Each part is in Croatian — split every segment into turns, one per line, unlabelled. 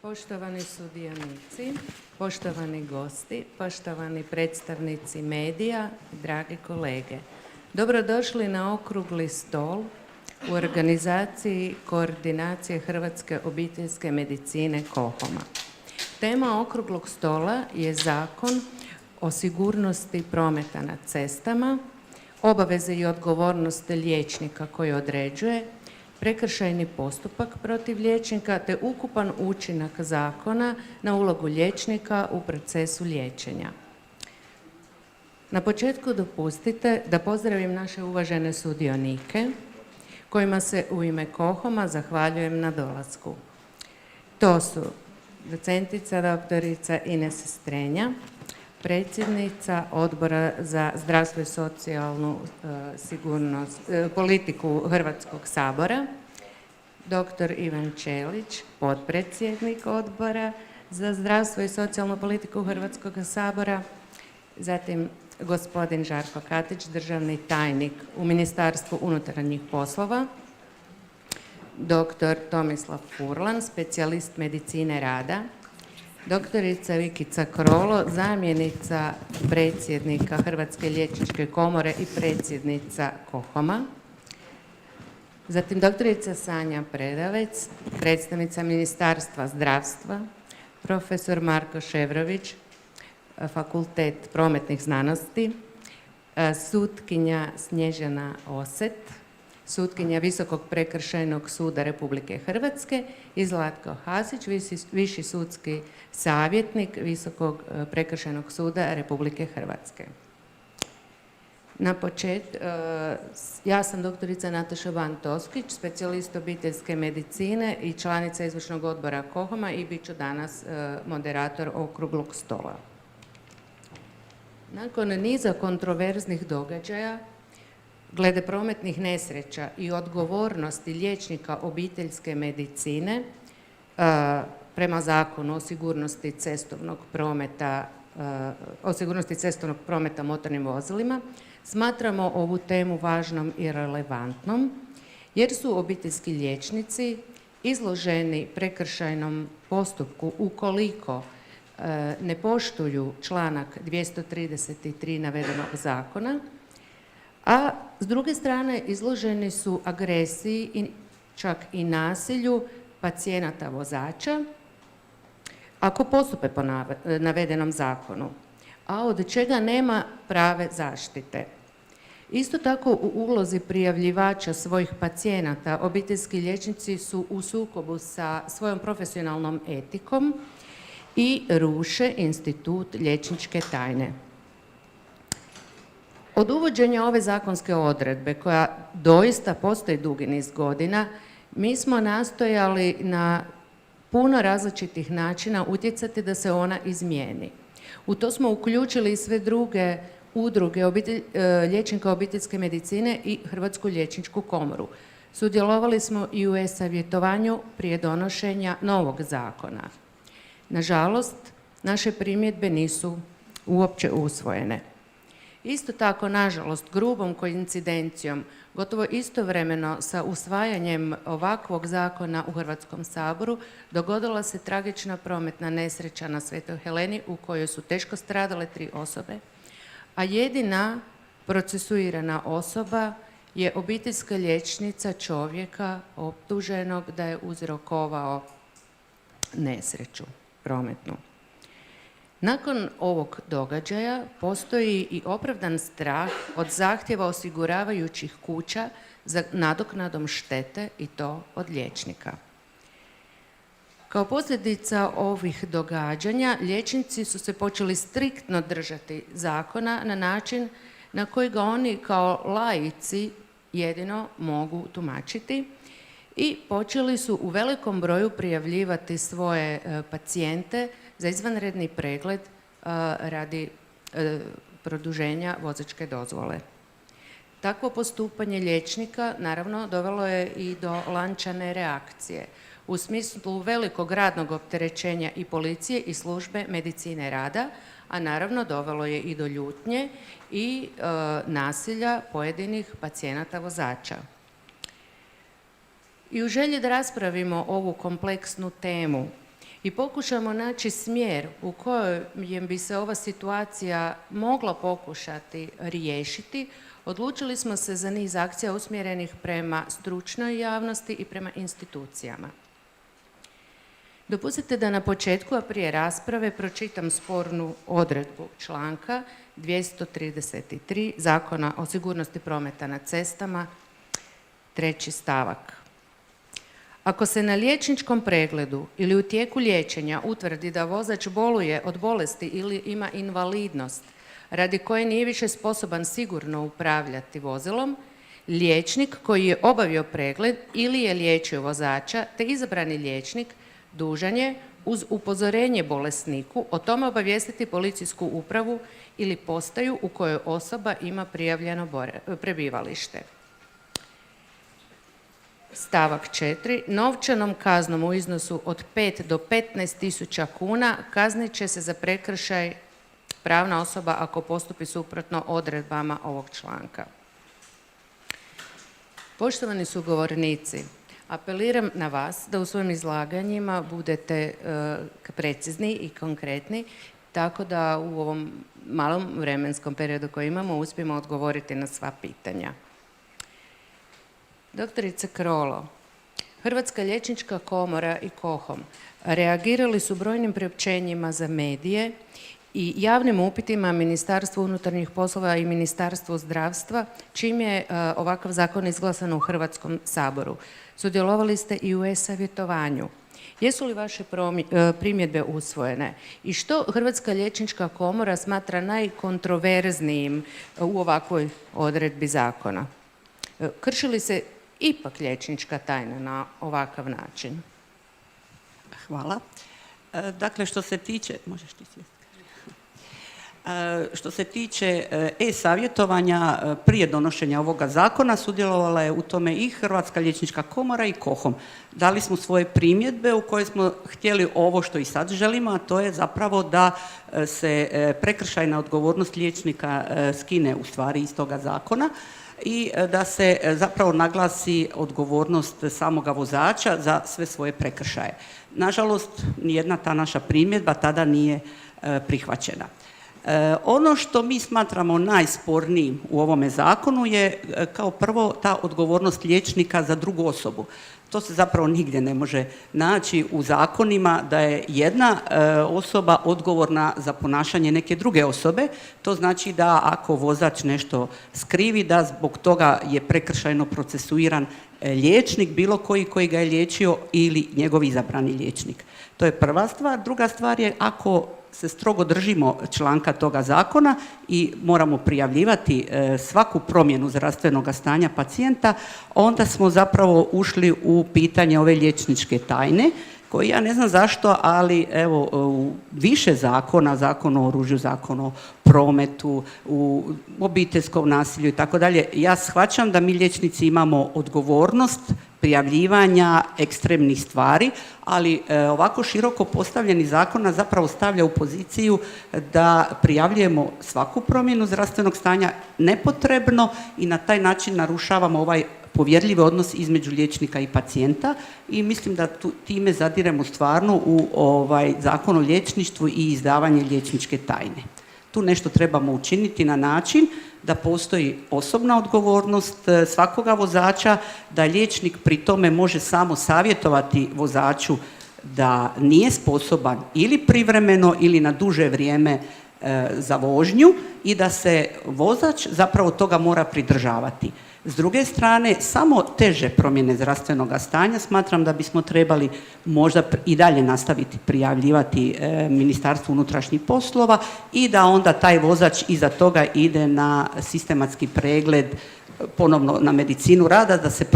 Poštovani sudionici, poštovani gosti, poštovani predstavnici medija, dragi kolege. Dobrodošli na okrugli stol u organizaciji Koordinacije Hrvatske obiteljske medicine KOHOM-a. Tema okruglog stola je Zakon o sigurnosti prometa na cestama, obaveze i odgovornost liječnika koji određuje, prekršajni postupak protiv liječnika te ukupan učinak zakona na ulogu liječnika u procesu liječenja. Na početku dopustite da pozdravim naše uvažene sudionike kojima se u ime KOHOM-a zahvaljujem na dolasku. To su docentica doktorica Ines Strenja, predsjednica Odbora za zdravstvo i socijalnu politiku Hrvatskog sabora, dr. Ivan Ćelić, potpredsjednik Odbora za zdravstvo i socijalnu politiku Hrvatskog sabora, zatim gospodin Žarko Katić, državni tajnik u Ministarstvu unutarnjih poslova, dr. Tomislav Furlan, specijalist medicine rada, doktorica Vikica Krolo, zamjenica predsjednika Hrvatske liječničke komore i predsjednica KOHOM-a. Zatim doktorica Sanja Predavec, predstavnica Ministarstva zdravstva, profesor Marko Ševrović, Fakultet prometnih znanosti, sutkinja Snježana Oset, sutkinja Visokog prekršajnog suda Republike Hrvatske i Zlatko Hasić, viši sudski savjetnik Visokog prekršajnog suda Republike Hrvatske. Na početku, ja sam doktorica Nataša Ban Toskić, specijalist obiteljske medicine i članica izvršnog odbora KOHOM-a i bit ću danas moderator okruglog stola. Nakon niza kontroverznih događaja glede prometnih nesreća i odgovornosti liječnika obiteljske medicine prema Zakonu o sigurnosti cestovnog prometa motornim vozilima, smatramo ovu temu važnom i relevantnom jer su obiteljski liječnici izloženi prekršajnom postupku ukoliko ne poštuju članak 233 navedenog zakona, a s druge strane izloženi su agresiji i čak i nasilju pacijenata vozača ako postupe po navedenom zakonu, a od čega nema prave zaštite. Isto tako u ulozi prijavljivača svojih pacijenata obiteljski liječnici su u sukobu sa svojom profesionalnom etikom i ruše institut liječničke tajne. Od uvođenja ove zakonske odredbe, koja doista postoji dugi niz godina, mi smo nastojali na puno različitih načina utjecati da se ona izmijeni. U to smo uključili i sve druge udruge liječnika obiteljske medicine i Hrvatsku liječničku komoru. Sudjelovali smo i u e-savjetovanju prije donošenja novog zakona. Nažalost, naše primjedbe nisu uopće usvojene. Isto tako, nažalost, grubom koincidencijom, gotovo istovremeno sa usvajanjem ovakvog zakona u Hrvatskom saboru, dogodila se tragična prometna nesreća na Svetoj Heleni u kojoj su teško stradale 3 osobe, a jedina procesuirana osoba je obiteljska liječnica čovjeka optuženog da je uzrokovao nesreću prometnu. Nakon ovog događaja postoji i opravdan strah od zahtjeva osiguravajućih kuća za nadoknadom štete i to od liječnika. Kao posljedica ovih događanja liječnici su se počeli striktno držati zakona na način na koji ga oni kao laici jedino mogu tumačiti i počeli su u velikom broju prijavljivati svoje pacijente za izvanredni pregled radi produženja vozačke dozvole. Takvo postupanje liječnika naravno dovelo je i do lančane reakcije u smislu velikog radnog opterećenja i policije i službe medicine rada, a naravno dovelo je i do ljutnje i nasilja pojedinih pacijenata vozača. I u želji da raspravimo ovu kompleksnu temu i pokušamo naći smjer u kojem bi se ova situacija mogla pokušati riješiti, odlučili smo se za niz akcija usmjerenih prema stručnoj javnosti i prema institucijama. Dopustite da na početku, a prije rasprave, pročitam spornu odredbu članka 233 Zakona o sigurnosti prometa na cestama, 3. stavak. Ako se na liječničkom pregledu ili u tijeku liječenja utvrdi da vozač boluje od bolesti ili ima invalidnost radi koje nije više sposoban sigurno upravljati vozilom, liječnik koji je obavio pregled ili je liječio vozača te izabrani liječnik dužan je uz upozorenje bolesniku o tome obavijestiti policijsku upravu ili postaju u kojoj osoba ima prijavljeno prebivalište. Stavak 4. Novčanom kaznom u iznosu od 5 do 15.000 kuna kaznit će se za prekršaj pravna osoba ako postupi suprotno odredbama ovog članka. Poštovani sugovornici, apeliram na vas da u svojim izlaganjima budete precizni i konkretni, tako da u ovom malom vremenskom periodu koji imamo uspijemo odgovoriti na sva pitanja. Doktorice Krolo, Hrvatska liječnička komora i KOHOM reagirali su brojnim priopćenjima za medije i javnim upitima Ministarstvu unutarnjih poslova i Ministarstvu zdravstva, čim je ovakav zakon izglasan u Hrvatskom saboru. Sudjelovali ste i u e-savjetovanju. Jesu li vaše primjedbe usvojene? I što Hrvatska liječnička komora smatra najkontroverznijim u ovakvoj odredbi zakona? Krši li se ipak liječnička tajna na ovakav način?
Hvala. Dakle, što se tiče... Možeš ti sjesti? Što se tiče e-savjetovanja, prije donošenja ovoga zakona sudjelovala je u tome i Hrvatska liječnička komora i KOHOM. Dali smo svoje primjedbe u koje smo htjeli ovo što i sad želimo, a to je zapravo da se prekršajna odgovornost liječnika skine u stvari iz toga zakona i da se zapravo naglasi odgovornost samoga vozača za sve svoje prekršaje. Nažalost, nijedna ta naša primjedba tada nije prihvaćena. Ono što mi smatramo najspornijim u ovome zakonu je kao prvo ta odgovornost liječnika za drugu osobu. To se zapravo nigdje ne može naći u zakonima da je jedna osoba odgovorna za ponašanje neke druge osobe. To znači da ako vozač nešto skrivi, da zbog toga je prekršajno procesuiran liječnik, bilo koji ga je liječio ili njegov izabrani liječnik. To je prva stvar. Druga stvar je ako se strogo držimo članka toga zakona i moramo prijavljivati svaku promjenu zdravstvenog stanja pacijenta, onda smo zapravo ušli u pitanje ove liječničke tajne, koji ja ne znam zašto, ali evo u više zakona, Zakon o oružju, Zakon o prometu, u obiteljskom nasilju i tako dalje, ja shvaćam da mi liječnici imamo odgovornost prijavljivanja ekstremnih stvari, ali ovako široko postavljeni zakon nas zapravo stavlja u poziciju da prijavljujemo svaku promjenu zdravstvenog stanja nepotrebno i na taj način narušavamo ovaj povjerljivi odnos između liječnika i pacijenta i mislim da time zadiremo stvarno u Zakon o liječništvu i izdavanje liječničke tajne. Tu nešto trebamo učiniti na način da postoji osobna odgovornost svakoga vozača, da liječnik pri tome može samo savjetovati vozaču da nije sposoban ili privremeno ili na duže vrijeme za vožnju i da se vozač zapravo toga mora pridržavati. S druge strane, samo teže promjene zdravstvenog stanja smatram da bismo trebali možda i dalje nastaviti prijavljivati Ministarstvu unutrašnjih poslova i da onda taj vozač iza toga ide na sistematski pregled, ponovno na medicinu rada, da se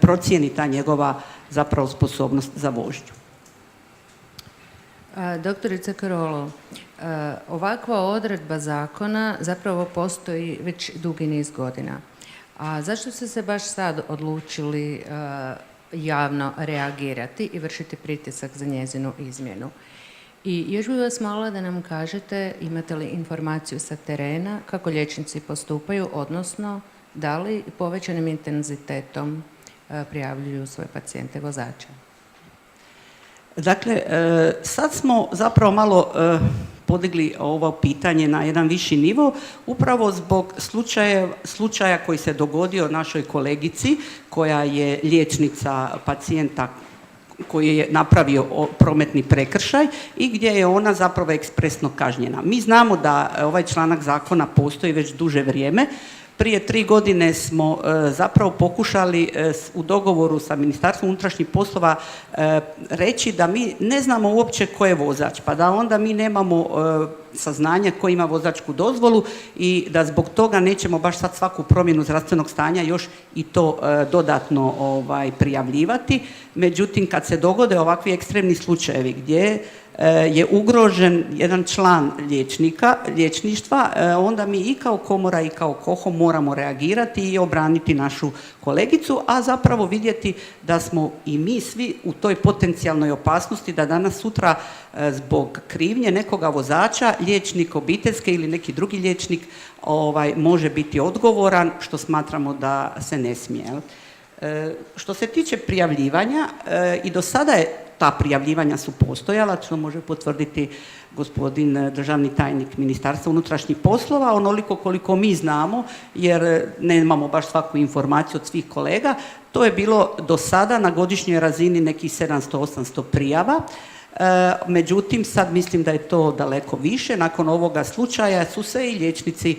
procijeni ta njegova zapravo sposobnost za vožnju.
Doktorice Krolo, ovakva odredba zakona zapravo postoji već dugi niz godina. A zašto ste se baš sad odlučili javno reagirati i vršiti pritisak za njezinu izmjenu? I još bih vas molila da nam kažete imate li informaciju sa terena kako liječnici postupaju, odnosno da li povećanim intenzitetom prijavljuju svoje pacijente vozače?
Dakle, sad smo zapravo malo podigli ovo pitanje na jedan viši nivo, upravo zbog slučaja koji se dogodio našoj kolegici, koja je liječnica pacijenta koji je napravio prometni prekršaj i gdje je ona zapravo ekspresno kažnjena. Mi znamo da ovaj članak zakona postoji već duže vrijeme. Prije 3 godine smo zapravo pokušali u dogovoru sa Ministarstvom unutrašnjih poslova reći da mi ne znamo uopće ko je vozač, pa da onda mi nemamo saznanja ko ima vozačku dozvolu i da zbog toga nećemo baš sad svaku promjenu zdravstvenog stanja još i to dodatno prijavljivati. Međutim, kad se dogode ovakvi ekstremni slučajevi gdje je ugrožen jedan član liječništva, onda mi i kao komora i kao KOHOM moramo reagirati i obraniti našu kolegicu, a zapravo vidjeti da smo i mi svi u toj potencijalnoj opasnosti da danas sutra zbog krivnje nekoga vozača, liječnik obiteljske ili neki drugi liječnik može biti odgovoran, što smatramo da se ne smije. Što se tiče prijavljivanja, i do sada je ta prijavljivanja su postojala, što može potvrditi gospodin državni tajnik Ministarstva unutrašnjih poslova, onoliko koliko mi znamo, jer nemamo baš svaku informaciju od svih kolega. To je bilo do sada na godišnjoj razini nekih 700-800 prijava. Međutim, sad mislim da je to daleko više. Nakon ovoga slučaja su se i liječnici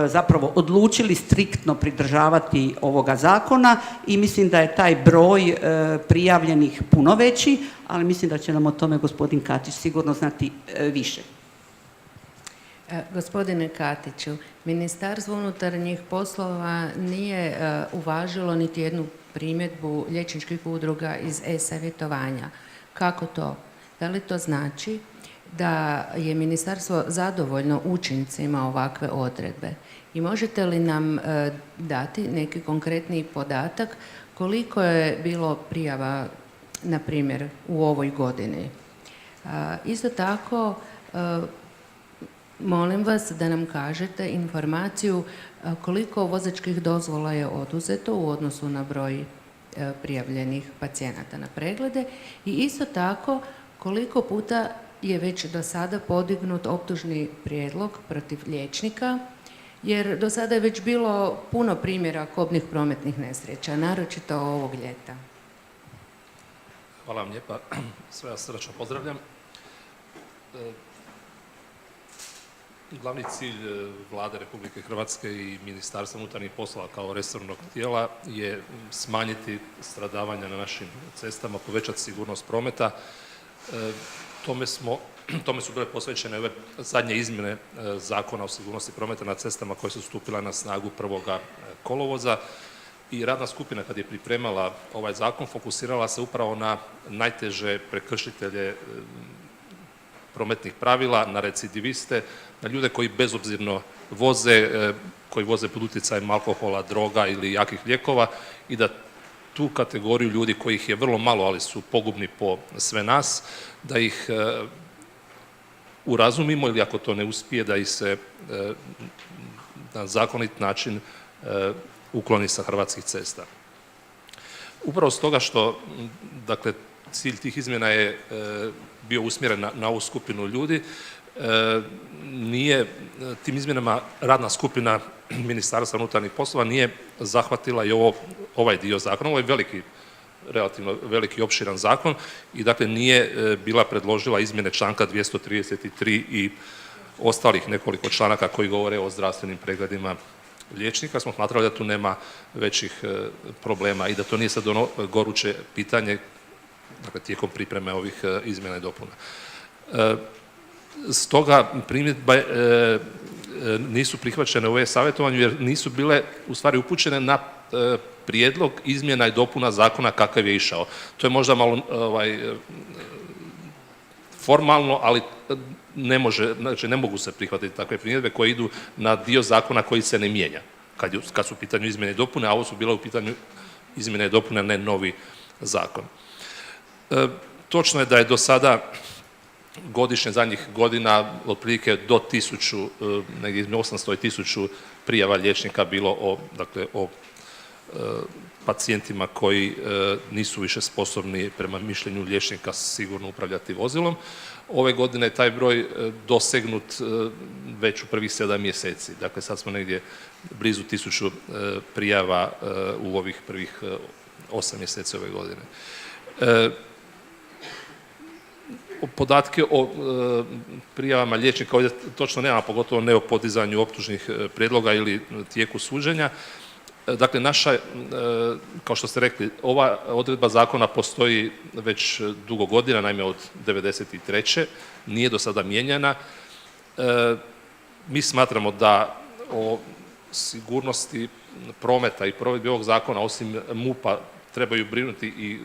zapravo odlučili striktno pridržavati ovoga zakona i mislim da je taj broj prijavljenih puno veći, ali mislim da će nam o tome gospodin Katić sigurno znati više.
Gospodine Katiću, Ministarstvo unutarnjih poslova nije uvažilo niti jednu primjedbu liječničkih udruga iz e-savjetovanja. Kako to? Da li to znači da je ministarstvo zadovoljno učincima ovakve odredbe? I možete li nam dati neki konkretniji podatak koliko je bilo prijava, na primjer, u ovoj godini? Isto tako, molim vas da nam kažete informaciju koliko vozačkih dozvola je oduzeto u odnosu na broj prijavljenih pacijenata na preglede i isto tako koliko puta je već do sada podignut optužni prijedlog protiv liječnika, jer do sada je već bilo puno primjera kobnih prometnih nesreća, naročito ovog ljeta.
Hvala vam lijepa, sve vas srdačno pozdravljam. Glavni cilj Vlade Republike Hrvatske i Ministarstva unutarnjih poslova kao resornog tijela je smanjiti stradavanja na našim cestama, povećati sigurnost prometa. Tome su bile posvećene ove zadnje izmjene Zakona o sigurnosti prometa na cestama koje su stupile na snagu 1. kolovoza i radna skupina kad je pripremala ovaj zakon fokusirala se upravo na najteže prekršitelje prometnih pravila, na recidiviste, na ljude koji bezobzirno voze, koji voze pod utjecajem alkohola, droga ili jakih lijekova i da tu kategoriju ljudi kojih je vrlo malo, ali su pogubni po sve nas, da ih urazumimo ili ako to ne uspije da ih se na zakonit način ukloni sa hrvatskih cesta. Upravo stoga što, dakle, cilj tih izmjena je bio usmjeren na ovu skupinu ljudi, nije tim izmjenama radna skupina Ministarstva unutarnjih poslova nije zahvatila i ovaj dio zakona. Ovo je relativno veliki opširan zakon i dakle nije bila predložila izmjene članka 233 i ostalih nekoliko članaka koji govore o zdravstvenim pregledima liječnika. Smo smatrali da tu nema većih problema i da to nije sad ono goruće pitanje, dakle, tijekom pripreme ovih izmjena i dopuna. Stoga primjedbe nisu prihvaćene u e-savjetovanju jer nisu bile u stvari upućene na prijedlog izmjena i dopuna zakona kakav je išao. To je možda malo formalno, ali ne mogu se prihvatiti takve primjedbe koje idu na dio zakona koji se ne mijenja kad su u pitanju izmjene i dopune, a ovo su bile u pitanju izmjene i dopune, ne novi zakon. Točno je da je do sada godišnje zadnjih godina otprilike do 1000, negdje između 800 i 1000 prijava liječnika bilo o pacijentima koji nisu više sposobni prema mišljenju liječnika sigurno upravljati vozilom. Ove godine je taj broj dosegnut već u prvih 7 mjeseci. Dakle, sad smo negdje blizu 1000 prijava u ovih prvih 8 mjeseci ove godine. Podatke o prijavama liječnika ovdje točno nema, pogotovo ne o podizanju optužnih prijedloga ili tijeku suđenja. Dakle, naša, kao što ste rekli, ova odredba zakona postoji već dugo godina, naime od '93. Nije do sada mijenjana. Mi smatramo da o sigurnosti prometa i provedbi ovog zakona, osim MUP-a, trebaju brinuti i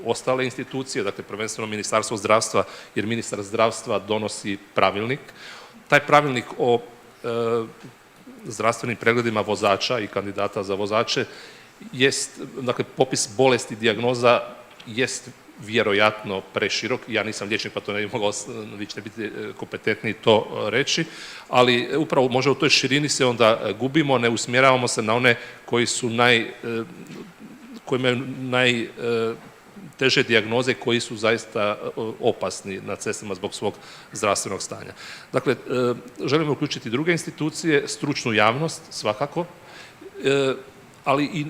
ostale institucije, dakle prvenstveno Ministarstvo zdravstva, jer ministar zdravstva donosi pravilnik. Taj pravilnik o zdravstvenim pregledima vozača i kandidata za vozače jest, dakle popis bolesti, dijagnoza jest vjerojatno preširok. Ja nisam liječnik pa to ne bi mogao, vi ćete biti kompetentni to reći, ali upravo možda u toj širini se onda gubimo, ne usmjeravamo se na one koji su koji imaju najteže dijagnoze, koji su zaista opasni na cestama zbog svog zdravstvenog stanja. Dakle, želimo uključiti druge institucije, stručnu javnost svakako, ali i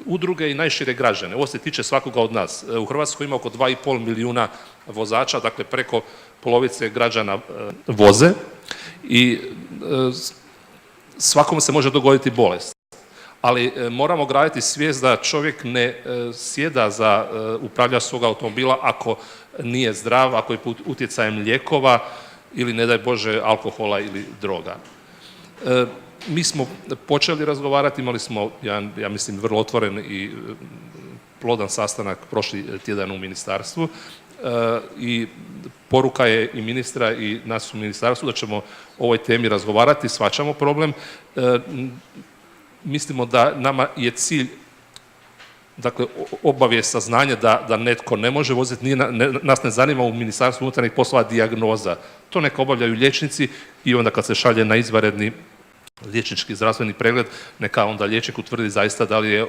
udruge i najšire građane. Ovo se tiče svakoga od nas. U Hrvatskoj ima oko 2,5 milijuna vozača, dakle preko polovice građana voze i svakom se može dogoditi bolest. Ali moramo graditi svijest da čovjek ne sjeda za upravljač svog automobila ako nije zdrav, ako je pod utjecajem lijekova ili ne daj Bože alkohola ili droga. Mi smo počeli razgovarati, imali smo ja mislim vrlo otvoren i plodan sastanak prošli tjedan u ministarstvu i poruka je i ministra i nas u ministarstvu da ćemo o ovoj temi razgovarati, shvaćamo problem. Mislimo da nama je cilj, dakle, obavijest, saznanje da netko ne može voziti, nas ne zanima u Ministarstvu unutarnjih poslova dijagnoza. To neka obavljaju liječnici i onda kad se šalje na izvanredni liječnički zdravstveni pregled, neka onda liječnik utvrdi zaista da li je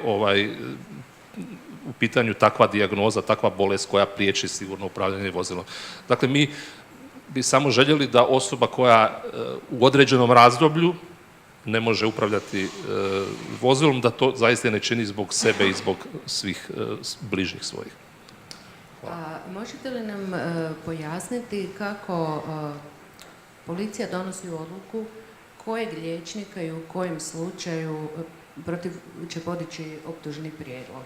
u pitanju takva dijagnoza, takva bolest koja priječi sigurno upravljanje vozilom. Dakle, mi bi samo željeli da osoba koja u određenom razdoblju ne može upravljati vozilom, da to zaista ne čini zbog sebe i zbog svih bližnjih svojih.
Možete li nam pojasniti kako policija donosi odluku kojeg liječnika i u kojem slučaju protiv će podići optužni prijedlog?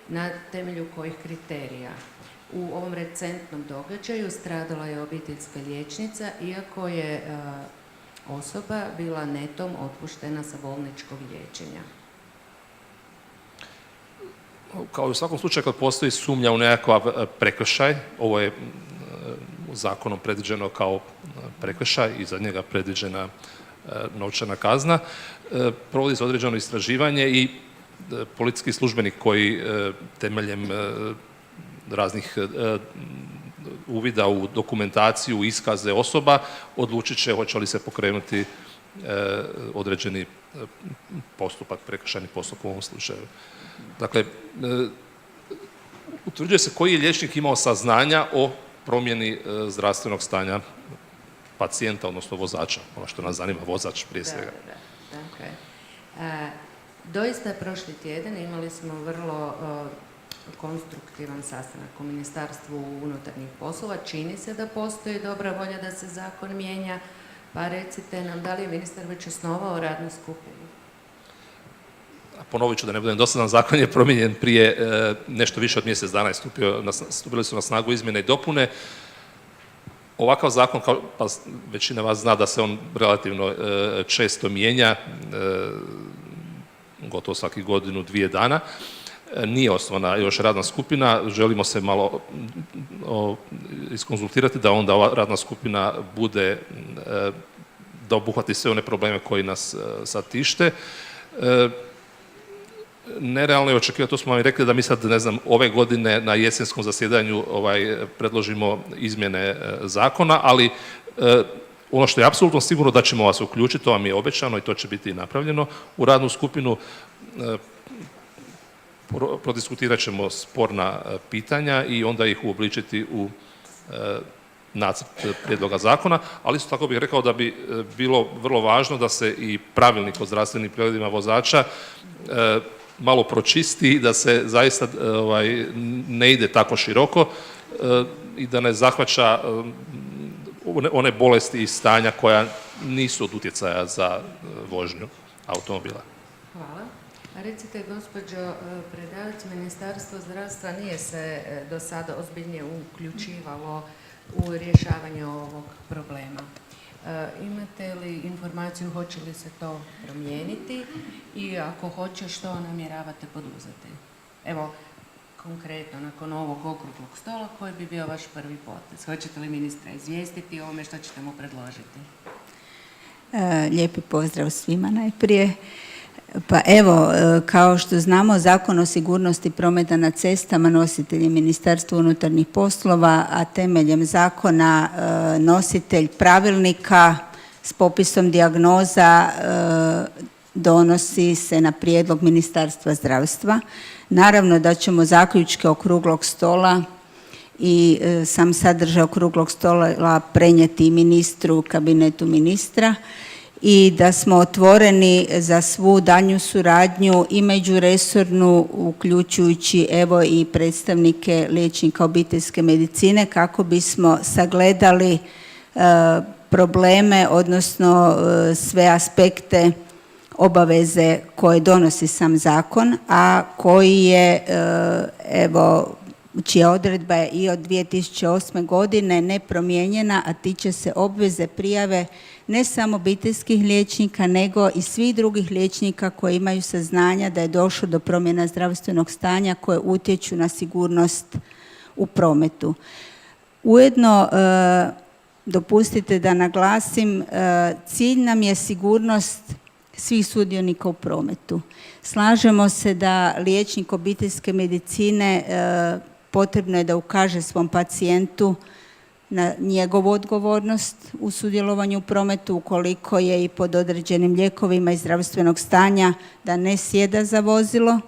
Na temelju kojih kriterija? U ovom recentnom događaju stradala je obiteljska liječnica, iako je osoba bila netom otpuštena sa bolničkog liječenja.
Kao i u svakom slučaju kad postoji sumnja u nekakav prekršaj, ovo je zakonom predviđeno kao prekršaj i za njega predviđena novčana kazna, provodi se određeno istraživanje i policijski službenik koji temeljem raznih uvida u dokumentaciju, iskaze osoba, odlučit će hoće li se pokrenuti određeni postupak, prekršajni postupak u ovom slučaju. Dakle, utvrđuje se koji je liječnik imao saznanja o promjeni zdravstvenog stanja pacijenta, odnosno vozača, ono što nas zanima, vozač prije svega.
Doista prošli tjedan imali smo vrlo konstruktivan sastanak u Ministarstvu unutarnjih poslova. Čini se da postoji dobra volja da se zakon mijenja, pa recite nam da li je ministar već osnovao radnu skupinu?
Ponovit ću da ne budem dosadan, zakon je promijenjen prije nešto više od mjesec dana, stupile su na snagu izmjene i dopune. Ovakav zakon, pa većina vas zna da se on relativno često mijenja, gotovo svaki godinu, 2 dana. Nije osnovana još radna skupina, želimo se malo iskonzultirati da onda ova radna skupina bude, da obuhvati sve one probleme koji nas sad tište. Nerealno je očekivati, to smo vam i rekli, da mi sad, ne znam, ove godine na jesenskom zasjedanju predložimo izmjene zakona, ali ono što je apsolutno sigurno da ćemo vas uključiti, to vam je obećano i to će biti napravljeno u radnu skupinu. prodiskutirat ćemo sporna pitanja i onda ih uobličiti u nacrt prijedloga zakona, ali isto tako bih rekao da bi bilo vrlo važno da se i pravilnik o zdravstvenim pregledima vozača malo pročisti, da se zaista ne ide tako široko i da ne zahvaća one bolesti i stanja koja nisu od utjecaja za vožnju automobila.
Hvala. A recite, gospođo Predavac, Ministarstvo zdravstva nije se do sada ozbiljnije uključivalo u rješavanje ovog problema. Imate li informaciju hoće li se to promijeniti i ako hoće, što namjeravate poduzeti? Evo, konkretno, nakon ovog okruglog stola, koji bi bio vaš prvi potez? Hoćete li ministra izvijestiti o ovome, što ćete mu predložiti?
Lijepi pozdrav svima najprije. Pa evo, kao što znamo, Zakon o sigurnosti prometa na cestama nositelj je Ministarstvo unutarnjih poslova, a temeljem zakona nositelj pravilnika s popisom dijagnoza donosi se na prijedlog Ministarstva zdravstva. Naravno da ćemo zaključke okruglog stola i sam sadržaj okruglog stola prenijeti ministru, kabinetu ministra, i da smo otvoreni za svu daljnju suradnju i međuresornu, uključujući evo i predstavnike liječnika obiteljske medicine, kako bismo sagledali probleme, odnosno sve aspekte obaveze koje donosi sam zakon, a koji je evo, čija odredba je i od 2008. godine nepromijenjena, a tiče se obveze prijave ne samo obiteljskih liječnika, nego i svih drugih liječnika koji imaju saznanja da je došlo do promjena zdravstvenog stanja koje utječu na sigurnost u prometu. Ujedno, dopustite da naglasim, cilj nam je sigurnost svih sudionika u prometu. Slažemo se da liječnik obiteljske medicine potrebno je da ukaže svom pacijentu na njegovu odgovornost u sudjelovanju u prometu, ukoliko je i pod određenim lijekovima iz zdravstvenog stanja, da ne sjeda za vozilo.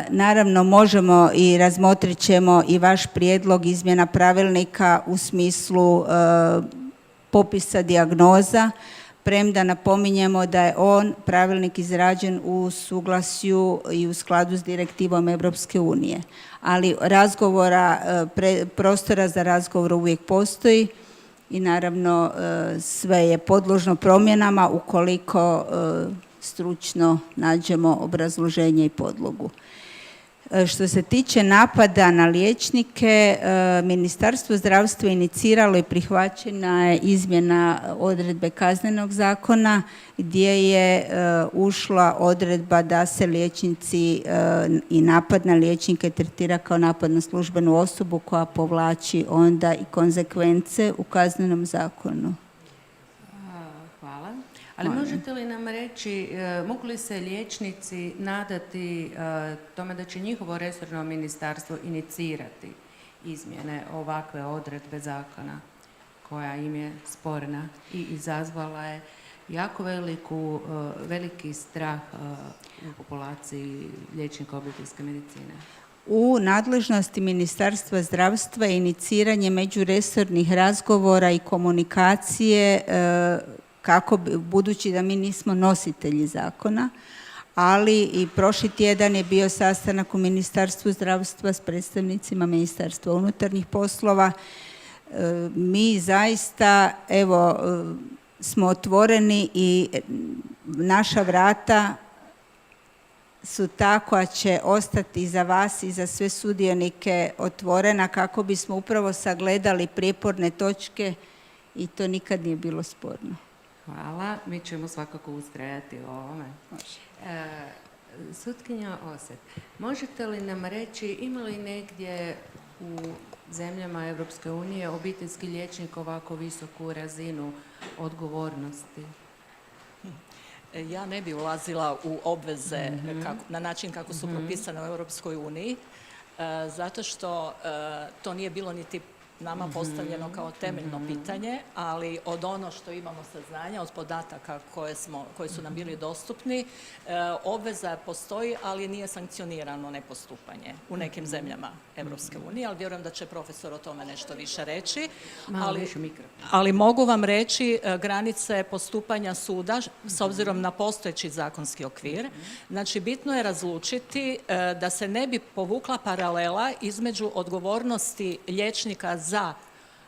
Naravno, možemo i razmotrit ćemo i vaš prijedlog izmjena pravilnika u smislu popisa dijagnoza, premda napominjemo da je pravilnik izrađen u suglasju i u skladu s direktivom Europske unije. Ali prostora za razgovor uvijek postoji i naravno sve je podložno promjenama ukoliko stručno nađemo obrazloženje i podlogu. Što se tiče napada na liječnike, Ministarstvo zdravstva iniciralo i prihvaćena je izmjena odredbe Kaznenog zakona gdje je ušla odredba da se liječnici i napad na liječnike tretira kao napad na službenu osobu koja povlači onda i konzekvence u Kaznenom zakonu.
Hvala. Ali možete li nam reći, mogu li se liječnici nadati tome da će njihovo resorno ministarstvo inicirati izmjene ovakve odredbe zakona koja im je sporna i izazvala je jako veliki strah u populaciji liječnika obiteljske medicine?
U nadležnosti Ministarstva zdravstva je iniciranje međuresornih razgovora i komunikacije budući da mi nismo nositelji zakona, ali i prošli tjedan je bio sastanak u Ministarstvu zdravstva s predstavnicima Ministarstva unutarnjih poslova. Mi zaista smo otvoreni i naša vrata su ta koja će ostati za vas i za sve sudionike otvorena kako bismo upravo sagledali prijeporne točke i to nikad nije bilo sporno.
Hvala, mi ćemo svakako ustrajati o ovome. Sutkinja Osep, možete li nam reći ima li negdje u zemljama Europske unije obiteljski liječnik ovako visoku razinu odgovornosti?
Ja ne bi ulazila u obveze na način kako su propisane u Europskoj uniji, zato što to nije bilo niti nama postavljeno kao temeljno pitanje, ali od ono što imamo saznanja, od podataka koji su nam bili dostupni, obveza postoji, ali nije sankcionirano nepostupanje u nekim zemljama Europske unije, ali vjerujem da će profesor o tome nešto više reći. Ali mogu vam reći granice postupanja suda s obzirom na postojeći zakonski okvir. Znači, bitno je razlučiti da se ne bi povukla paralela između odgovornosti liječnika za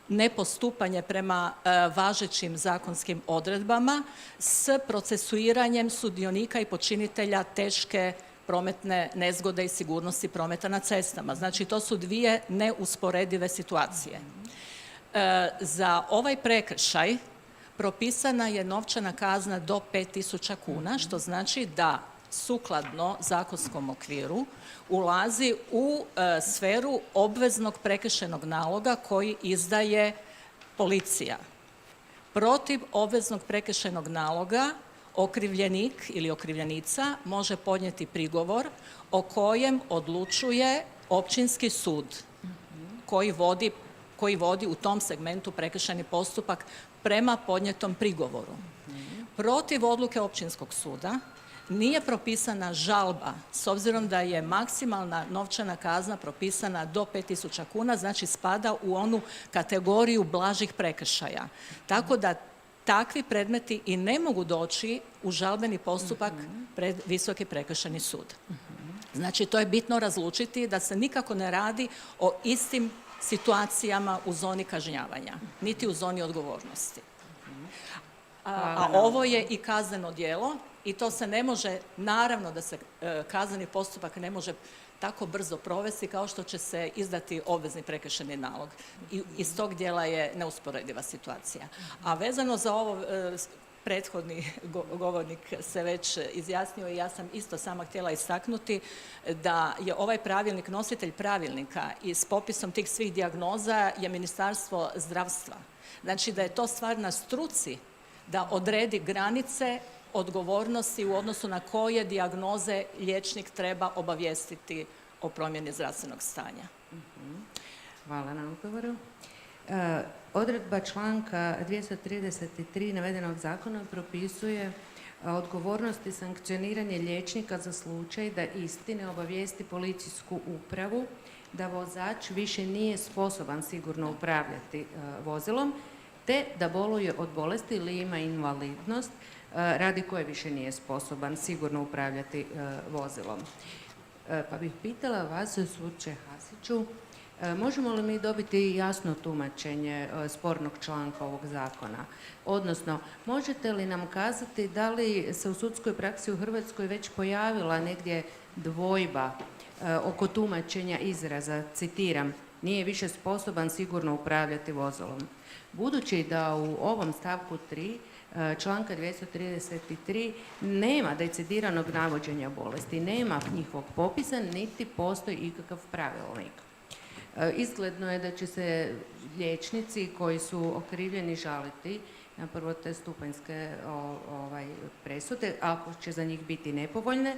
nepostupanje prema važećim zakonskim odredbama s procesuiranjem sudionika i počinitelja teške prometne nezgode i sigurnosti prometa na cestama. Znači, to su dvije neusporedive situacije. Za ovaj prekršaj propisana je novčana kazna do 5.000 kuna, što znači da sukladno zakonskom okviru ulazi u sferu obveznog prekršajnog naloga koji izdaje policija. Protiv obveznog prekršajnog naloga okrivljenik ili okrivljenica može podnijeti prigovor o kojem odlučuje općinski sud koji vodi u tom segmentu prekršajni postupak prema podnijetom prigovoru. Protiv odluke općinskog suda nije propisana žalba, s obzirom da je maksimalna novčana kazna propisana do 5.000 kuna, znači spada u onu kategoriju blažih prekršaja. Tako da takvi predmeti i ne mogu doći u žalbeni postupak pred Visoki prekršajni sud. Znači, to je bitno razlučiti da se nikako ne radi o istim situacijama u zoni kažnjavanja, niti u zoni odgovornosti. A ovo je i kazneno djelo i to se ne može, naravno da se kazneni postupak ne može tako brzo provesti kao što će se izdati obvezni prekršajni nalog. I iz tog dijela je neusporediva situacija. A vezano za ovo, prethodni govornik se već izjasnio i ja sam isto sama htjela istaknuti da je ovaj pravilnik nositelj pravilnika i s popisom tih svih dijagnoza je Ministarstvo zdravstva. Znači da je to stvar na struci da odredi granice odgovornosti u odnosu na koje dijagnoze liječnik treba obavijestiti o promjeni zdravstvenog stanja.
Hvala na odgovoru. Odredba članka 233 navedenog zakona propisuje odgovornost i sankcioniranje liječnika za slučaj da isti ne obavijesti policijsku upravu da vozač više nije sposoban sigurno upravljati vozilom, te da boluje od bolesti ili ima invalidnost radi koje više nije sposoban sigurno upravljati vozilom. Pa bih pitala vas, suče Hasiću, možemo li mi dobiti jasno tumačenje spornog članka ovog zakona? Odnosno, možete li nam kazati da li se u sudskoj praksi u Hrvatskoj već pojavila negdje dvojba oko tumačenja izraza, citiram, nije više sposoban sigurno upravljati vozilom? Budući da u ovom stavku 3 članka 233 nema decidiranog navođenja bolesti, nema njihovog popisa, niti postoji ikakav pravilnik. Izgledno je da će se liječnici koji su okrivljeni žaliti na prvostupanjske presude, ako će za njih biti nepovoljne,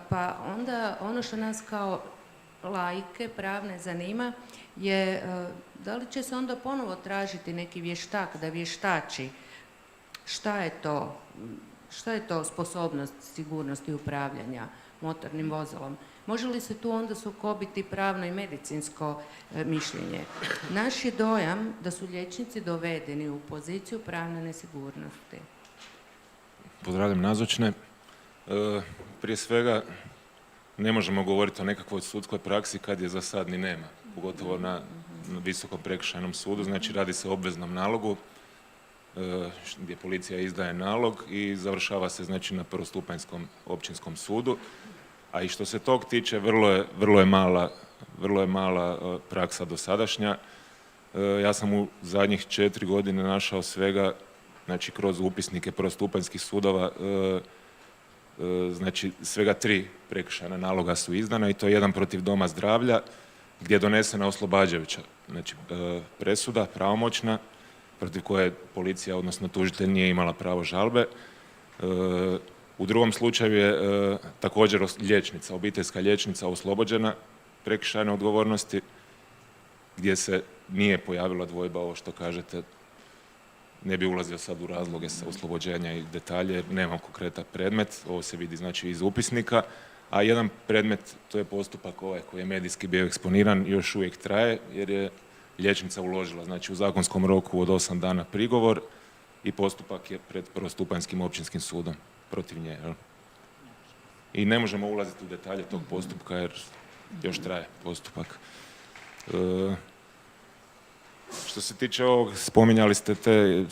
pa onda ono što nas kao laike pravne zanima je da li će se onda ponovo tražiti neki vještak da vještači šta je to sposobnost sigurnosti upravljanja motornim vozilom. Može li se tu onda sukobiti pravno i medicinsko mišljenje? Naš je dojam da su liječnici dovedeni u poziciju pravne nesigurnosti.
Pozdravljam nazočne. Prije svega ne možemo govoriti o nekakvoj sudskoj praksi kad je za sad ni nema, pogotovo na Visokom prekršajnom sudu. Znači radi se o obveznom nalogu gdje policija izdaje nalog i završava se znači na prvostupanjskom općinskom sudu. A i što se tog tiče, vrlo je mala praksa dosadašnja. Ja sam u zadnjih 4 godine našao svega, znači kroz upisnike prvostupanjskih sudova, znači svega 3 prekršajna naloga su izdana i to je jedan protiv Doma zdravlja gdje je donesena oslobađajuća znači, presuda, pravomoćna, protiv koje policija, odnosno tužitelj, nije imala pravo žalbe. U drugom slučaju je također liječnica, obiteljska liječnica oslobođena prekršajne odgovornosti gdje se nije pojavila dvojba ovo što kažete. Ne bi ulazio sad u razloge sa oslobođenja i detalje, nemam konkretan predmet, ovo se vidi znači iz upisnika, a jedan predmet, to je postupak ovaj koji je medijski bio eksponiran, još uvijek traje jer je liječnica uložila znači u zakonskom roku od 8 dana prigovor i postupak je pred prvostupanjskim općinskim sudom protiv nje. Jel? I ne možemo ulaziti u detalje tog postupka jer još traje postupak. Što se tiče ovog, spominjali ste te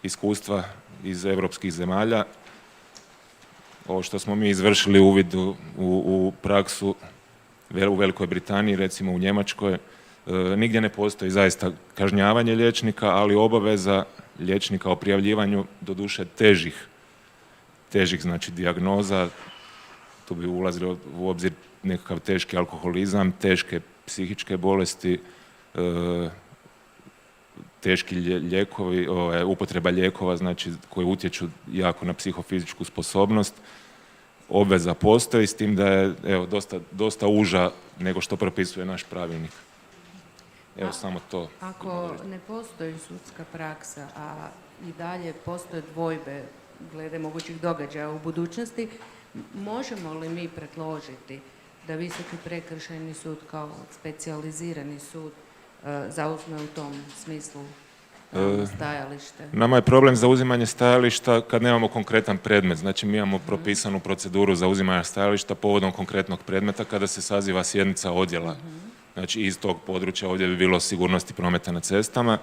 iskustva iz europskih zemalja. Ovo što smo mi izvršili uvid u praksu u Velikoj Britaniji, recimo u Njemačkoj, nigdje ne postoji zaista kažnjavanje liječnika, ali obaveza liječnika o prijavljivanju doduše težih znači dijagnoza. Tu bi ulazilo u obzir nekakav teški alkoholizam, teške psihičke bolesti, teški lijekovi, upotreba lijekova znači koji utječu jako na psihofizičku sposobnost. Obveza postoji s tim da je dosta uža nego što propisuje naš pravilnik. Evo samo to.
Ako ne postoji sudska praksa, a i dalje postoje dvojbe glede mogućih događaja u budućnosti, možemo li mi predložiti da Visoki prekršajni sud kao specijalizirani sud zauzme u tom smislu stajalište?
Nama je problem zauzimanje stajališta kad nemamo konkretan predmet. Znači mi imamo propisanu proceduru zauzimanja stajališta povodom konkretnog predmeta kada se saziva sjednica odjela. Znači iz tog područja ovdje bi bilo sigurnosti prometa na cestama,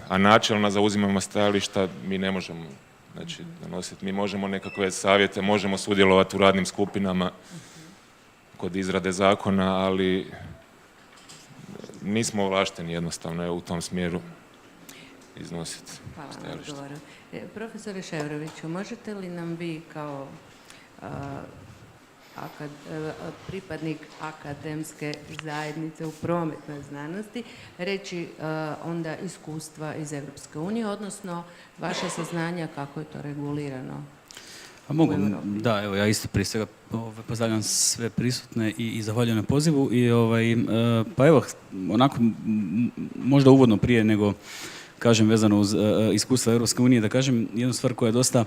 a načelna zauzimamo stajališta mi ne možemo znači, donositi. Mi možemo nekakve savjete, možemo sudjelovati u radnim skupinama kod izrade zakona, ali nismo ovlašteni jednostavno u tom smjeru iznositi stajalište.
Hvala vam, odgovoru. Profesore Ševroviću, možete li nam vi kao pripadnik akademske zajednice u prometnoj znanosti reći onda iskustva iz Europske unije, odnosno vaša saznanja kako je to regulirano?
Mogu, da, evo ja isto prije svega pozdravljam sve prisutne i zahvaljujem na pozivu i pa evo onako možda uvodno prije nego kažem vezano uz iskustva Europske unije da kažem jednu stvar koja je dosta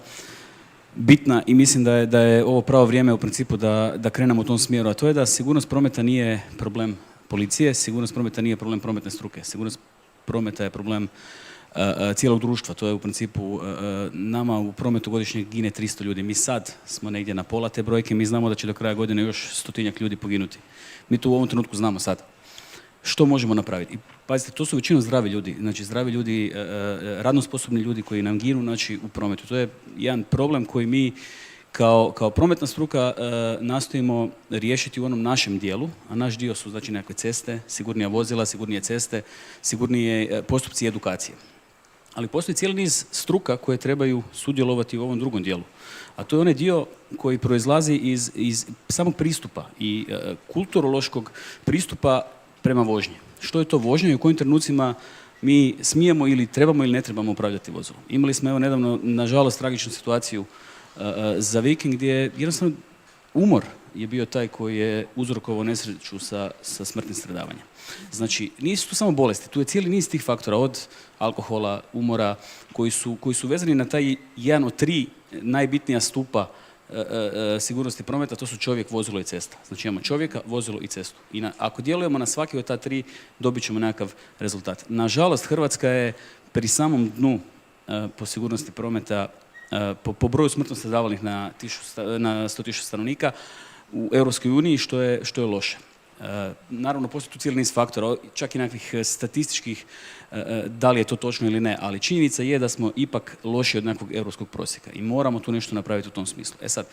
bitna i mislim da je ovo pravo vrijeme u principu da krenemo u tom smjeru, a to je da sigurnost prometa nije problem policije, sigurnost prometa nije problem prometne struke, sigurnost prometa je problem cijelog društva. To je u principu nama u prometu godišnje gine 300 ljudi. Mi sad smo negdje na pola te brojke, mi znamo da će do kraja godine još 100-tinjak ljudi poginuti. Mi to u ovom trenutku znamo sad. Što možemo napraviti? I pazite, to su većinom zdravi ljudi, znači zdravi ljudi, radno sposobni ljudi koji nam ginu znači, u prometu. To je jedan problem koji mi kao prometna struka nastojimo riješiti u onom našem dijelu, a naš dio su znači nekakve ceste, sigurnija vozila, sigurnije ceste, sigurnije postupci edukacije. Ali postoji cijeli niz struka koje trebaju sudjelovati u ovom drugom dijelu. A to je onaj dio koji proizlazi iz samog pristupa i kulturološkog pristupa prema vožnji. Što je to vožnja i u kojim trenucima mi smijemo ili trebamo ili ne trebamo upravljati vozilom. Imali smo evo nedavno, nažalost, tragičnu situaciju za vikend gdje jednostavno umor je bio taj koji je uzrokovao nesreću sa smrtnim stradavanjem. Znači, nisu tu samo bolesti, tu je cijeli niz tih faktora od alkohola, umora, koji su vezani na taj jedan od 3 najbitnija stupa sigurnosti prometa, to su čovjek, vozilo i cesta. Znači imamo čovjeka, vozilo i cestu. I ako djelujemo na svaki od ta 3, dobit ćemo nekakav rezultat. Nažalost, Hrvatska je pri samom dnu po sigurnosti prometa, po broju smrtno stradalih na 100.000 stanovnika u Europskoj uniji, što je loše. Naravno, postoji tu cijeli niz faktora, čak i nekakvih statističkih, da li je to točno ili ne, ali činjenica je da smo ipak loši od nekog europskog prosjeka i moramo tu nešto napraviti u tom smislu. E sad,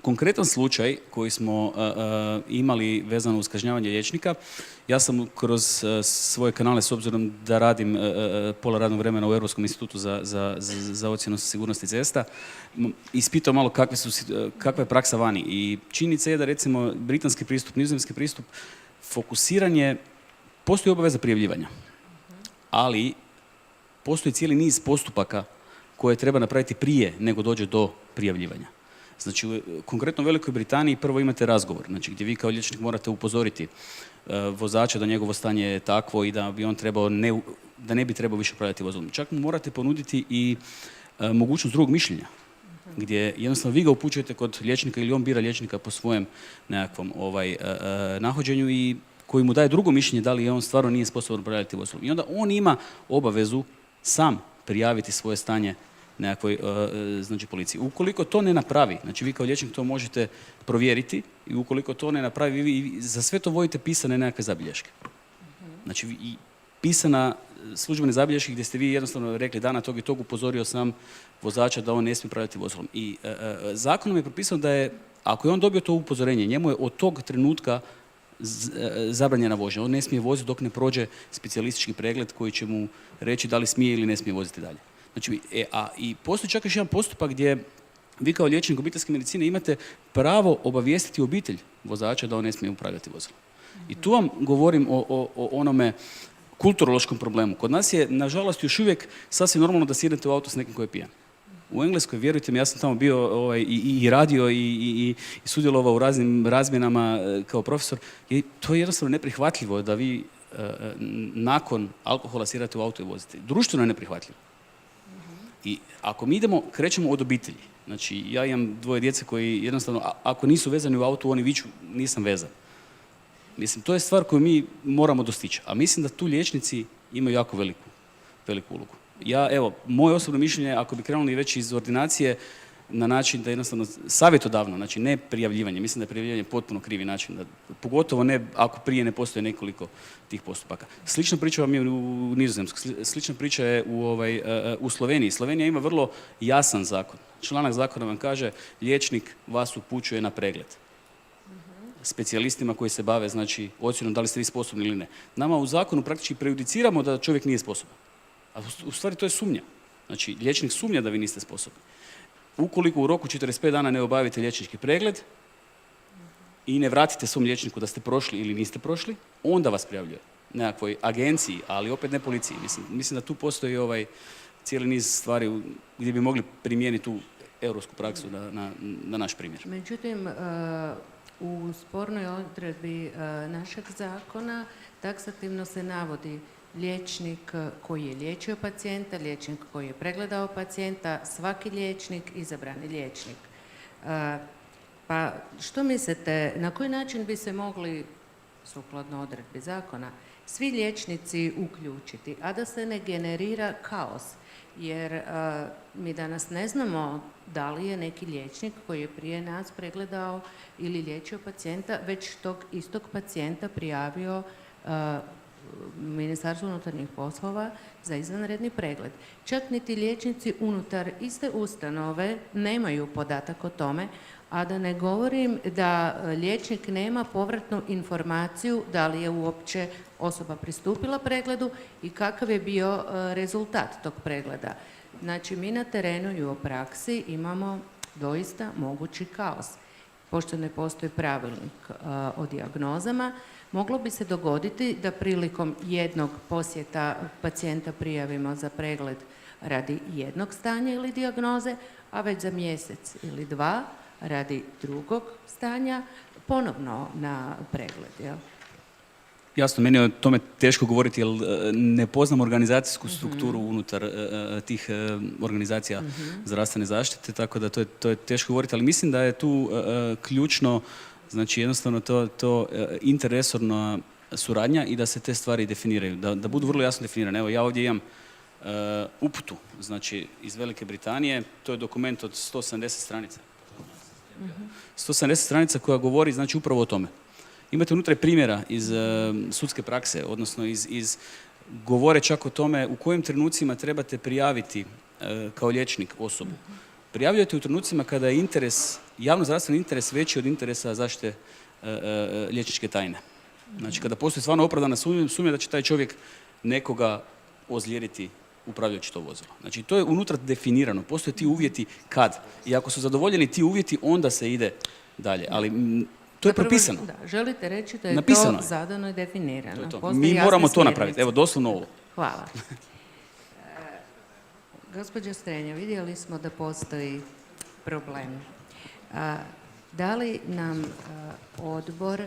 konkretan slučaj koji smo imali vezano uz kažnjavanje liječnika, ja sam kroz svoje kanale, s obzirom da radim pola radnog vremena u Europskom institutu za ocjenu sigurnosti cesta, ispitao malo kakva je praksa vani. I činjenica je da recimo britanski pristup, nizozemski pristup, fokusiranje, postoji obaveza prijavljivanja, ali postoji cijeli niz postupaka koje treba napraviti prije nego dođe do prijavljivanja. Znači, konkretno u Velikoj Britaniji prvo imate razgovor, znači gdje vi kao liječnik morate upozoriti vozača da njegovo stanje je takvo i da bi on trebao da ne bi trebao više upravljati vozilom. Čak mu morate ponuditi i mogućnost drugog mišljenja, gdje jednostavno vi ga upućujete kod liječnika ili on bira liječnika po svojem nekakvom nahođenju i koji mu daje drugo mišljenje da li je on stvarno nije sposoban upravljati vozilom. I onda on ima obavezu sam prijaviti svoje stanje nekakvoj znači policiji. Ukoliko to ne napravi, znači vi kao liječnik to možete provjeriti i ukoliko to ne napravi, vi za sve to vodite pisane nekakve zabilješke. Znači i pisana službene zabilješke gdje ste vi jednostavno rekli dana tog i tog upozorio sam vozača da on ne smije upravljati vozilom. I zakonom je propisano da je, ako je on dobio to upozorenje, njemu je od tog trenutka zabranjena vožnja. On ne smije voziti dok ne prođe specijalistički pregled koji će mu reći da li smije ili ne smije voziti dalje. Znači, i postoji čak još jedan postupak gdje vi kao liječnik obiteljske medicine imate pravo obavijestiti obitelj vozača da on ne smije upravljati vozilom. I tu vam govorim o onome kulturološkom problemu. Kod nas je, nažalost, još uvijek sasvim normalno da sjednete u auto s nekim koji je pijan. U Engleskoj, vjerujte mi, ja sam tamo bio i radio i sudjelovao u raznim razmjenama kao profesor i to je jednostavno neprihvatljivo da vi nakon alkohola sjedate u auto i vozite. Društveno je neprihvatljivo. I ako mi krećemo od obitelji, znači ja imam 2 djece koji jednostavno, ako nisu vezani u autu, oni viču nisam vezan. Mislim, to je stvar koju mi moramo dostići. A mislim da tu liječnici imaju jako veliku ulogu. Ja, evo, moje osobno mišljenje, ako bi krenuli već iz ordinacije, na način da jednostavno savjetodavno, znači ne prijavljivanje, mislim da je prijavljivanje potpuno krivi način, pogotovo ne ako prije ne postoje nekoliko tih postupaka. Slična priča vam je u Nizozemskoj, slična priča je u Sloveniji. Slovenija ima vrlo jasan zakon. Članak zakona vam kaže liječnik vas upućuje na pregled. Specijalistima koji se bave, znači, ocjenom da li ste vi sposobni ili ne. Nama u zakonu praktički prejudiciramo da čovjek nije sposoban. A u stvari to je sumnja. Znači, liječnik sumnja da vi niste sposobni. Ukoliko u roku 45 dana ne obavite liječnički pregled i ne vratite svom liječniku da ste prošli ili niste prošli, onda vas prijavljuje nekakvoj agenciji, ali opet ne policiji. Mislim da tu postoji cijeli niz stvari gdje bi mogli primijeniti tu europsku praksu na naš primjer.
Međutim, u spornoj odredbi našeg zakona taksativno se navodi liječnik koji je liječio pacijenta, liječnik koji je pregledao pacijenta, svaki liječnik, izabrani liječnik. Pa što mislite, na koji način bi se mogli, sukladno odredbi zakona, svi liječnici uključiti, a da se ne generira kaos? Jer mi danas ne znamo da li je neki liječnik koji je prije nas pregledao ili liječio pacijenta, već tog istog pacijenta prijavio Ministarstvo unutarnjih poslova za izvanredni pregled. Čak niti liječnici unutar iste ustanove nemaju podatak o tome, a da ne govorim da liječnik nema povratnu informaciju da li je uopće osoba pristupila pregledu i kakav je bio rezultat tog pregleda. Znači, mi na terenu i u praksi imamo doista mogući kaos. Pošto ne postoji pravilnik o dijagnozama, moglo bi se dogoditi da prilikom jednog posjeta pacijenta prijavimo za pregled radi jednog stanja ili dijagnoze, a već za mjesec ili 2 radi drugog stanja ponovno na pregled. Jel?
Jasno, meni je o tome teško govoriti jer ne poznam organizacijsku strukturu unutar tih organizacija zdravstvene zaštite, tako da to je teško govoriti, ali mislim da je tu ključno, znači jednostavno to interresorna suradnja i da se te stvari definiraju, da budu vrlo jasno definirane. Evo, ja ovdje imam uputu, znači iz Velike Britanije, to je dokument od 170 stranica. 170 stranica koja govori, znači, upravo o tome. Imate unutra primjera iz sudske prakse, odnosno govore čak o tome u kojim trenucima trebate prijaviti kao liječnik osobu. Prijavljujete u trenucima kada je javno-zdravstveni interes veći od interesa zaštite liječničke tajne. Znači, kada postoji stvarno opravdana sumnja da će taj čovjek nekoga ozlijediti upravljajući to vozilo. Znači, to je unutra definirano. Postoje ti uvjeti kad. I ako su zadovoljeni ti uvjeti, onda se ide dalje. Ali to je propisano.
Da, želite reći da je
napisano
to zadano i definirano.
To. Mi moramo to napraviti. Evo, doslovno ovo.
Hvala. Gospođo Strenja, vidjeli smo da postoji problem. Da li nam Odbor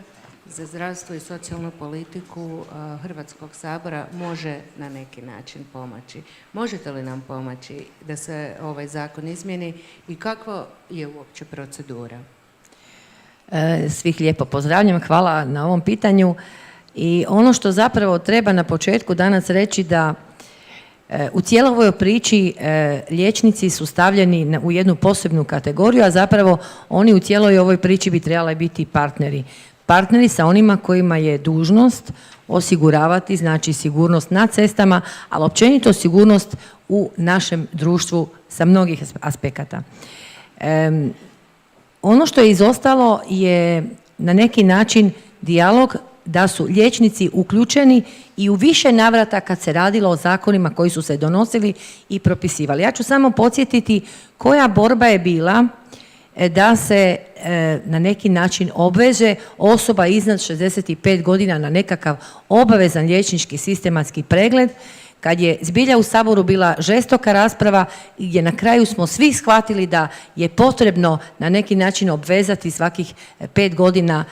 za zdravstvo i socijalnu politiku Hrvatskog sabora može na neki način pomoći? Možete li nam pomoći da se ovaj zakon izmijeni i kakva je uopće procedura?
Svih lijepo pozdravljam, hvala na ovom pitanju. I ono što zapravo treba na početku danas reći da u cijeloj ovoj priči liječnici su stavljeni u jednu posebnu kategoriju, a zapravo oni u cijeloj ovoj priči bi trebali biti partneri. Partneri sa onima kojima je dužnost osiguravati, znači sigurnost na cestama, ali općenito sigurnost u našem društvu sa mnogih aspekata. Ono što je izostalo je na neki način dijalog da su liječnici uključeni i u više navrata kad se radilo o zakonima koji su se donosili i propisivali. Ja ću samo podsjetiti koja borba je bila da se na neki način obveže osoba iznad 65 godina na nekakav obavezan liječnički sistematski pregled, kad je zbilja u Saboru bila žestoka rasprava i gdje na kraju smo svi shvatili da je potrebno na neki način obvezati svakih 5 godina,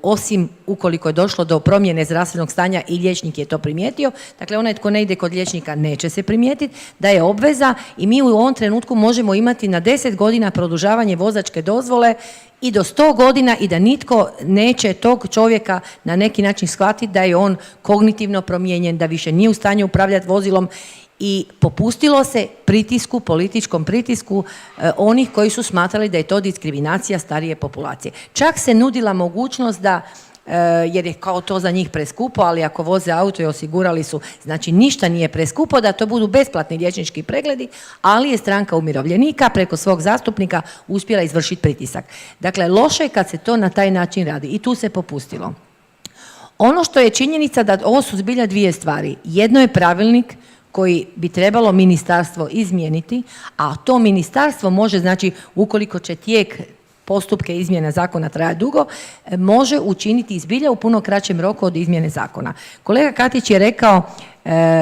osim ukoliko je došlo do promjene zdravstvenog stanja i liječnik je to primijetio. Dakle, onaj tko ne ide kod liječnika neće se primijetiti da je obveza i mi u ovom trenutku možemo imati na 10 godina produžavanje vozačke dozvole i do 100 godina i da nitko neće tog čovjeka na neki način shvatiti da je on kognitivno promijenjen, da više nije u stanju upravljati vozilom i popustilo se pritisku, političkom pritisku onih koji su smatrali da je to diskriminacija starije populacije. Čak se nudila mogućnost da jer je kao to za njih preskupo, ali ako voze auto i osigurali su, znači ništa nije preskupo, da to budu besplatni liječnički pregledi, ali je stranka umirovljenika preko svog zastupnika uspjela izvršiti pritisak. Dakle, loše je kad se to na taj način radi i tu se popustilo. Ono što je činjenica da ovo su zbilja dvije stvari. Jedno je pravilnik koji bi trebalo ministarstvo izmijeniti, a to ministarstvo može, znači ukoliko će tijek postupke izmjena zakona traja dugo, može učiniti zbilja u puno kraćem roku od izmjene zakona. Kolega Katić je rekao,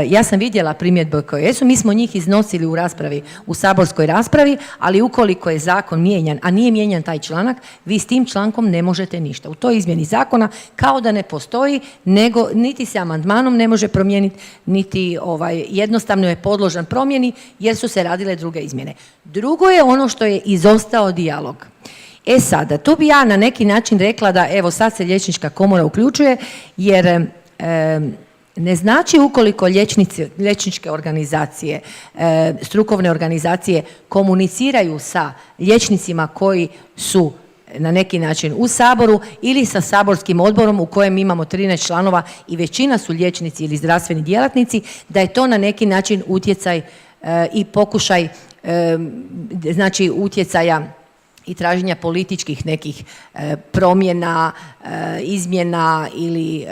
ja sam vidjela primjedbe koje jesu, mi smo njih iznosili u raspravi, u saborskoj raspravi, ali ukoliko je zakon mijenjan, a nije mijenjan taj članak, vi s tim člankom ne možete ništa. U toj izmjeni zakona kao da ne postoji, nego niti se amandmanom ne može promijeniti, niti jednostavno je podložan promjeni jer su se radile druge izmjene. Drugo je ono što je izostao dijalog. E sada, tu bi ja na neki način rekla da evo sad se liječnička komora uključuje jer ne znači ukoliko liječničke organizacije, strukovne organizacije komuniciraju sa liječnicima koji su na neki način u Saboru ili sa saborskim odborom u kojem imamo 13 članova i većina su liječnici ili zdravstveni djelatnici, da je to na neki način utjecaj i pokušaj znači utjecaja i traženja političkih nekih promjena, izmjena ili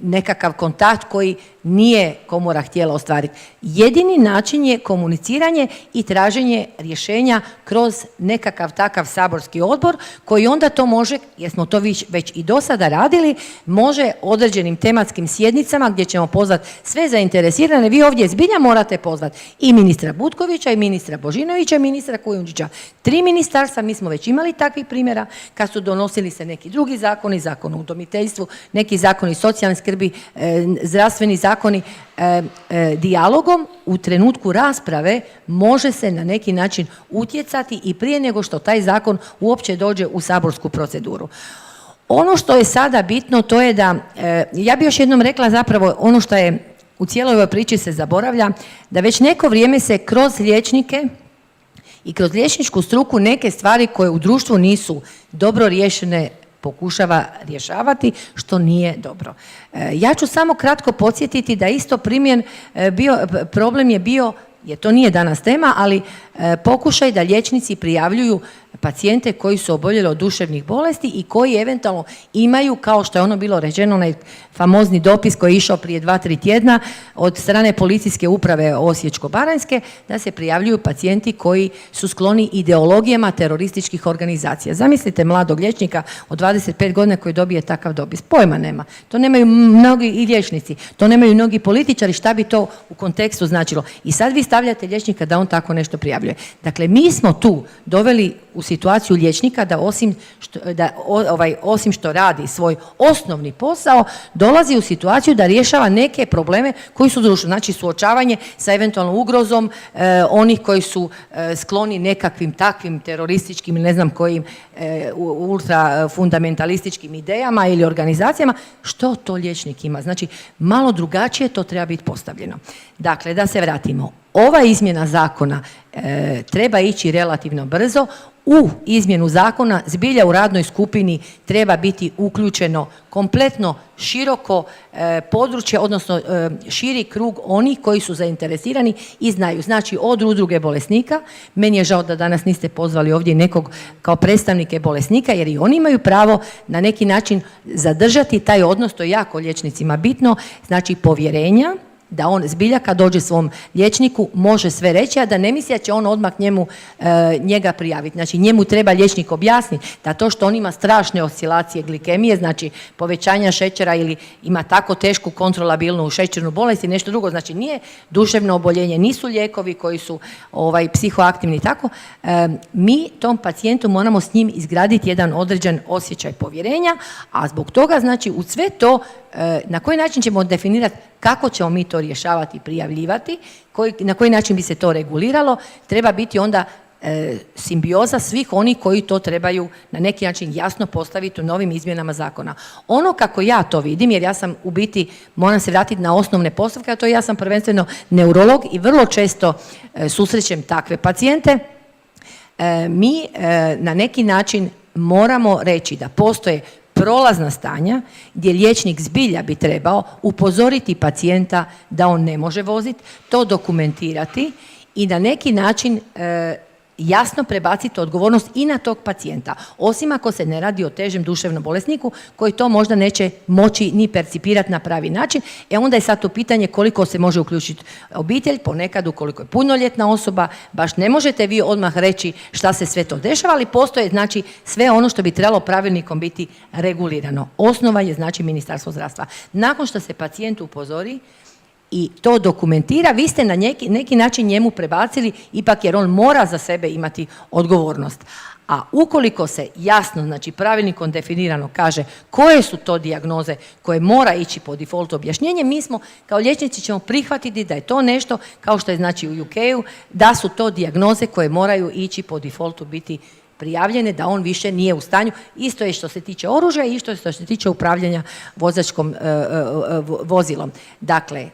nekakav kontakt koji nije komora htjela ostvariti. Jedini način je komuniciranje i traženje rješenja kroz nekakav takav saborski odbor koji onda to može, jer smo to već i do sada radili, može određenim tematskim sjednicama gdje ćemo pozvati sve zainteresirane. Vi ovdje zbilja morate pozvati i ministra Butkovića i ministra Božinovića i ministra Kujundžića. 3 ministarstva, mi smo već imali takvih primjera kad su donosili se neki drugi zakoni, zakon o udomiteljstvu, neki zakoni socijalne skrbi, zdravstveni zakoni. Dijalogom u trenutku rasprave može se na neki način utjecati i prije nego što taj zakon uopće dođe u saborsku proceduru. Ono što je sada bitno to je da, ja bih još jednom rekla zapravo ono što je u cijeloj ovoj priči se zaboravlja, da već neko vrijeme se kroz liječnike i kroz liječničku struku neke stvari koje u društvu nisu dobro riješene pokušava rješavati, što nije dobro. Ja ću samo kratko podsjetiti da isto problem je bio, jer to nije danas tema, ali pokušaj da liječnici prijavljuju pacijente koji su oboljeli od duševnih bolesti i koji eventualno imaju, kao što je ono bilo rečeno, onaj famozni dopis koji je išao prije 2-3 tjedna od strane policijske uprave Osječko-baranjske, da se prijavljuju pacijenti koji su skloni ideologijama terorističkih organizacija. Zamislite mladog liječnika od 25 godina koji dobije takav dopis. Pojma nema. To nemaju mnogi i liječnici, to nemaju mnogi političari, šta bi to u kontekstu značilo. I sad vi stavljate liječnika da on tako nešto prijavi. prijavljuje. Dakle, mi smo tu doveli u situaciju liječnika da osim što radi svoj osnovni posao, dolazi u situaciju da rješava neke probleme koji su društvo. Znači, suočavanje sa eventualnom ugrozom onih koji su skloni nekakvim takvim terorističkim ili ne znam kojim ultrafundamentalističkim idejama ili organizacijama. Što to liječnik ima? Znači, malo drugačije to treba biti postavljeno. Dakle, da se vratimo. Ova izmjena zakona treba ići relativno brzo. U izmjenu zakona zbilja u radnoj skupini treba biti uključeno kompletno široko područje, odnosno širi krug onih koji su zainteresirani i znaju. Znači, od udruge bolesnika, meni je žao da danas niste pozvali ovdje nekog kao predstavnike bolesnika, jer i oni imaju pravo na neki način zadržati taj odnos, to je jako liječnicima bitno, znači povjerenja, da on zbilja kad dođe svom liječniku može sve reći, a da ne misli da će on odmah njega prijaviti. Znači, njemu treba liječnik objasniti da to što on ima strašne oscilacije glikemije, znači povećanja šećera ili ima tako tešku kontrolabilnu šećernu bolest i nešto drugo, znači nije duševno oboljenje, nisu lijekovi koji su psihoaktivni i tako, mi tom pacijentu moramo s njim izgraditi jedan određen osjećaj povjerenja, a zbog toga, znači, u sve to na koji način ćemo definirati kako ćemo mi to rješavati i prijavljivati, na koji način bi se to reguliralo, treba biti onda simbioza svih onih koji to trebaju na neki način jasno postaviti u novim izmjenama zakona. Ono kako ja to vidim, jer ja sam u biti, moram se vratiti na osnovne postavke, a to ja sam prvenstveno neurolog i vrlo često susrećem takve pacijente, mi na neki način moramo reći da postoje prolazna stanja gdje liječnik zbilja bi trebao upozoriti pacijenta da on ne može voziti, to dokumentirati i na neki način jasno prebaciti odgovornost i na tog pacijenta. Osim ako se ne radi o težem duševnom bolesniku koji to možda neće moći ni percipirati na pravi način. Onda je sad to pitanje koliko se može uključiti obitelj, ponekad ukoliko je punoljetna osoba, baš ne možete vi odmah reći šta se sve to dešava, ali postoje znači sve ono što bi trebalo pravilnikom biti regulirano. Osnova je znači Ministarstvo zdravstva. Nakon što se pacijent upozori i to dokumentira, vi ste na neki način njemu prebacili, ipak jer on mora za sebe imati odgovornost. A ukoliko se jasno, znači pravilnikom definirano kaže koje su to dijagnoze koje mora ići po defaultu objašnjenje, mi smo kao liječnici ćemo prihvatiti da je to nešto, kao što je znači u UK-u, da su to dijagnoze koje moraju ići po defaultu biti prijavljene, da on više nije u stanju. Isto je što se tiče oružja i isto što se tiče upravljanja vozačkom vozilom. Dakle,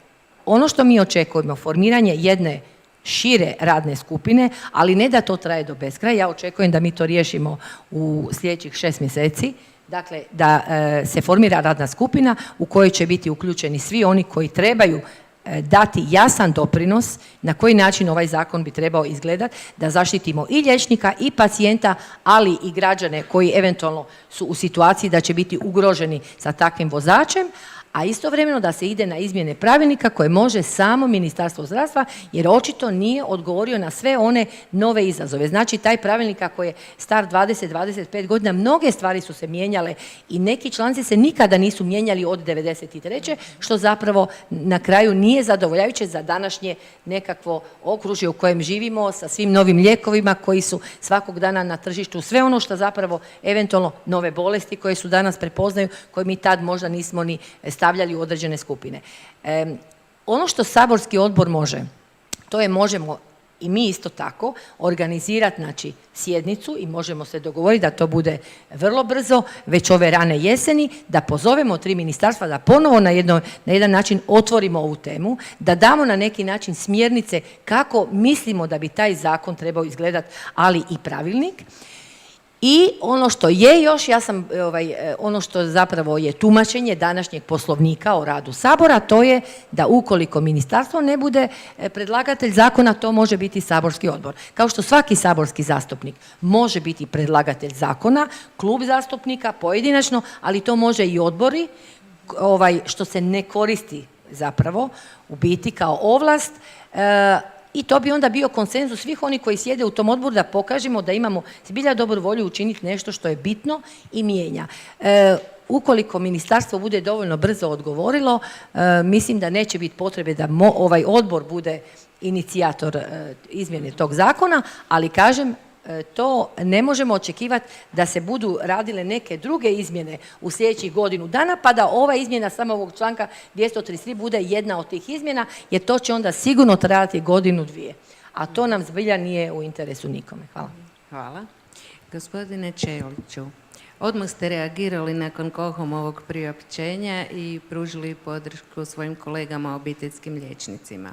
ono što mi očekujemo, formiranje jedne šire radne skupine, ali ne da to traje do beskraja. Ja očekujem da mi to riješimo u sljedećih 6 mjeseci. Dakle, da se formira radna skupina u kojoj će biti uključeni svi oni koji trebaju dati jasan doprinos na koji način ovaj zakon bi trebao izgledati, da zaštitimo i liječnika i pacijenta, ali i građane koji eventualno su u situaciji da će biti ugroženi sa takvim vozačem, a istovremeno da se ide na izmjene pravilnika koje može samo Ministarstvo zdravstva, jer očito nije odgovorio na sve one nove izazove. Znači, taj pravilnik ako je star 20-25 godina, mnoge stvari su se mijenjale i neki članci se nikada nisu mijenjali od 93. što zapravo na kraju nije zadovoljavajuće za današnje nekakvo okružje u kojem živimo sa svim novim lijekovima koji su svakog dana na tržištu, sve ono što zapravo eventualno nove bolesti koje su danas prepoznaju, koje mi tad možda nismo ni stavljali u određene skupine. Ono što saborski odbor može, to je možemo i mi isto tako organizirati znači, sjednicu i možemo se dogovoriti da to bude vrlo brzo, već ove rane jeseni, da pozovemo 3 ministarstva, da ponovo na jedan način otvorimo ovu temu, da damo na neki način smjernice kako mislimo da bi taj zakon trebao izgledati, ali i pravilnik. I ono što je još, ono što zapravo je tumačenje današnjeg Poslovnika o radu Sabora, to je da ukoliko ministarstvo ne bude predlagatelj zakona, to može biti saborski odbor. Kao što svaki saborski zastupnik može biti predlagatelj zakona, klub zastupnika, pojedinačno, ali to može i odbori, što se ne koristi zapravo u biti kao ovlast, i to bi onda bio konsenzus svih onih koji sjede u tom odboru da pokažemo da imamo zbilja dobru volju učiniti nešto što je bitno i mijenja. Ukoliko ministarstvo bude dovoljno brzo odgovorilo, mislim da neće biti potrebe da ovaj odbor bude inicijator izmjene tog zakona, ali kažem, to ne možemo očekivati da se budu radile neke druge izmjene u sljedećih godinu dana, pa da ova izmjena samo ovog članka 233 bude jedna od tih izmjena, jer to će onda sigurno trajati godinu, dvije. A to nam zbilja nije u interesu nikome. Hvala.
Hvala. Gospodine Ćeliću, odmah ste reagirali nakon KOHOM-ovog priopćenja i pružili podršku svojim kolegama obiteljskim liječnicima.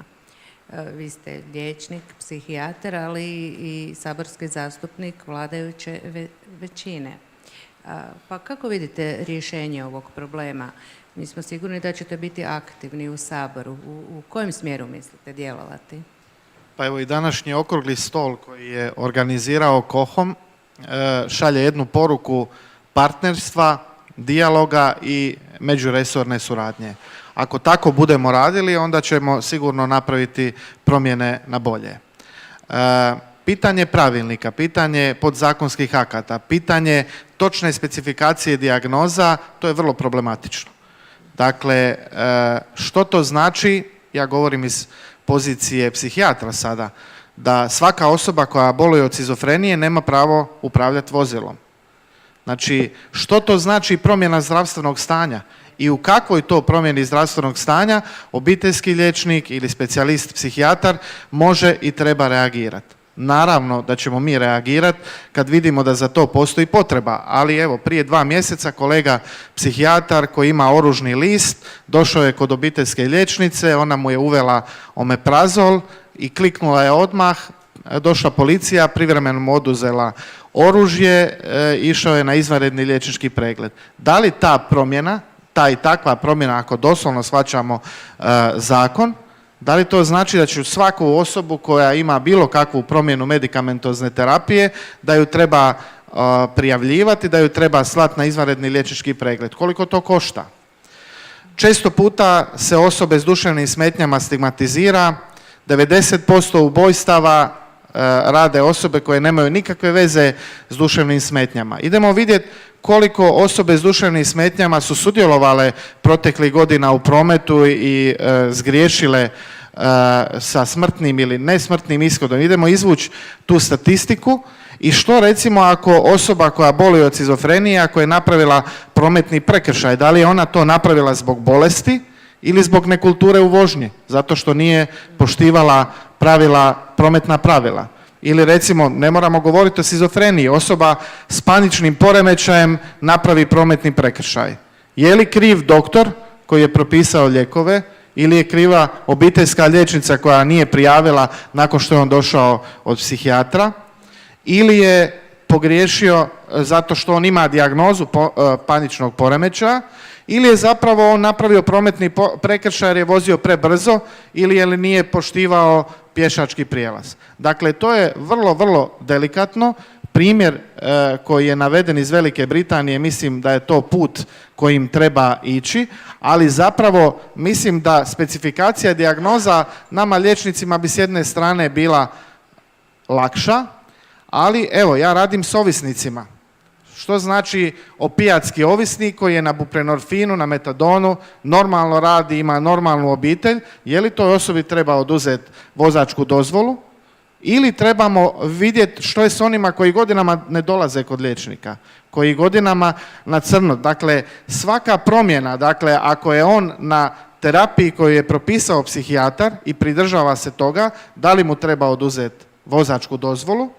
Vi ste liječnik, psihijatar, ali i saborski zastupnik vladajuće većine. Pa kako vidite rješenje ovog problema? Mi smo sigurni da ćete biti aktivni u Saboru. U kojem smjeru mislite djelovati?
Pa evo i današnji okrugli stol koji je organizirao KOHOM šalje jednu poruku partnerstva, dijaloga i međuresorne suradnje. Ako tako budemo radili, onda ćemo sigurno napraviti promjene na bolje. Pitanje pravilnika, pitanje podzakonskih akata, pitanje točne specifikacije dijagnoza, to je vrlo problematično. Dakle, što to znači, ja govorim iz pozicije psihijatra sada, da svaka osoba koja boluje od šizofrenije nema pravo upravljati vozilom. Znači, što to znači promjena zdravstvenog stanja i u kakvoj to promjeni zdravstvenog stanja obiteljski liječnik ili specijalist psihijatar može i treba reagirati. Naravno da ćemo mi reagirati kad vidimo da za to postoji potreba, ali evo prije 2 mjeseca kolega psihijatar koji ima oružni list došao je kod obiteljske liječnice, ona mu je uvela omeprazol i kliknula je odmah, došla policija, privremeno mu oduzela oružje, išao je na izvanredni liječnički pregled. Da li ta promjena, ta i takva promjena, ako doslovno shvaćamo zakon, da li to znači da će svaku osobu koja ima bilo kakvu promjenu medikamentozne terapije, da ju treba prijavljivati, da ju treba slati na izvanredni liječnički pregled? Koliko to košta? Često puta se osobe s duševnim smetnjama stigmatizira, 90% ubojstava rade osobe koje nemaju nikakve veze s duševnim smetnjama. Idemo vidjeti koliko osobe s duševnim smetnjama su sudjelovale proteklih godina u prometu i zgriješile sa smrtnim ili nesmrtnim ishodom. Idemo izvući tu statistiku i što recimo ako osoba koja boluje od šizofrenije, ako je napravila prometni prekršaj, da li je ona to napravila zbog bolesti ili zbog nekulture u vožnji, zato što nije poštivala prometna pravila. Ili recimo, ne moramo govoriti o šizofreniji, osoba s paničnim poremećajem napravi prometni prekršaj. Je li kriv doktor koji je propisao lijekove ili je kriva obiteljska liječnica koja nije prijavila nakon što je on došao od psihijatra, ili je pogriješio zato što on ima dijagnozu paničnog poremećaja, ili je zapravo on napravio prometni prekršaj jer je vozio prebrzo ili je nije poštivao pješački prijelaz. Dakle, to je vrlo, vrlo delikatno. Primjer koji je naveden iz Velike Britanije, mislim da je to put kojim treba ići, ali zapravo mislim da specifikacija dijagnoza nama liječnicima bi s jedne strane bila lakša, ali evo, ja radim s ovisnicima. Što znači opijatski ovisnik koji je na buprenorfinu, na metadonu, normalno radi, ima normalnu obitelj, je li toj osobi treba oduzeti vozačku dozvolu ili trebamo vidjeti što je s onima koji godinama ne dolaze kod liječnika, koji godinama na crno. Dakle, svaka promjena, dakle, ako je on na terapiji koju je propisao psihijatar i pridržava se toga, da li mu treba oduzeti vozačku dozvolu,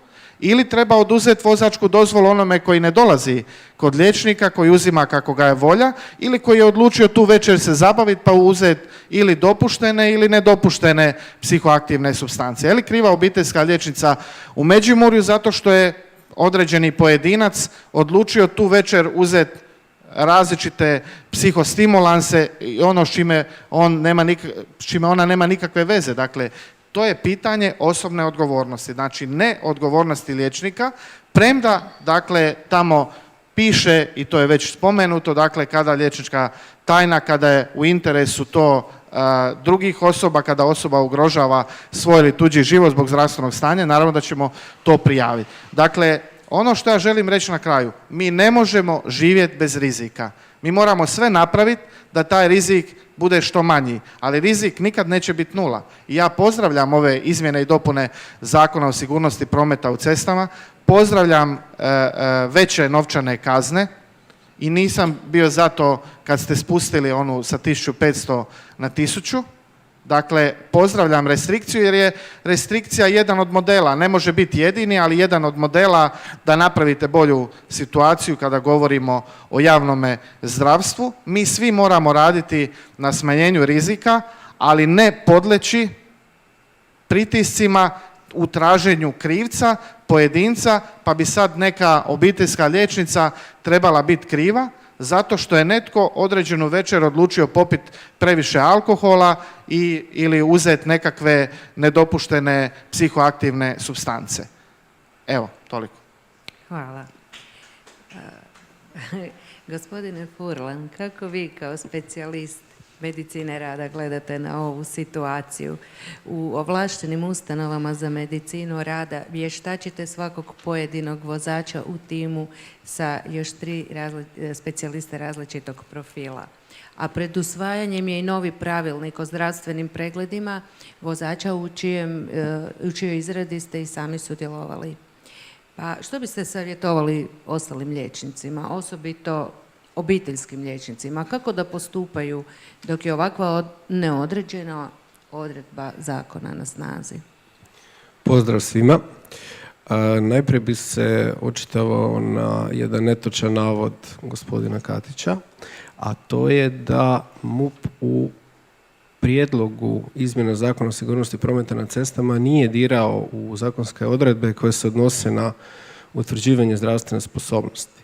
ili treba oduzeti vozačku dozvolu onome koji ne dolazi kod liječnika, koji uzima kako ga je volja, ili koji je odlučio tu večer se zabaviti pa uzeti ili dopuštene ili nedopuštene psihoaktivne supstance. Je li kriva obiteljska liječnica u Međimurju zato što je određeni pojedinac odlučio tu večer uzeti različite psihostimulanse i ono s čime ona nema nikakve veze? Dakle, to je pitanje osobne odgovornosti, znači ne odgovornosti liječnika, premda dakle tamo piše, i to je već spomenuto, dakle kada liječnička tajna, kada je u interesu to drugih osoba, kada osoba ugrožava svoj ili tuđi život zbog zdravstvenog stanja, naravno da ćemo to prijaviti. Dakle, ono što ja želim reći na kraju, mi ne možemo živjeti bez rizika. Mi moramo sve napraviti da taj rizik bude što manji, ali rizik nikad neće biti nula. I ja pozdravljam ove izmjene i dopune Zakona o sigurnosti prometa u cestama, pozdravljam veće novčane kazne i nisam bio zato kad ste spustili onu sa 1500 na 1000. Dakle, pozdravljam restrikciju jer je restrikcija jedan od modela, ne može biti jedini, ali jedan od modela da napravite bolju situaciju kada govorimo o javnome zdravstvu. Mi svi moramo raditi na smanjenju rizika, ali ne podleći pritiscima u traženju krivca, pojedinca, pa bi sad neka obiteljska liječnica trebala biti kriva zato što je netko određenu večer odlučio popiti previše alkohola ili uzeti nekakve nedopuštene psihoaktivne supstance. Evo, toliko.
Hvala. Gospodine Furlan, kako vi kao specijalist medicine rada gledate na ovu situaciju? U ovlaštenim ustanovama za medicinu rada vještačite svakog pojedinog vozača u timu sa još 3 specijaliste različitog profila. A pred usvajanjem je i novi pravilnik o zdravstvenim pregledima vozača u čijoj izradi ste i sami sudjelovali. Pa što biste savjetovali ostalim liječnicima, osobito obiteljskim liječnicima, kako da postupaju dok je ovakva neodređena odredba zakona na snazi?
Pozdrav svima. Najprije bi se očitovao na jedan netočan navod gospodina Katića, a to je da MUP u prijedlogu izmjena Zakona o sigurnosti prometa na cestama nije dirao u zakonske odredbe koje se odnose na utvrđivanje zdravstvene sposobnosti.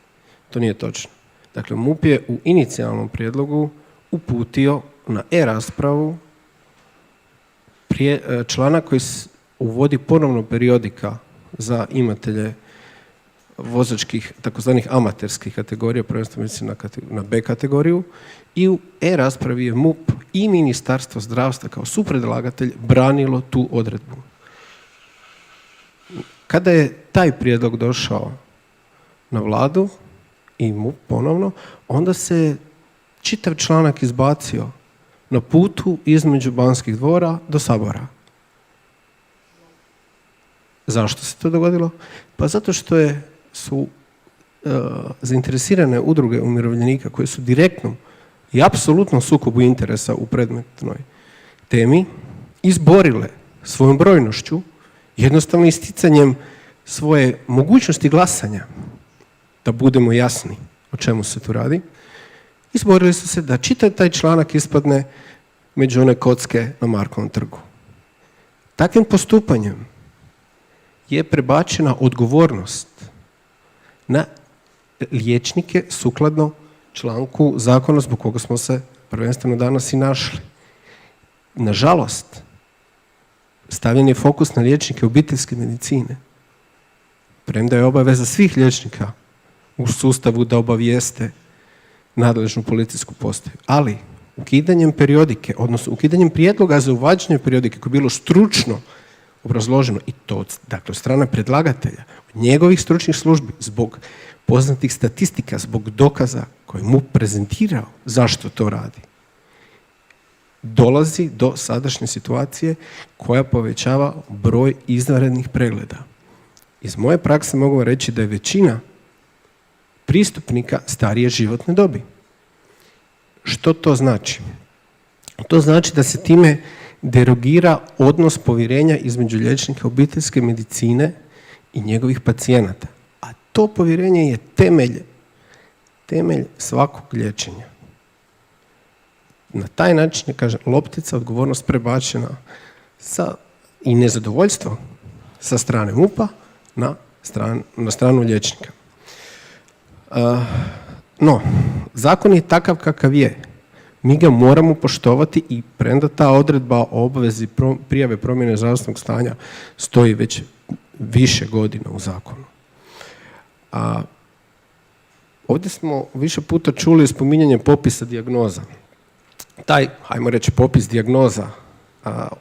To nije točno. Dakle, MUP je u inicijalnom prijedlogu uputio na e-raspravu članak koji uvodi ponovno periodika za imatelje vozačkih takozvanih amaterskih kategorija, prvenstveno mislim na B kategoriju, i u e-raspravi je MUP i Ministarstvo zdravstva kao supredlagatelj branilo tu odredbu. Kada je taj prijedlog došao na Vladu i MUP ponovno, onda se čitav članak izbacio na putu između Banskih dvora do Sabora. Zašto se to dogodilo? Pa zato što su zainteresirane udruge umirovljenika koje su direktno i apsolutno sukobu interesa u predmetnoj temi izborile svojom brojnošću, jednostavno isticanjem svoje mogućnosti glasanja, da budemo jasni o čemu se tu radi, izborili su se da čitav taj članak ispadne među one kocke na Markovom trgu. Takvim postupanjem je prebačena odgovornost na liječnike sukladno članku zakona zbog koga smo se prvenstveno danas i našli. Nažalost, stavljen je fokus na liječnike obiteljske medicine, premda je obaveza svih liječnika u sustavu da obavijeste nadležnu policijsku postaju. Ali ukidanjem periodike, odnosno ukidanjem prijedloga za uvađanje periodike koje je bilo stručno obrazloženo i to, dakle, od strane predlagatelja, od njegovih stručnih službi, zbog poznatih statistika, zbog dokaza koje mu prezentirao zašto to radi, dolazi do sadašnje situacije koja povećava broj izvanrednih pregleda. Iz moje prakse mogu reći da je većina pristupnika starije životne dobi. Što to znači? To znači da se time derogira odnos povjerenja između liječnika obiteljske medicine i njegovih pacijenata. A to povjerenje je temelj svakog liječenja. Na taj način je, kažem, loptica, odgovornost prebačena i nezadovoljstvo sa strane MUP-a na stranu liječnika. No, zakon je takav kakav je. Mi ga moramo poštovati i premda ta odredba o obvezi prijave promjene zdravstvenog stanja stoji već više godina u zakonu. Ovdje smo više puta čuli spominjanje popisa dijagnoza. Taj, hajmo reći, popis dijagnoza,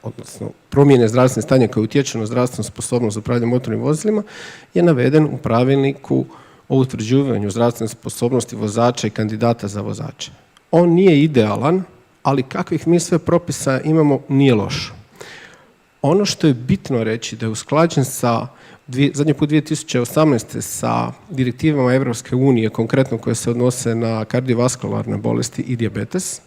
odnosno promjene zdravstvenog stanja koje utječu na zdravstvenu sposobnost za upravljanje motornim vozilima, je naveden u pravilniku o utvrđivanju zdravstvene sposobnosti vozača i kandidata za vozače. On nije idealan, ali kakvih mi sve propisa imamo nije loš. Ono što je bitno reći da je usklađen sa zadnji put 2018. sa direktivama Europske unije, konkretno koje se odnose na kardiovaskularne bolesti i dijabetes.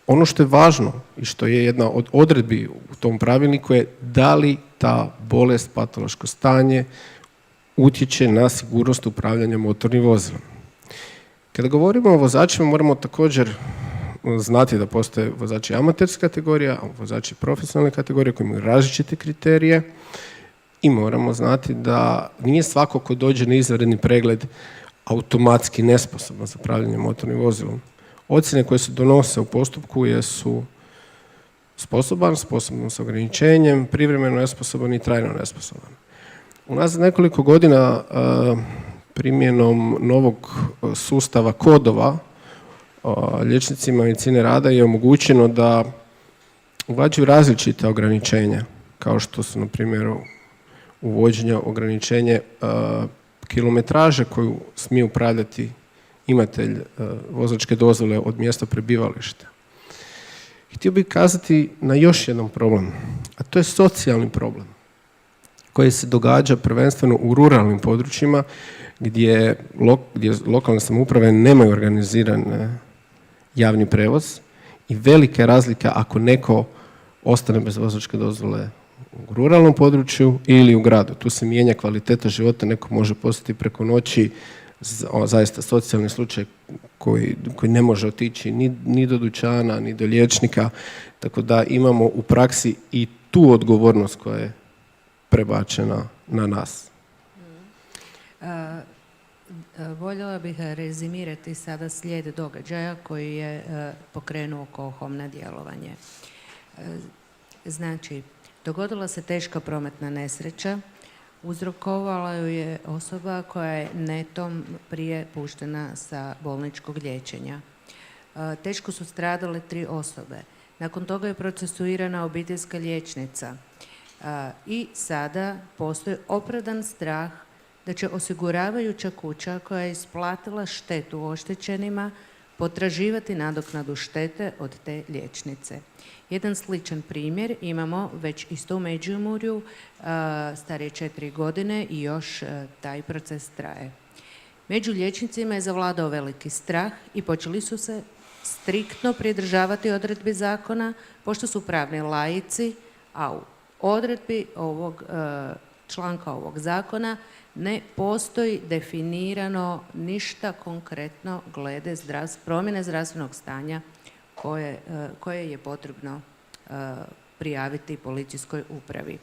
Ono što je važno i što je jedna od odredbi u tom pravilniku je da li ta bolest, patološko stanje utječe na sigurnost upravljanja motornim vozilom. Kada govorimo o vozačima, moramo također znati da postoje vozači amaterske kategorije, vozači profesionalne kategorije koji imaju različite kriterije i moramo znati da nije svako ko dođe na izvanredni pregled automatski nesposoban za upravljanje motornim vozilom. Ocjene koje se donose u postupku jesu sposoban sa ograničenjem, privremeno nesposoban i trajno nesposoban. Unazad nekoliko godina primjenom novog sustava kodova liječnicima medicine rada je omogućeno da uvađaju različite ograničenja, kao što su, na primjer, uvođenje ograničenje kilometraže koju smije upravljati imatelj vozačke dozvole od mjesta prebivališta. Htio bih kazati na još jedan problem, a to je socijalni problem koji se događa prvenstveno u ruralnim područjima gdje lokalne samouprave nemaju organiziran javni prevoz i velika je razlika ako neko ostane bez vozačke dozvole u ruralnom području ili u gradu. Tu se mijenja kvaliteta života, neko može postati preko noći zaista socijalni slučaj koji ne može otići ni do dućana, ni do liječnika, tako da imamo u praksi i tu odgovornost koja je prebačena na nas.
Voljela bih rezimirati sada slijed događaja koji je pokrenuo KOHOM na djelovanje. Znači, dogodila se teška prometna nesreća, uzrokovala ju je osoba koja je netom prije puštena sa bolničkog liječenja. Teško su stradale 3 osobe. Nakon toga je procesuirana obiteljska liječnica i sada postoji opravdan strah da će osiguravajuća kuća koja je isplatila štetu oštećenima potraživati nadoknadu štete od te liječnice. Jedan sličan primjer imamo već isto u Međimurju, starije 4 godine i još taj proces traje. Među liječnicima je zavladao veliki strah i počeli su se striktno pridržavati odredbi zakona, pošto su pravni laici, a u odredbi ovog članka ovog zakona ne postoji definirano ništa konkretno glede promjene zdravstvenog stanja koje je potrebno prijaviti policijskoj upravi.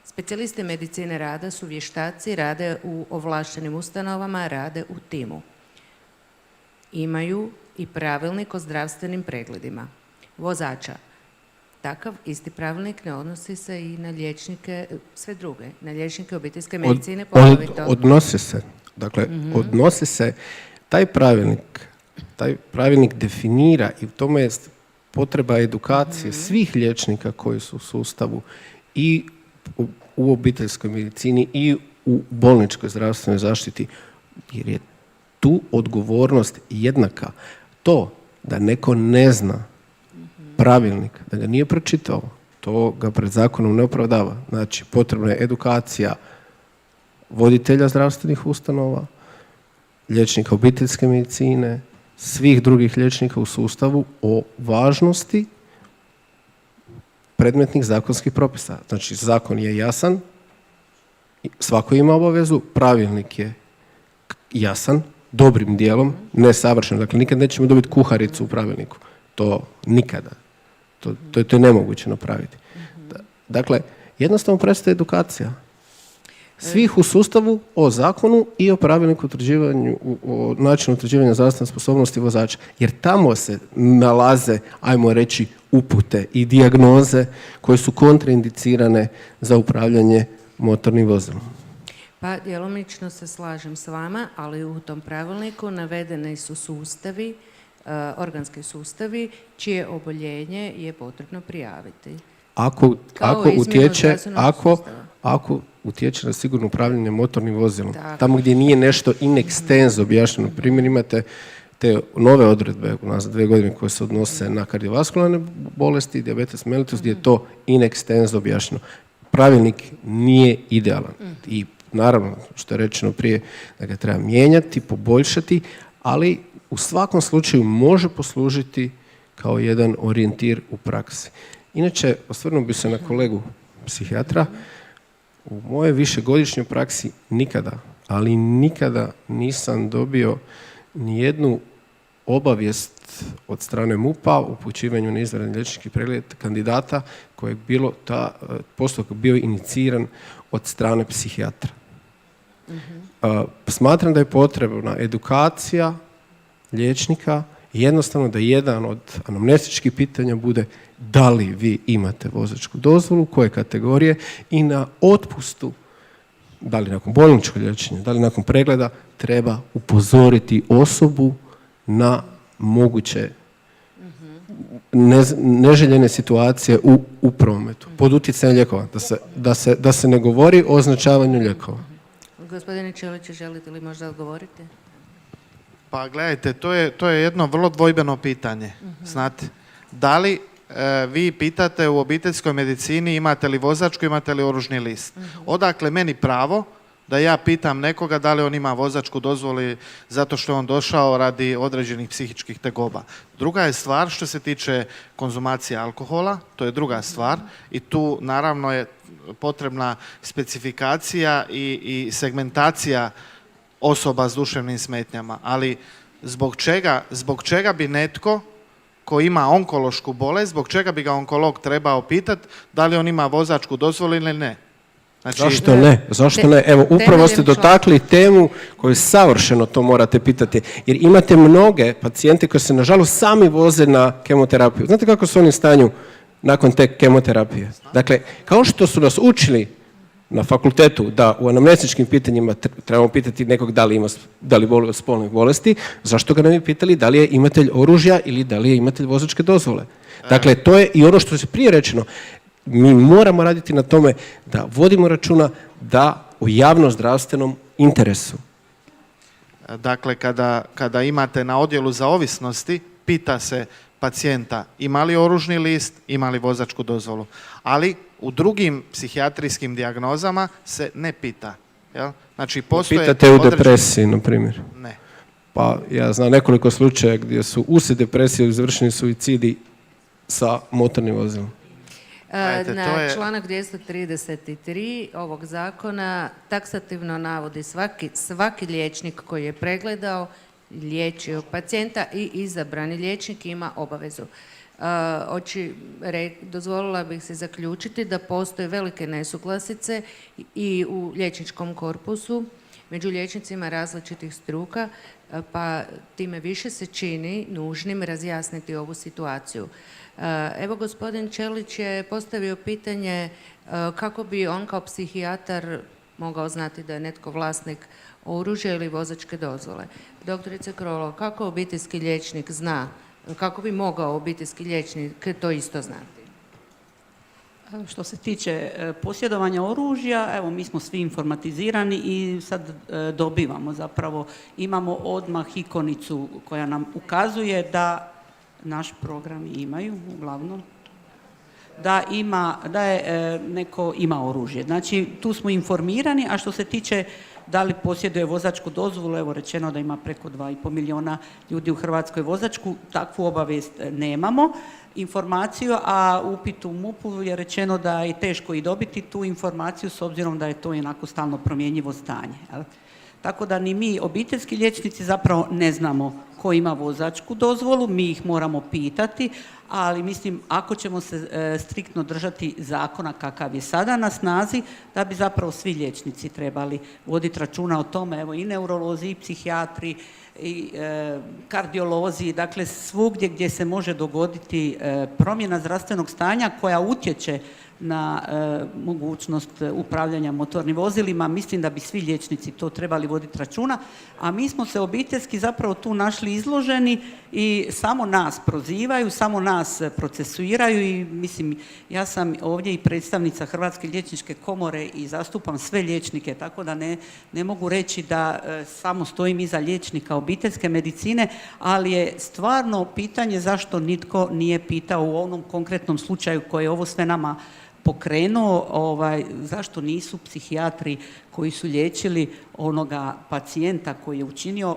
Specijalisti medicine rada su vještaci, rade u ovlaštenim ustanovama, rade u timu. Imaju i pravilnik o zdravstvenim pregledima vozača. Takav isti pravilnik ne odnosi se i na liječnike, sve druge, na liječnike obiteljske medicine.
Odnose se. Dakle, odnose se. Taj pravilnik definira i u tome je potreba edukacije svih liječnika koji su u sustavu i u obiteljskoj medicini i u bolničkoj zdravstvenoj zaštiti, jer je tu odgovornost jednaka. To da neko ne zna pravilnik, da ga nije pročitao, to ga pred zakonom ne opravdava. Znači, potrebna je edukacija voditelja zdravstvenih ustanova, liječnika obiteljske medicine, svih drugih liječnika u sustavu o važnosti predmetnih zakonskih propisa. Znači, zakon je jasan, svako ima obavezu, pravilnik je jasan, dobrim dijelom, ne savršeno. Dakle, nikad nećemo dobiti kuharicu u pravilniku. To nikada. To je nemoguće napraviti. Dakle, jednostavno prestaje edukacija svih u sustavu o zakonu i o pravilniku utvrđivanju, o načinu utvrđivanja zdravstvene sposobnosti vozača. Jer tamo se nalaze, ajmo reći, upute i dijagnoze koje su kontraindicirane za upravljanje motornim vozilom.
Pa djelomično se slažem s vama, ali u tom pravilniku navedeni su sustavi, organski sustavi, čije oboljenje je potrebno prijaviti. Kao izmjenu zdravstvenog
ako utječe na sigurno upravljanje motornim vozilom.
Tako.
Tamo gdje nije nešto in extenso objašnjeno. Primjer, imate te nove odredbe unazad 2 godine koje se odnose na kardiovaskularne bolesti, dijabetes mellitus, gdje je to in extenso objašnjeno. Pravilnik nije idealan. I naravno, što je rečeno prije, da ga treba mijenjati, poboljšati, ali u svakom slučaju može poslužiti kao jedan orijentir u praksi. Inače, osvrnuo bi se na kolegu psihijatra. U mojoj višegodišnjoj praksi nikada, ali nikada nisam dobio nijednu obavijest od strane MUP-a o upućivanju na izvanredni liječnički pregled kandidata kojeg bilo postupak bio iniciran od strane psihijatra. Smatram da je potrebna edukacija liječnika i jednostavno da jedan od anamnestičkih pitanja bude da li vi imate vozačku dozvolu, koje kategorije i na otpustu, da li nakon bolničkog liječenja, da li nakon pregleda, treba upozoriti osobu na moguće neželjene situacije u prometu, pod utjecajem lijekova, da se ne govori o označavanju lijekova.
Gospodine Ćeliću, želite li možda odgovoriti?
Pa gledajte, to je jedno vrlo dvojbeno pitanje. Znate, da li vi pitate u obiteljskoj medicini imate li vozačku, imate li oružni list? Odakle meni pravo da ja pitam nekoga da li on ima vozačku dozvolu zato što je on došao radi određenih psihičkih tegoba. Druga je stvar što se tiče konzumacije alkohola, to je druga stvar i tu naravno je potrebna specifikacija i segmentacija osoba s duševnim smetnjama, ali zbog čega bi netko ko ima onkološku bolest, zbog čega bi ga onkolog trebao pitati da li on ima vozačku dozvolu ili ne? Znači,
Zašto ne? Evo, upravo ste dotakli temu koju savršeno to morate pitati. Jer imate mnoge pacijente koji se nažalost sami voze na kemoterapiju. Znate kako su oni u stanju nakon te kemoterapije? Dakle, kao što su nas učili na fakultetu da u anamnestičkim pitanjima trebamo pitati nekog da li boluje od spolnih bolesti, zašto ga ne bi pitali da li je imatelj oružja ili da li je imatelj vozačke dozvole? Dakle, to je i ono što je prije rečeno. Mi moramo raditi na tome da vodimo računa da o javnozdravstvenom interesu.
Dakle, kada imate na odjelu za ovisnosti, pita se pacijenta ima li oružni list, ima li vozačku dozvolu. Ali u drugim psihijatrijskim dijagnozama se ne pita. Jel? Znači, postoje
pitate u depresiji, na primjer?
Ne.
Pa ja znam nekoliko slučaja gdje su uslijed depresije izvršeni suicidi sa motornim vozilom.
Na članak 233 ovog zakona taksativno navodi svaki liječnik koji je pregledao, liječio pacijenta i izabrani liječnik ima obavezu. Dozvolila bih se zaključiti da postoje velike nesuglasice i u liječničkom korpusu među liječnicima različitih struka, pa time više se čini nužnim razjasniti ovu situaciju. Evo, gospodin Ćelić je postavio pitanje kako bi on kao psihijatar mogao znati da je netko vlasnik oružja ili vozačke dozvole. Doktorice Krolo, kako obiteljski liječnik zna, kako bi mogao obiteljski liječnik to isto znati?
Što se tiče posjedovanja oružja, evo mi smo svi informatizirani i sad dobivamo zapravo, imamo odmah ikonicu koja nam ukazuje da naš program imaju uglavnom, da je neko ima oružje. Znači tu smo informirani, a što se tiče da li posjeduje vozačku dozvolu, evo rečeno da ima preko 2,5 milijuna ljudi u Hrvatskoj vozačku, takvu obavijest nemamo informaciju, a upit u MUP-u je rečeno da je teško i dobiti tu informaciju s obzirom da je to jednako stalno promjenjivo stanje. Jel? Tako da ni mi, obiteljski liječnici, zapravo ne znamo ko ima vozačku dozvolu, mi ih moramo pitati, ali mislim ako ćemo se striktno držati zakona kakav je sada na snazi, da bi zapravo svi liječnici trebali voditi računa o tome, evo i neurolozi, i psihijatri, i kardiolozi, dakle svugdje gdje se može dogoditi promjena zdravstvenog stanja koja utječe na mogućnost upravljanja motornim vozilima, mislim da bi svi liječnici to trebali voditi računa, a mi smo se obiteljski zapravo tu našli izloženi i samo nas prozivaju, samo nas procesuiraju i mislim, ja sam ovdje i predstavnica Hrvatske liječničke komore i zastupam sve liječnike, tako da ne mogu reći da samo stojim iza liječnika obiteljske medicine, ali je stvarno pitanje zašto nitko nije pitao u onom konkretnom slučaju koje je ovo sve nama pokrenuo, zašto nisu psihijatri koji su liječili onoga pacijenta koji je učinio,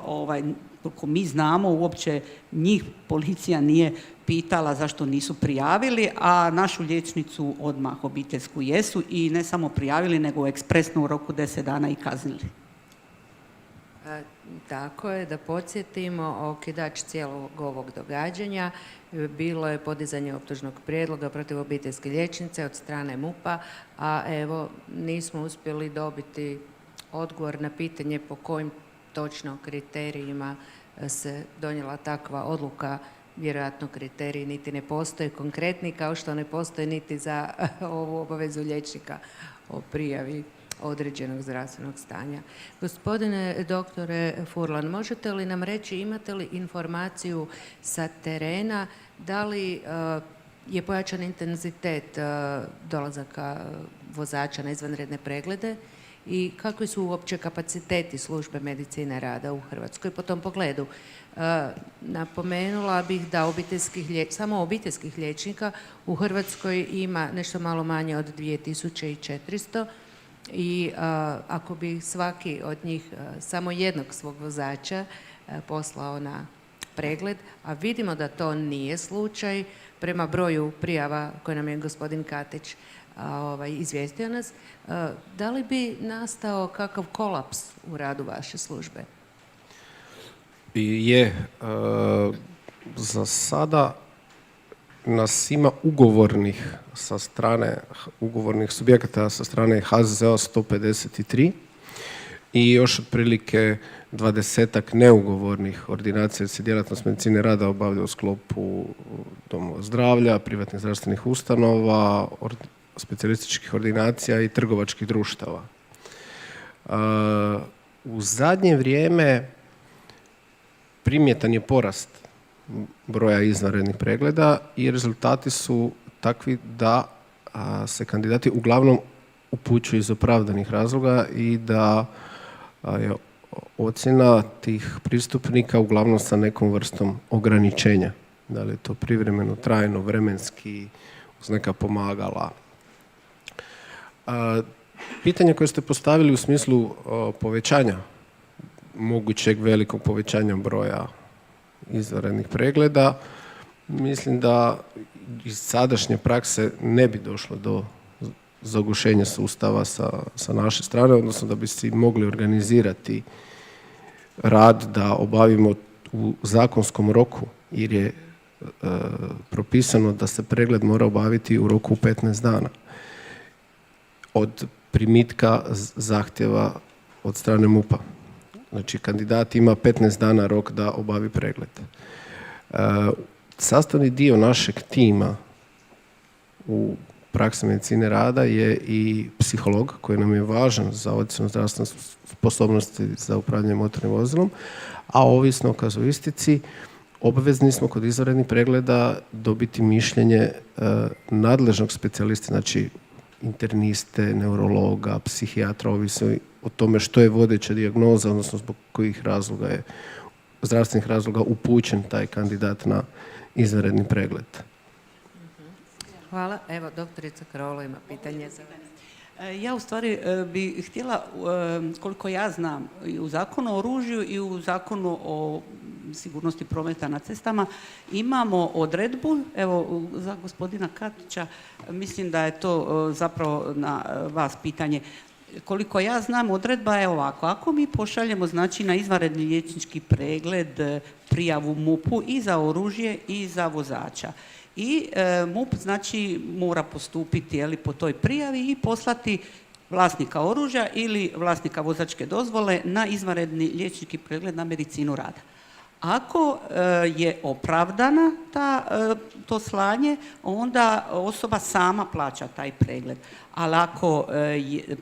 koliko mi znamo, uopće njih policija nije pitala zašto nisu prijavili, a našu liječnicu odmah obiteljsku jesu i ne samo prijavili, nego ekspresno u roku 10 dana i kaznili.
Tako je, da podsjetimo, okidač cijelog ovog događanja bilo je podizanje optužnog prijedloga protiv obiteljske liječnice od strane MUP-a, a evo nismo uspjeli dobiti odgovor na pitanje po kojim točno kriterijima se donijela takva odluka. Vjerojatno kriteriji niti ne postoje konkretni, kao što ne postoje niti za ovu obavezu liječnika o prijavi određenog zdravstvenog stanja. Gospodine doktore Furlan, možete li nam reći, imate li informaciju sa terena, da li je pojačan intenzitet dolazaka vozača na izvanredne preglede i kakvi su uopće kapaciteti službe medicine rada u Hrvatskoj po tom pogledu? Napomenula bih da samo obiteljskih liječnika u Hrvatskoj ima nešto malo manje od 2400 i ako bi svaki od njih samo jednog svog vozača poslao na pregled, a vidimo da to nije slučaj prema broju prijava koje nam je gospodin Katić izvijestio nas, da li bi nastao kakav kolaps u radu vaše službe?
Za sada nas ima ugovornih sa strane ugovornih subjekata sa strane HZZO 153 i još otprilike 20-ak neugovornih ordinacija, jer se djelatnost medicine rada obavlja u sklopu domova zdravlja, privatnih zdravstvenih ustanova, specijalističkih ordinacija i trgovačkih društava. U zadnje vrijeme primjetan je porast broja izvanrednih pregleda i rezultati su takvi da se kandidati uglavnom upućuju iz opravdanih razloga i da je ocjena tih pristupnika uglavnom sa nekom vrstom ograničenja. Da li je to privremeno, trajno, vremenski, uz neka pomagala. Pitanje koje ste postavili u smislu povećanja, mogućeg velikog povećanja broja izvanrednih pregleda, mislim da iz sadašnje prakse ne bi došlo do zagušenja sustava sa naše strane, odnosno da bi si mogli organizirati rad da obavimo u zakonskom roku, jer je propisano da se pregled mora obaviti u roku 15 dana od primitka zahtjeva od strane MUP-a. Znači, kandidat ima 15 dana rok da obavi pregled. Sastavni dio našeg tima u praksi medicine rada je i psiholog koji nam je važan za ocjenu zdravstvene sposobnosti za upravljanje motornim vozilom, a ovisno o kazuistici obavezni smo kod izvanrednih pregleda dobiti mišljenje nadležnog specijalista, znači interniste, neurologa, psihijatra, ovisno o tome što je vodeća dijagnoza, odnosno zbog kojih razloga je, zdravstvenih razloga, upućen taj kandidat na izvanredni pregled.
Hvala. Evo, doktorica Krolo ima pitanje za vas.
Ja u stvari bih htjela, koliko ja znam, i u Zakonu o oružju i u Zakonu o sigurnosti prometa na cestama imamo odredbu, evo za gospodina Katića, mislim da je to zapravo na vas pitanje. Koliko ja znam, odredba je ovako: ako mi pošaljemo znači na izvanredni liječnički pregled prijavu MUP-u i za oružje i za vozača, i MUP znači mora postupiti po toj prijavi i poslati vlasnika oružja ili vlasnika vozačke dozvole na izvanredni liječnički pregled na medicinu rada. Ako je opravdana to slanje, onda osoba sama plaća taj pregled. Ali ako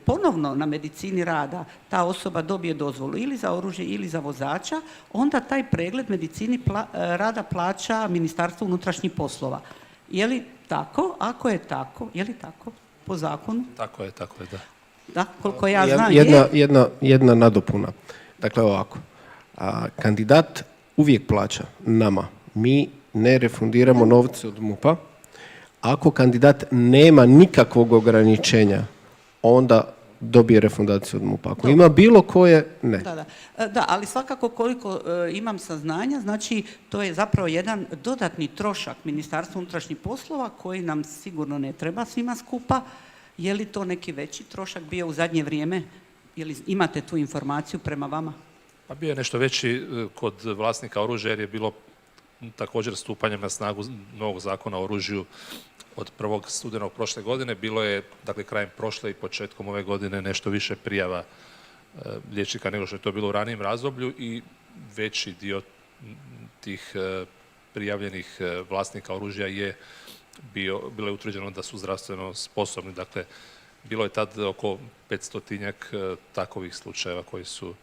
ponovno na medicini rada ta osoba dobije dozvolu ili za oružje ili za vozača, onda taj pregled medicini rada plaća Ministarstvo unutrašnjih poslova. Je li tako? Ako je tako, je li tako po zakonu?
Tako je, da.
Da, koliko ja znam
Jedna nadopuna. Dakle, ovako. Kandidat uvijek plaća nama. Mi ne refundiramo novce od MUP-a. Ako kandidat nema nikakvog ograničenja, onda dobije refundaciju od MUP-a. Ako ima bilo koje, ne.
Da, ali svakako koliko imam saznanja, znači to je zapravo jedan dodatni trošak Ministarstva unutrašnjih poslova koji nam sigurno ne treba svima skupa. Je li to neki veći trošak bio u zadnje vrijeme? Imate tu informaciju prema vama?
Pa bio je nešto veći kod vlasnika oružja jer je bilo također stupanjem na snagu novog zakona o oružju od 1. studenog prošle godine. Bilo je, dakle, krajem prošle i početkom ove godine nešto više prijava liječnika nego što je to bilo u ranijem razdoblju i veći dio tih prijavljenih vlasnika oružja je bilo je utvrđeno da su zdravstveno sposobni. Dakle, bilo je tad oko 500-tinjak takovih slučajeva koji su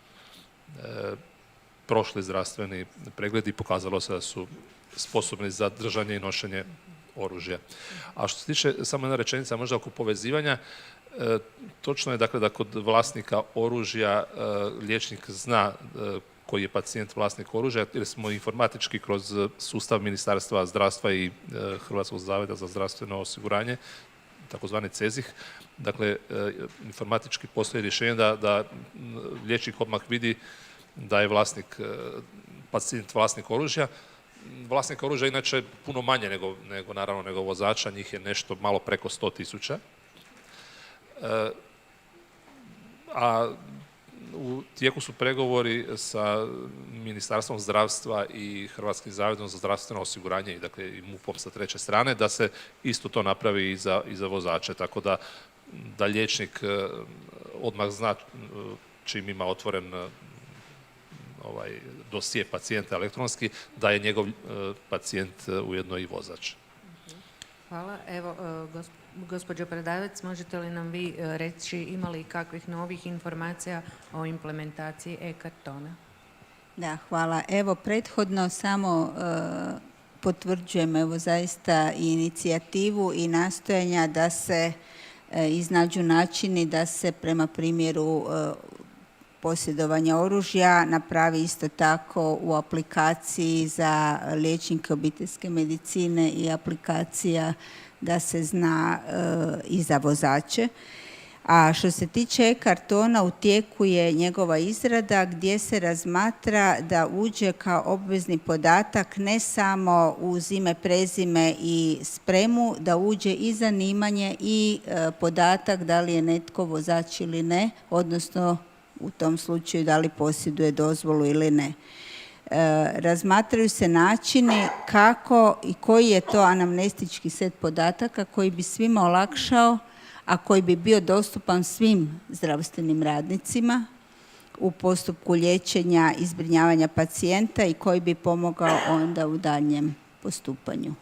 prošli zdravstveni pregled i pokazalo se da su sposobni za držanje i nošenje oružja. A što se tiče, samo jedna rečenica možda oko povezivanja, točno je dakle da kod vlasnika oružja liječnik zna koji je pacijent vlasnik oružja, jer smo informatički kroz sustav Ministarstva zdravstva i Hrvatskog zavoda za zdravstveno osiguranje, takozvani CEZIH, dakle informatički postoji rješenje da liječnik odmah vidi da je pacijent vlasnik oružja. Vlasnik oružja inače puno manje nego vozača, njih je nešto malo preko 100.000. A u tijeku su pregovori sa Ministarstvom zdravstva i Hrvatskim zavodom za zdravstveno osiguranje i dakle i MUP-om sa treće strane da se isto to napravi i za vozače, tako da liječnik odmah zna čim ima otvoren dosije pacijenta elektronski, da je njegov pacijent ujedno i vozač.
Hvala. Evo, gospođo Predavec, možete li nam vi reći ima li kakvih novih informacija o implementaciji e-kartona?
Da, hvala. Evo, prethodno samo potvrđujem zaista i inicijativu i nastojanja da se iznađu načini da se prema primjeru posjedovanja oružja napravi isto tako u aplikaciji za liječnike obiteljske medicine i aplikacija da se zna i za vozače. A što se tiče e-kartona, u tijeku je njegova izrada gdje se razmatra da uđe kao obvezni podatak ne samo uz ime, prezime i spremu, da uđe i zanimanje i podatak da li je netko vozač ili ne, odnosno u tom slučaju da li posjeduje dozvolu ili ne. Razmatraju se načini kako i koji je to anamnestički set podataka koji bi svima olakšao, a koji bi bio dostupan svim zdravstvenim radnicima u postupku liječenja i zbrinjavanja pacijenta i koji bi pomogao onda u daljnjem postupanju.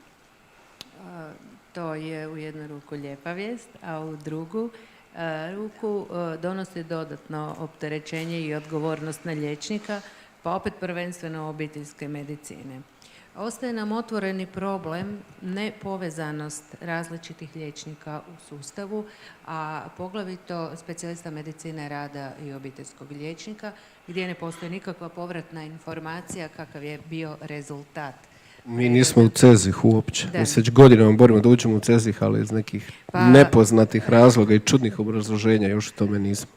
To je u jednu ruku lijepa vijest, a u drugu ruku donosi dodatno opterećenje i odgovornost na liječnika, pa opet prvenstveno obiteljske medicine. Ostaje nam otvoreni problem nepovezanost različitih liječnika u sustavu, a poglavito specijalista medicine rada i obiteljskog liječnika, gdje ne postoji nikakva povratna informacija kakav je bio rezultat.
Mi nismo u CEZIH uopće. Mi se već godinama borimo da uđemo u CEZIH, ali iz nekih nepoznatih razloga i čudnih obrazloženja još u tome nismo.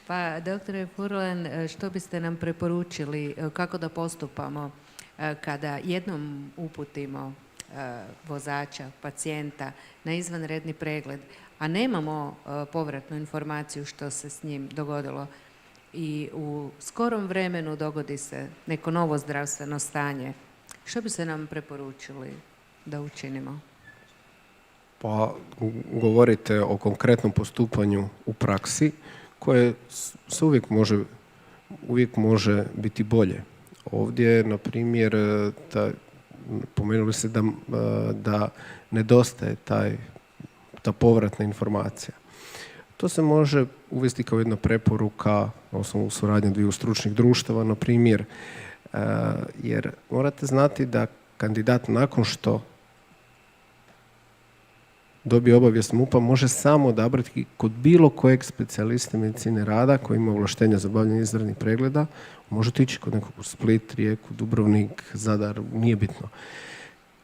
Pa, doktore Furlan, što biste nam preporučili, kako da postupamo kada jednom uputimo vozača, pacijenta na izvanredni pregled, a nemamo povratnu informaciju što se s njim dogodilo i u skorom vremenu dogodi se neko novo zdravstveno stanje, što bi se nam preporučili da učinimo?
Pa govorite o konkretnom postupanju u praksi koje se uvijek može biti bolje. Ovdje, na primjer, pomenuli se da nedostaje ta povratna informacija. To se može uvesti kao jedna preporuka, u suradnji dviju stručnih društava, na primjer, jer morate znati da kandidat nakon što dobije obavijest MUP-a može samo odabrati kod bilo kojeg specijaliste medicine rada koji ima ovlaštenja za obavljanje izvanrednih pregleda. Možete ići kod nekog u Split, Rijeku, Dubrovnik, Zadar, nije bitno.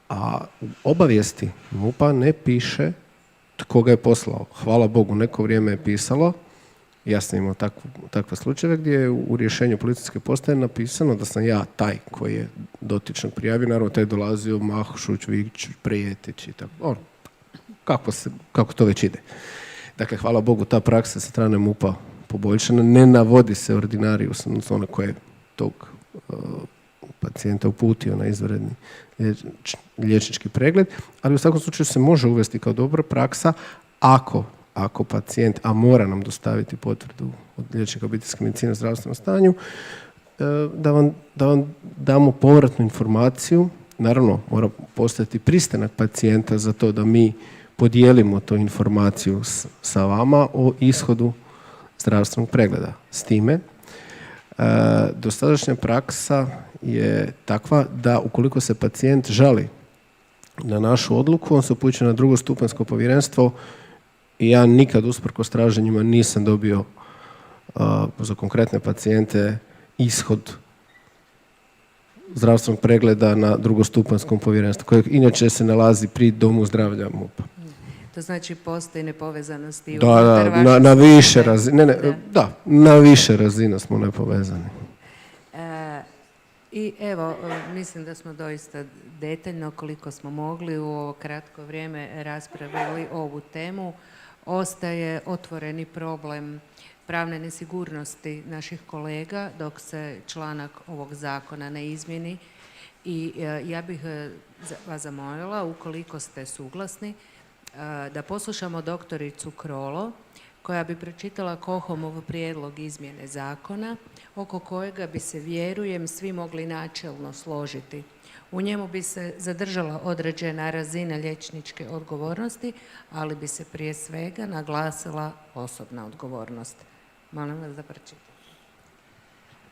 A u obavijesti MUP-a ne piše tko ga je poslao. Hvala Bogu, neko vrijeme je pisalo, ja sam imao takve slučajeve gdje je u rješenju policijske postaje napisano da sam ja taj koji je dotičan prijavio, naravno taj dolazio Mahšuć, Vikć, Prijetić i tako. Kako to već ide. Dakle, hvala Bogu, ta praksa sa strane MUP-a poboljšana. Ne navodi se ordinarius, odnosno ona koja je tog pacijenta uputio na izvanredni liječnički pregled, ali u svakom slučaju se može uvesti kao dobra praksa ako pacijent, a mora nam dostaviti potvrdu od liječnika obiteljske medicine o zdravstvenom stanju, da vam damo povratnu informaciju. Naravno, mora postojati pristanak pacijenta za to da mi podijelimo tu informaciju sa vama o ishodu zdravstvenog pregleda. S time, dosadašnja praksa je takva da ukoliko se pacijent žali na našu odluku, on se upućuje na drugostupanjsko povjerenstvo i ja nikad usprkos traženjima nisam dobio za konkretne pacijente ishod zdravstvenog pregleda na drugostupanjskom povjerenstvu, koje inače se nalazi pri Domu zdravlja MUP-a.
To znači postoji nepovezanosti
na više razine. Na više razina smo nepovezani.
I evo, mislim da smo doista detaljno, koliko smo mogli u ovo kratko vrijeme raspravili ovu temu. Ostaje otvoreni problem pravne nesigurnosti naših kolega dok se članak ovog zakona ne izmjeni. I ja bih vas zamolila, ukoliko ste suglasni, da poslušamo doktoricu Krolo koja bi pročitala Kohomov prijedlog izmjene zakona oko kojega bi se, vjerujem, svi mogli načelno složiti. U njemu bi se zadržala određena razina liječničke odgovornosti, ali bi se prije svega naglasila osobna odgovornost. Molim vas da pročitate.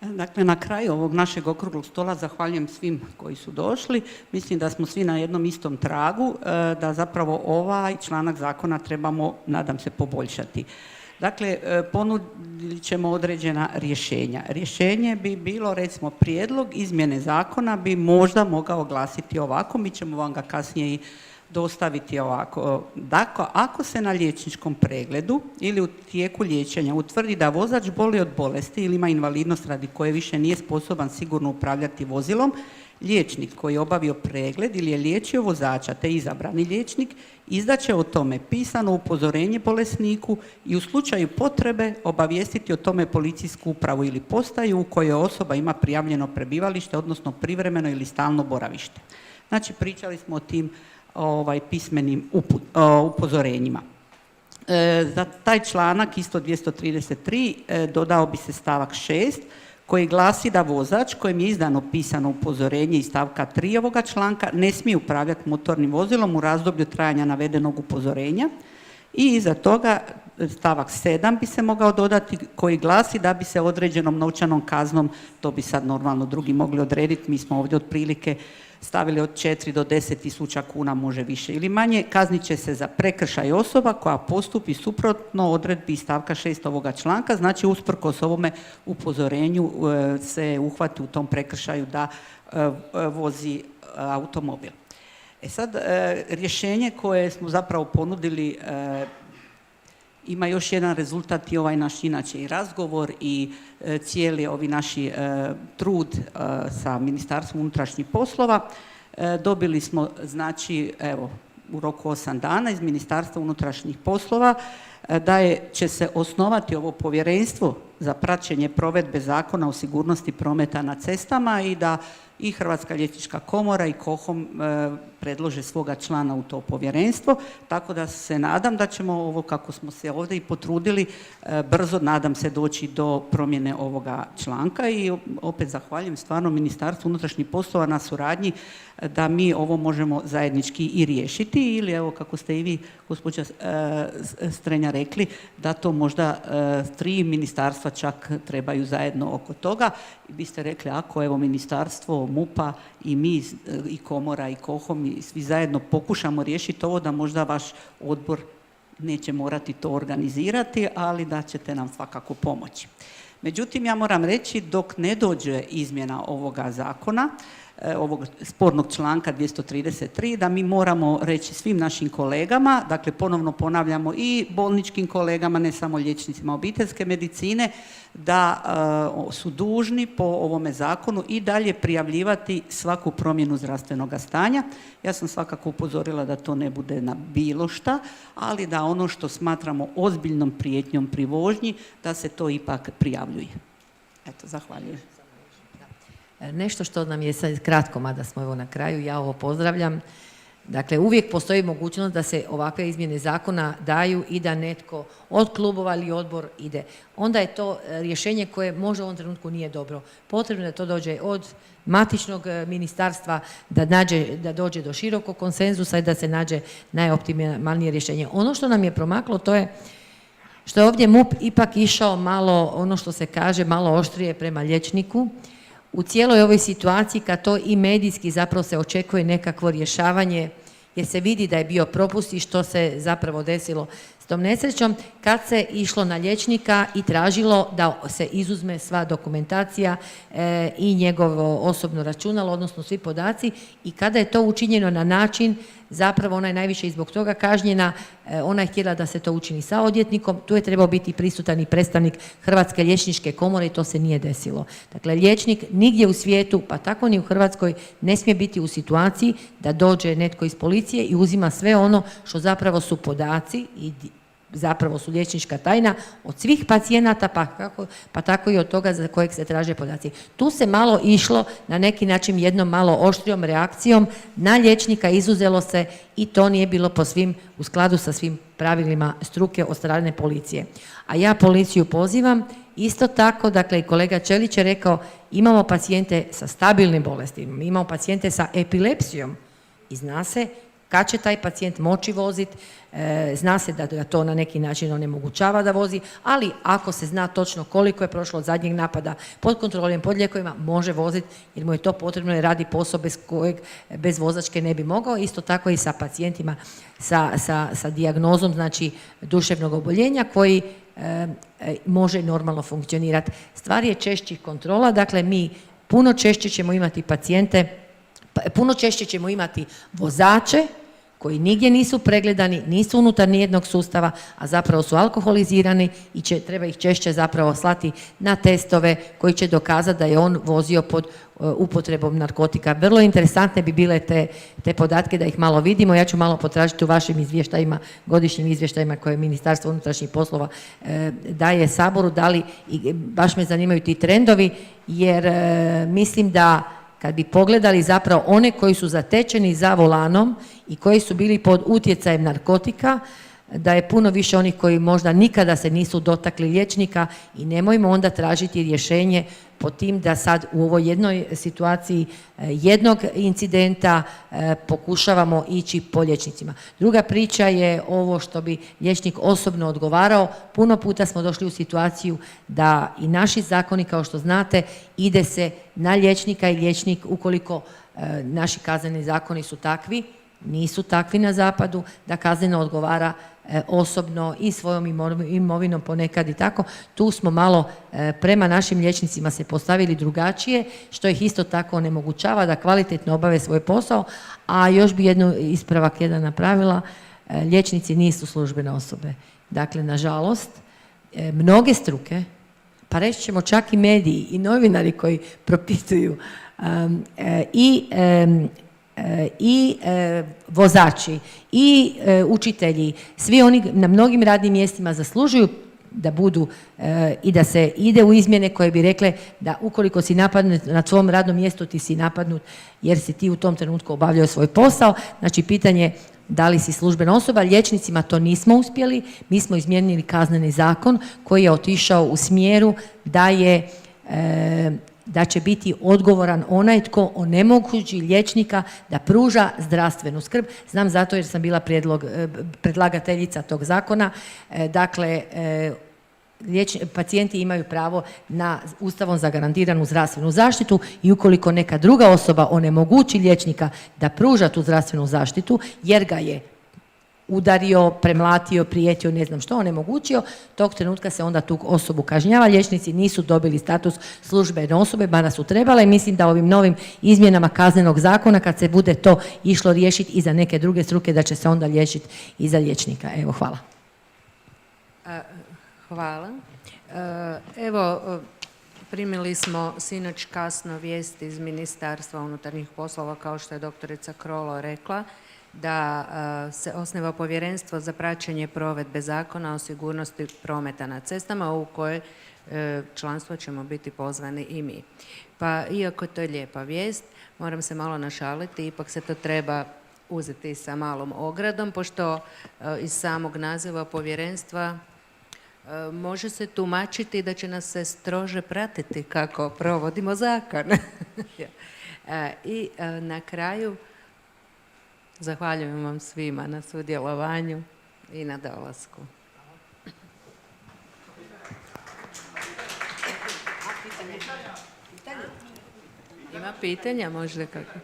Dakle, na kraju ovog našeg okruglog stola zahvaljujem svim koji su došli. Mislim da smo svi na jednom istom tragu, da zapravo ovaj članak zakona trebamo, nadam se, poboljšati. Dakle, ponudit ćemo određena rješenja. Rješenje bi bilo, recimo, prijedlog izmjene zakona bi možda mogao glasiti ovako, mi ćemo vam ga kasnije i dostaviti ovako. Dakle, ako se na liječničkom pregledu ili u tijeku liječenja utvrdi da vozač boli od bolesti ili ima invalidnost radi koje više nije sposoban sigurno upravljati vozilom, liječnik koji je obavio pregled ili je liječio vozača te izabrani liječnik izdaće o tome pisano upozorenje bolesniku i u slučaju potrebe obavijestiti o tome policijsku upravu ili postaju u kojoj osoba ima prijavljeno prebivalište, odnosno privremeno ili stalno boravište. Znači, pričali smo o tim pismenim upozorenjima. Za taj članak, isto 233, dodao bi se stavak 6, koji glasi da vozač kojem je izdano pisano upozorenje iz stavka 3 ovoga članka ne smije upravljati motornim vozilom u razdoblju trajanja navedenog upozorenja. I iza toga stavak 7 bi se mogao dodati koji glasi da bi se određenom novčanom kaznom, to bi sad normalno drugi mogli odrediti, mi smo ovdje otprilike stavili od 4 do 10.000 kuna, može više ili manje, kaznit će se za prekršaj osoba koja postupi suprotno odredbi iz stavka 6 ovoga članka, znači usprkos ovome upozorenju se uhvati u tom prekršaju da vozi automobil. Sad, rješenje koje smo zapravo ponudili ima još jedan rezultat i ovaj naš inače i razgovor i cijeli ovi naši trud sa Ministarstvom unutrašnjih poslova. Dobili smo, znači, evo, u roku 8 dana iz Ministarstva unutrašnjih poslova da će se osnovati ovo povjerenstvo za praćenje provedbe Zakona o sigurnosti prometa na cestama i da i Hrvatska liječnička komora i KOHOM predlože svoga člana u to povjerenstvo, tako da se nadam da ćemo ovo kako smo se ovdje i potrudili brzo, nadam se, doći do promjene ovoga članka i opet zahvaljujem stvarno Ministarstvu unutrašnjih poslova na suradnji da mi ovo možemo zajednički i riješiti ili evo kako ste i vi gospođa Strenja rekli da to možda 3 ministarstva čak trebaju zajedno oko toga. Vi ste rekli ako evo ministarstvo MUP-a i mi i komora i KOHOM i svi zajedno pokušamo riješiti ovo da možda vaš odbor neće morati to organizirati, ali da ćete nam svakako pomoći. Međutim, ja moram reći dok ne dođe izmjena ovoga zakona, ovog spornog članka 233, da mi moramo reći svim našim kolegama, dakle ponovno ponavljamo i bolničkim kolegama, ne samo liječnicima obiteljske medicine, da su dužni po ovome zakonu i dalje prijavljivati svaku promjenu zdravstvenog stanja. Ja sam svakako upozorila da to ne bude na bilo šta, ali da ono što smatramo ozbiljnom prijetnjom pri vožnji, da se to ipak prijavljuje. Eto, zahvaljujem.
Nešto što nam je sad kratko, mada smo evo na kraju, ja ovo pozdravljam. Dakle, uvijek postoji mogućnost da se ovakve izmjene zakona daju i da netko od klubova ili odbor ide. Onda je to rješenje koje možda u ovom trenutku nije dobro. Potrebno je da to dođe od matičnog ministarstva, da dođe do širokog konsenzusa i da se nađe najoptimalnije rješenje. Ono što nam je promaklo, to je što je ovdje MUP ipak išao malo, ono što se kaže, malo oštrije prema liječniku. U cijeloj ovoj situaciji kad to i medijski zapravo se očekuje nekakvo rješavanje jer se vidi da je bio propust i što se zapravo desilo s tom nesrećom, kad se išlo na liječnika i tražilo da se izuzme sva dokumentacija i njegovo osobno računalo, odnosno svi podaci i kada je to učinjeno na način, zapravo ona je najviše i zbog toga kažnjena, ona je htjela da se to učini sa odvjetnikom, tu je trebao biti prisutan i predstavnik Hrvatske liječničke komore i to se nije desilo. Dakle, liječnik nigdje u svijetu, pa tako ni u Hrvatskoj, ne smije biti u situaciji da dođe netko iz policije i uzima sve ono što zapravo su podaci i zapravo su liječnička tajna od svih pacijenata, pa tako i od toga za kojeg se traže podaci. Tu se malo išlo na neki način jednom malo oštrijom reakcijom na liječnika, izuzelo se i to nije bilo u skladu sa svim pravilima struke od strane policije. A ja policiju pozivam, isto tako, dakle i kolega Čelić je rekao, imamo pacijente sa stabilnim bolestima, imamo pacijente sa epilepsijom i zna se kad će taj pacijent moći voziti, zna se da ga to na neki način onemogućava da vozi, ali ako se zna točno koliko je prošlo od zadnjeg napada pod kontrolom, pod lijekovima, može voziti jer mu je to potrebno jer radi posao bez kojeg bez vozačke ne bi mogao. Isto tako i sa pacijentima sa dijagnozom, znači duševnog oboljenja koji može normalno funkcionirati. Stvar je češćih kontrola, dakle mi puno češće ćemo imati pacijente, puno češće ćemo imati vozače koji nigdje nisu pregledani, nisu unutar nijednog sustava, a zapravo su alkoholizirani i treba ih češće zapravo slati na testove koji će dokazati da je on vozio pod upotrebom narkotika. Vrlo interesantne bi bile te podatke da ih malo vidimo. Ja ću malo potražiti u vašim izvještajima, godišnjim izvještajima koje Ministarstvo unutrašnjih poslova daje Saboru, baš me zanimaju ti trendovi, jer mislim da kad bi pogledali zapravo one koji su zatečeni za volanom i koji su bili pod utjecajem narkotika, da je puno više onih koji možda nikada se nisu dotakli liječnika i nemojmo onda tražiti rješenje po tim da sad u ovoj jednoj situaciji jednog incidenta pokušavamo ići po liječnicima. Druga priča je ovo što bi liječnik osobno odgovarao. Puno puta smo došli u situaciju da i naši zakoni, kao što znate, ide se na liječnika i liječnik, ukoliko naši kazneni zakoni su takvi, nisu takvi na zapadu, da kazneno odgovara osobno i svojom imovinom ponekad i tako. Tu smo malo prema našim liječnicima se postavili drugačije, što ih isto tako onemogućava da kvalitetno obave svoj posao, a još bi ispravak jedan napravila, liječnici nisu službene osobe. Dakle, nažalost, mnoge struke, pa reći ćemo čak i mediji i novinari koji propituju i vozači i učitelji, svi oni na mnogim radnim mjestima zaslužuju da budu i da se ide u izmjene koje bi rekle da ukoliko si napadnut na svom radnom mjestu, ti si napadnut jer si ti u tom trenutku obavljao svoj posao. Znači pitanje da li si službena osoba, liječnicima to nismo uspjeli, mi smo izmijenili Kazneni zakon koji je otišao u smjeru da će biti odgovoran onaj tko onemogući liječnika da pruža zdravstvenu skrb. Znam zato jer sam bila predlagateljica tog zakona. Dakle, pacijenti imaju pravo na Ustavom zagarantiranu zdravstvenu zaštitu i ukoliko neka druga osoba onemogući liječnika da pruža tu zdravstvenu zaštitu jer ga je udario, premlatio, prijetio, ne znam što, onemogućio, tog trenutka se onda tu osobu kažnjava. Liječnici nisu dobili status službene osobe, ba su trebale i mislim da ovim novim izmjenama Kaznenog zakona kad se bude to išlo riješiti i za neke druge struke da će se onda liječiti i za liječnika. Evo, hvala.
Hvala. Evo, primili smo sinoć kasno vijest iz Ministarstva unutarnjih poslova, kao što je doktorica Krolo rekla, da se osniva povjerenstvo za praćenje provedbe zakona o sigurnosti prometa na cestama u koje članstvo ćemo biti pozvani i mi. Pa iako to je lijepa vijest, moram se malo našaliti, ipak se to treba uzeti sa malom ogradom, pošto iz samog naziva povjerenstva može se tumačiti da će nas se strože pratiti kako provodimo zakon. I na kraju zahvaljujem vam svima na sudjelovanju i na dolasku. Ima pitanja možda kako?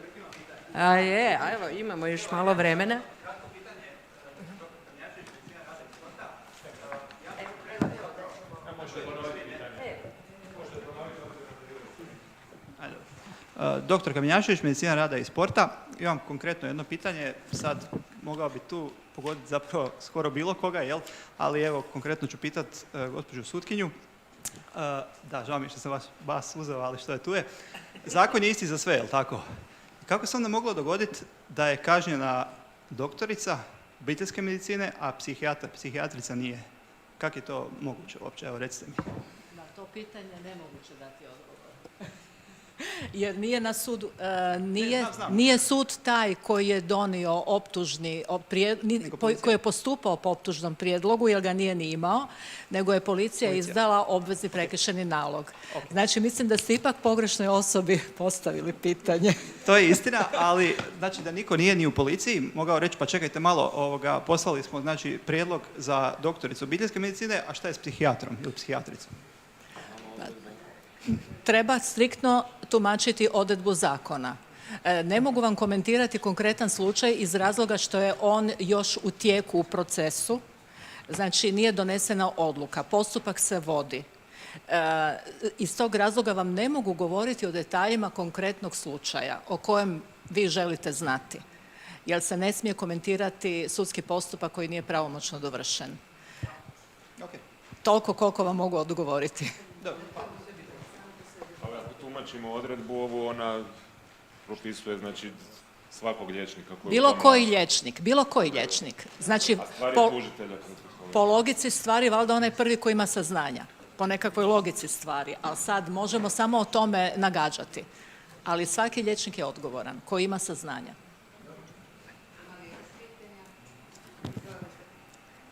Evo imamo još malo vremena.
Doktor Kamenjašević, medicina rada i sporta. Imam konkretno jedno pitanje, sad mogao bi tu pogoditi zapravo skoro bilo koga, jel? Ali evo, konkretno ću pitat gospođu sutkinju. Da, žao mi je što sam vas uzeo, ali što je tu je. Zakon je isti za sve, jel tako? Kako se onda moglo dogoditi da je kažnjena doktorica obiteljske medicine, a psihijatrica nije? Kako je to moguće uopće? Evo, recite mi.
Na to pitanje nemoguće dati odgovor. Jer nije na sudu, nije sud taj koji je donio optužni, koji je postupao po optužnom prijedlogu jer ga nije ni imao, nego je policija izdala obvezni prekršajni nalog. Znači, mislim da ste ipak pogrešnoj osobi postavili pitanje.
To je istina, ali znači da niko nije ni u policiji mogao reći pa čekajte malo, poslali smo znači prijedlog za doktoricu obiteljske medicine, a šta je s psihijatrom ili psihijatricom?
Treba striktno tumačiti odredbu zakona. Ne mogu vam komentirati konkretan slučaj iz razloga što je on još u tijeku u procesu. Znači, nije donesena odluka, postupak se vodi. Iz tog razloga vam ne mogu govoriti o detaljima konkretnog slučaja o kojem vi želite znati, jer se ne smije komentirati sudski postupak koji nije pravomoćno dovršen. Toliko koliko vam mogu odgovoriti.
Tumačimo odredbu ovu, ona propisuje znači svakog liječnika koji...
Bilo koji liječnik. Znači, po logici stvari, valjda onaj prvi koji ima saznanja. Po nekakvoj logici stvari. Ali sad možemo samo o tome nagađati. Ali svaki liječnik je odgovoran, koji ima saznanja.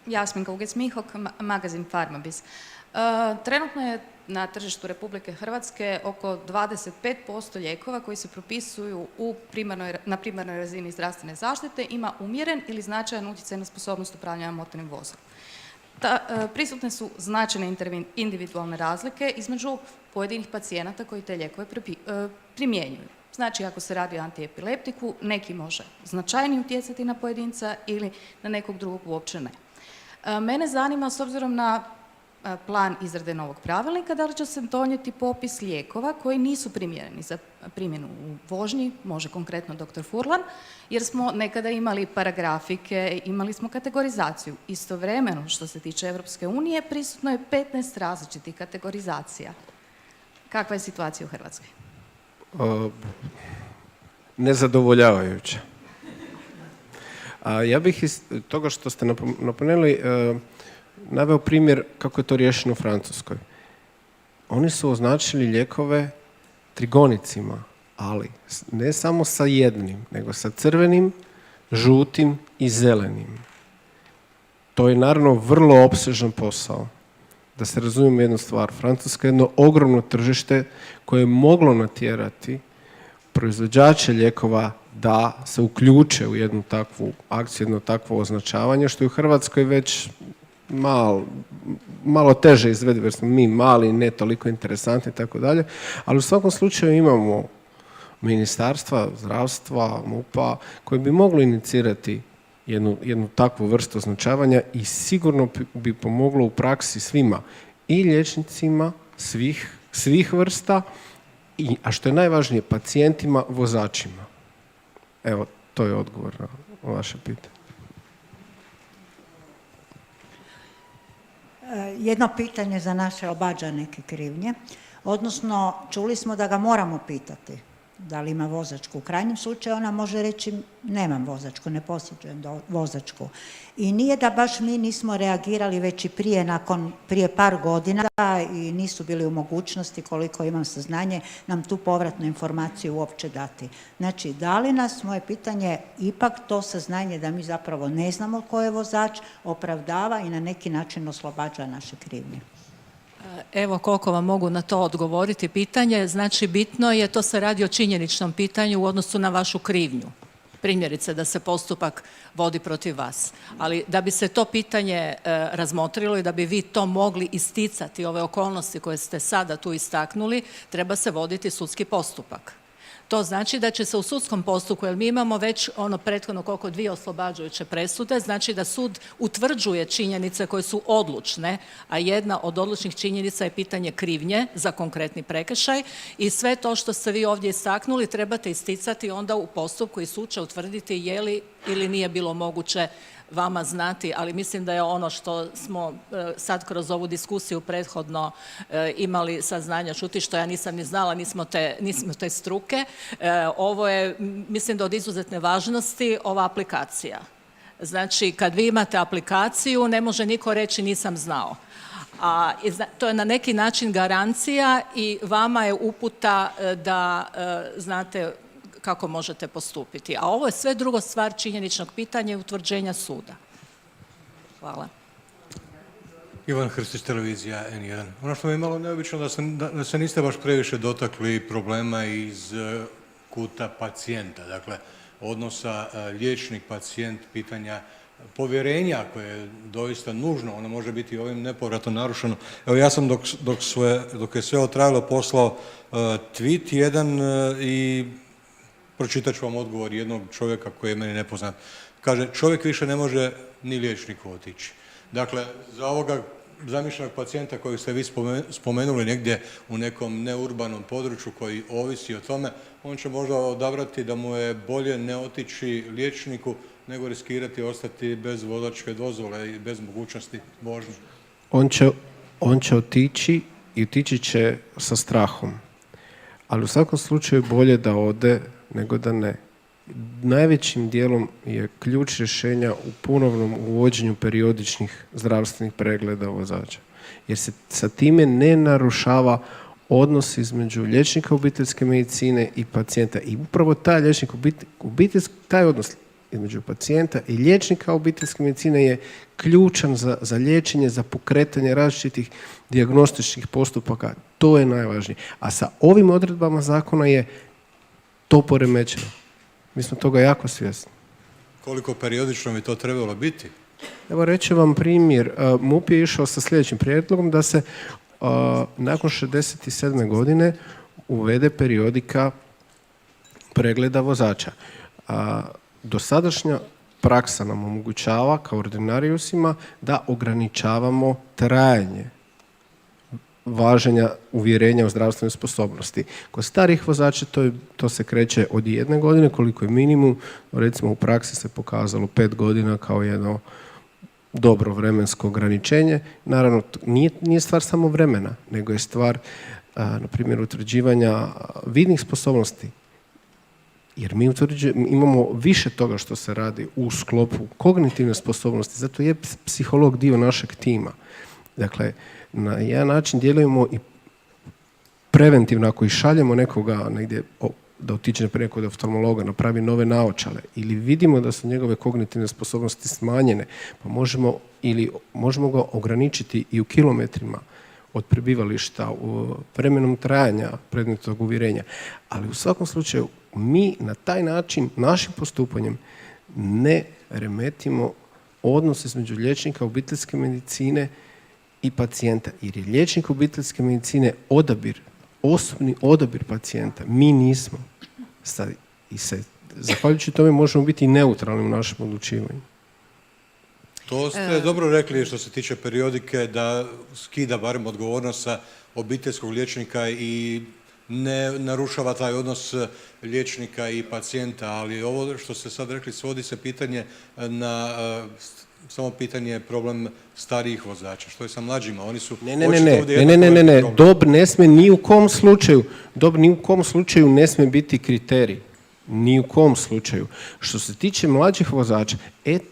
Jasminka Ugec-Mihok, magazin Farmabis. Trenutno je na tržištu Republike Hrvatske oko 25% lijekova koji se propisuju na primarnoj razini zdravstvene zaštite ima umjeren ili značajan utjecaj na sposobnost upravljanja motornim vozilom. Prisutne su značajne individualne razlike između pojedinih pacijenata koji te lijekove primjenjuju. Znači, ako se radi o antiepileptiku, neki može značajnije utjecati na pojedinca ili na nekog drugog uopće ne. Mene zanima, s obzirom na plan izrade novog pravilnika, da li će se donijeti popis lijekova koji nisu primjereni za primjenu u vožnji, može konkretno dr. Furlan, jer smo nekada imali paragrafike, imali smo kategorizaciju. Istovremeno, što se tiče Europske unije, prisutno je 15 različitih kategorizacija. Kakva je situacija u Hrvatskoj?
Nezadovoljavajuća. Ja bih iz toga što ste napomenuli, naveo primjer kako je to riješeno u Francuskoj. Oni su označili lijekove trigonicima, ali ne samo sa jednim, nego sa crvenim, žutim i zelenim. To je naravno vrlo opsežan posao. Da se razumijemo jednu stvar, Francuska je jedno ogromno tržište koje je moglo natjerati proizvođače lijekova da se uključe u jednu takvu akciju, jedno takvo označavanje, što je u Hrvatskoj već malo teže izvedivo, jer smo mi mali, ne toliko interesantni i tako dalje, ali u svakom slučaju imamo ministarstva, zdravstva, MUP-a, koji bi mogli inicirati jednu takvu vrstu označavanja i sigurno bi pomoglo u praksi svima, i liječnicima svih vrsta, a što je najvažnije, pacijentima, vozačima. Evo, to je odgovor na vaše pitanje.
Jedno pitanje za naše obađa neke krivnje, odnosno čuli smo da ga moramo pitati da li ima vozačku. U krajnjem slučaju ona može reći nemam vozačku, ne posjedujem vozačku. I nije da baš mi nismo reagirali već i prije par godina i nisu bili u mogućnosti, koliko imam saznanje, nam tu povratnu informaciju uopće dati. Znači, da li nas, moje pitanje, ipak to saznanje da mi zapravo ne znamo ko je vozač, opravdava i na neki način oslobađa naše krivnje?
Evo koliko vam mogu na to odgovoriti pitanje. Znači, bitno je, to se radi o činjeničnom pitanju u odnosu na vašu krivnju. Primjerice da se postupak vodi protiv vas. Ali da bi se to pitanje razmotrilo i da bi vi to mogli isticati, ove okolnosti koje ste sada tu istaknuli, treba se voditi sudski postupak. To znači da će se u sudskom postupku, jer mi imamo već prethodno koliko 2 oslobađajuće presude, znači da sud utvrđuje činjenice koje su odlučne, a jedna od odlučnih činjenica je pitanje krivnje za konkretni prekršaj i sve to što ste vi ovdje istaknuli trebate isticati onda u postupku i sud će utvrditi je li ili nije bilo moguće vama znati, ali mislim da je ono što smo sad kroz ovu diskusiju prethodno imali saznanja čuti, što ja nisam ni znala, nismo te struke. Ovo je, mislim da od izuzetne važnosti, ova aplikacija. Znači, kad vi imate aplikaciju, ne može niko reći nisam znao. A to je na neki način garancija i vama je uputa da znate kako možete postupiti. A ovo je sve drugo stvar činjeničnog pitanja i utvrđenja suda. Hvala.
Ivan Hrstić, televizija N1. Ono što mi je malo neobično da se niste baš previše dotakli problema iz kuta pacijenta, dakle odnosa liječnik-pacijent, pitanja povjerenja koje je doista nužno, ono može biti ovim nepovratno narušeno. Evo ja sam dok je sve ovo trajalo poslao tweet jedan i pročitat ću vam odgovor jednog čovjeka koji je meni nepoznat. Kaže, čovjek više ne može ni liječniku otići. Dakle, za ovoga zamišljenog pacijenta koji ste vi spomenuli negdje u nekom neurbanom području koji ovisi o tome, on će možda odabrati da mu je bolje ne otići liječniku nego riskirati ostati bez vozačke dozvole i bez mogućnosti vožnje.
On će otići i otići će sa strahom. Ali u svakom slučaju bolje da ode nego da ne. Najvećim dijelom je ključ rješenja u ponovnom uvođenju periodičnih zdravstvenih pregleda vozača. Jer se sa time ne narušava odnos između liječnika obiteljske medicine i pacijenta. I upravo taj liječnik taj odnos između pacijenta i liječnika obiteljske medicine je ključan za liječenje, za pokretanje različitih dijagnostičkih postupaka. To je najvažnije. A sa ovim odredbama zakona je to poremećeno. Mi smo toga jako svjesni.
Koliko periodično bi to trebalo biti?
Evo reći vam primjer. MUP je išao sa sljedećim prijedlogom da se nakon 67. godine uvede periodika pregleda vozača. Dosadašnja praksa nam omogućava kao ordinariusima da ograničavamo trajanje važenja uvjerenja o zdravstvenoj sposobnosti. Kod starih vozača to se kreće od 1 godine, koliko je minimum. Recimo u praksi se pokazalo 5 godina kao jedno dobro vremensko ograničenje. Naravno, nije stvar samo vremena, nego je stvar, na primjer, utvrđivanja vidnih sposobnosti. Jer mi imamo više toga što se radi u sklopu kognitivne sposobnosti, zato je psiholog dio našeg tima. Dakle, na jedan način djelujemo i preventivno, ako i šaljemo nekoga negdje da otiče naprijed kod oftalmologa, napravi nove naočale, ili vidimo da su njegove kognitivne sposobnosti smanjene, pa možemo ga ograničiti i u kilometrima od prebivališta, u vremenom trajanja predmetnog uvjerenja. Ali u svakom slučaju mi na taj način, našim postupanjem, ne remetimo odnos između liječnika obiteljske medicine i pacijenta. Jer je liječnik obiteljske medicine osobni odabir pacijenta. Mi nismo. Zahvaljujući tome možemo biti neutralni u našem odlučivanju.
To ste dobro rekli što se tiče periodike, da skida barem odgovornost sa obiteljskog liječnika i ne narušava taj odnos liječnika i pacijenta, ali ovo što ste sad rekli svodi se pitanje na samo pitanje problem starijih vozača. Što je sa mlađima? Oni su
Ne. Dob ne smije ni u kom slučaju ne smije biti kriterij. Ni u kom slučaju. Što se tiče mlađih vozača,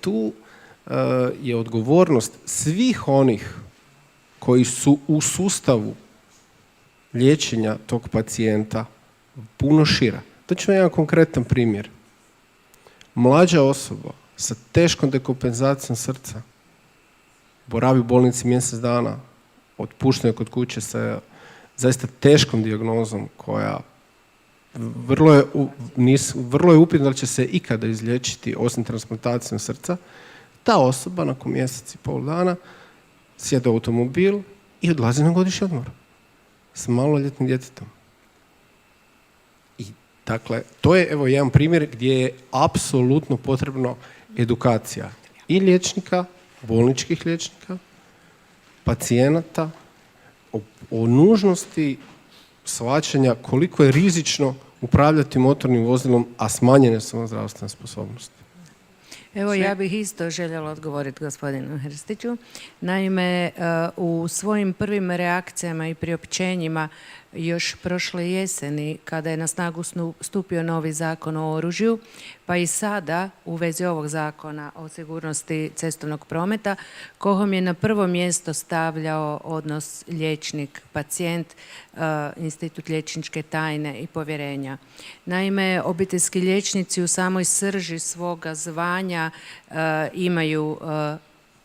tu je odgovornost svih onih koji su u sustavu liječenja tog pacijenta puno šira. To ću jedan konkretan primjer. Mlađa osoba sa teškom dekompenzacijom srca boravi u bolnici mjesec dana, otpuštena kod kuće sa zaista teškom dijagnozom koja vrlo je upitno da će se ikada izliječiti osim transplantacijom srca. Ta osoba nakon mjesec i pol dana sjede u automobil i odlazi na godišnji odmor s maloljetnim djetetom. I dakle, to je jedan primjer gdje je apsolutno potrebno edukacija i liječnika, bolničkih liječnika, pacijenata o nužnosti shvaćanja koliko je rizično upravljati motornim vozilom, a smanjene su vam zdravstvene sposobnosti.
Evo, ja bih isto željela odgovoriti gospodinu Hrstiću. Naime, u svojim prvim reakcijama i priopćenjima još prošle jeseni, kada je na snagu stupio novi zakon o oružju, pa i sada u vezi ovog zakona o sigurnosti cestovnog prometa, KOHOM je na prvo mjesto stavljao odnos liječnik-pacijent, institut liječničke tajne i povjerenja. Naime, obiteljski liječnici u samoj srži svoga zvanja imaju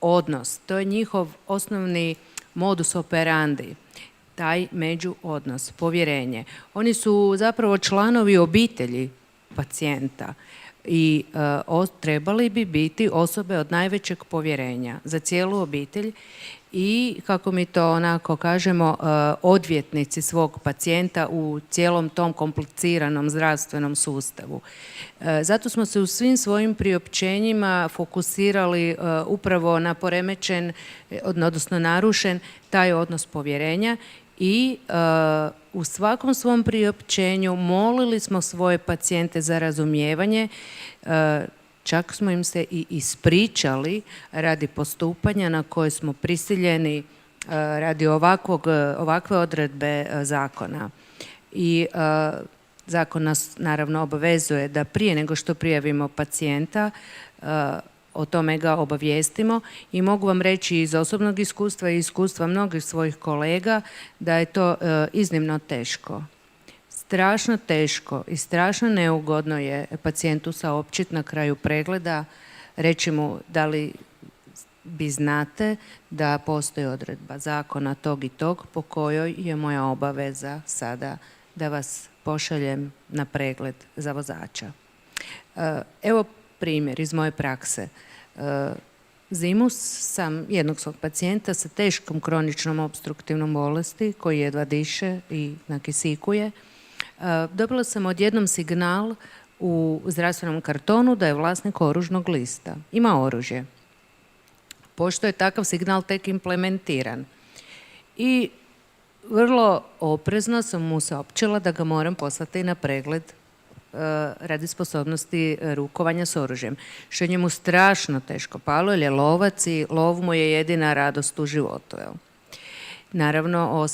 odnos. To je njihov osnovni modus operandi, taj međuodnos, povjerenje. Oni su zapravo članovi obitelji pacijenta i trebali bi biti osobe od najvećeg povjerenja za cijelu obitelj i, kako mi to onako kažemo, odvjetnici svog pacijenta u cijelom tom kompliciranom zdravstvenom sustavu. Zato smo se u svim svojim priopćenjima fokusirali upravo na poremećen, odnosno narušen taj odnos povjerenja i u svakom svom priopćenju molili smo svoje pacijente za razumijevanje, čak smo im se i ispričali radi postupanja na koje smo prisiljeni radi ovakve odredbe zakona. I zakon nas naravno obavezuje da prije nego što prijavimo pacijenta o tome ga obavijestimo i mogu vam reći iz osobnog iskustva i iskustva mnogih svojih kolega da je to iznimno teško. Strašno teško i strašno neugodno je pacijentu saopćiti na kraju pregleda, reći mu da li vi znate da postoji odredba zakona tog i tog po kojoj je moja obaveza sada da vas pošaljem na pregled za vozača. Evo primjer iz moje prakse. Zimus sam jednog svog pacijenta sa teškom kroničnom opstruktivnom bolesti koji jedva diše i nakisikuje. Dobila sam odjednom signal u zdravstvenom kartonu da je vlasnik oružnog lista. Ima oružje. Pošto je takav signal tek implementiran. I vrlo oprezno sam mu saopćila da ga moram poslati na pregled radi sposobnosti rukovanja s oružjem. Što je njemu strašno teško palo, jer je lovac i lov mu je jedina radost u životu. Naravno,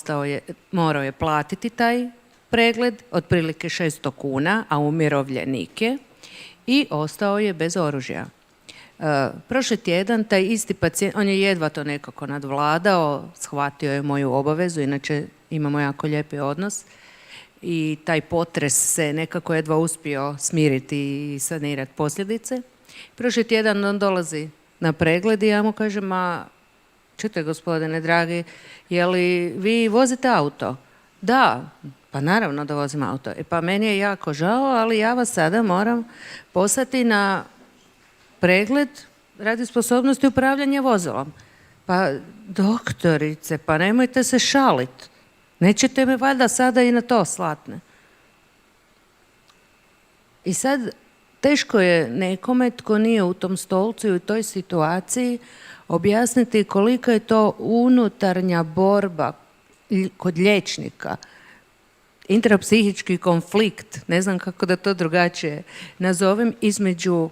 morao je platiti taj pregled, otprilike 600 kuna, a umirovljenik je, i ostao je bez oružja. Prošli tjedan taj isti pacijent, on je jedva to nekako nadvladao, shvatio je moju obavezu, inače imamo jako lijepi odnos, i taj potres se nekako jedva uspio smiriti i sanirati posljedice. Prošli tjedan on dolazi na pregled i ja mu kažem, ma čujte gospodine dragi, je li vi vozite auto? Da, pa naravno da vozim auto. Pa meni je jako žao, ali ja vas sada moram poslati na pregled radi sposobnosti upravljanja vozilom. Pa doktorice, pa nemojte se šaliti. Nećete me valjda sada i na to slatne. I sad teško je nekome tko nije u tom stolcu i u toj situaciji objasniti koliko je to unutarnja borba kod liječnika, intrapsihički konflikt, ne znam kako da to drugačije nazovem, između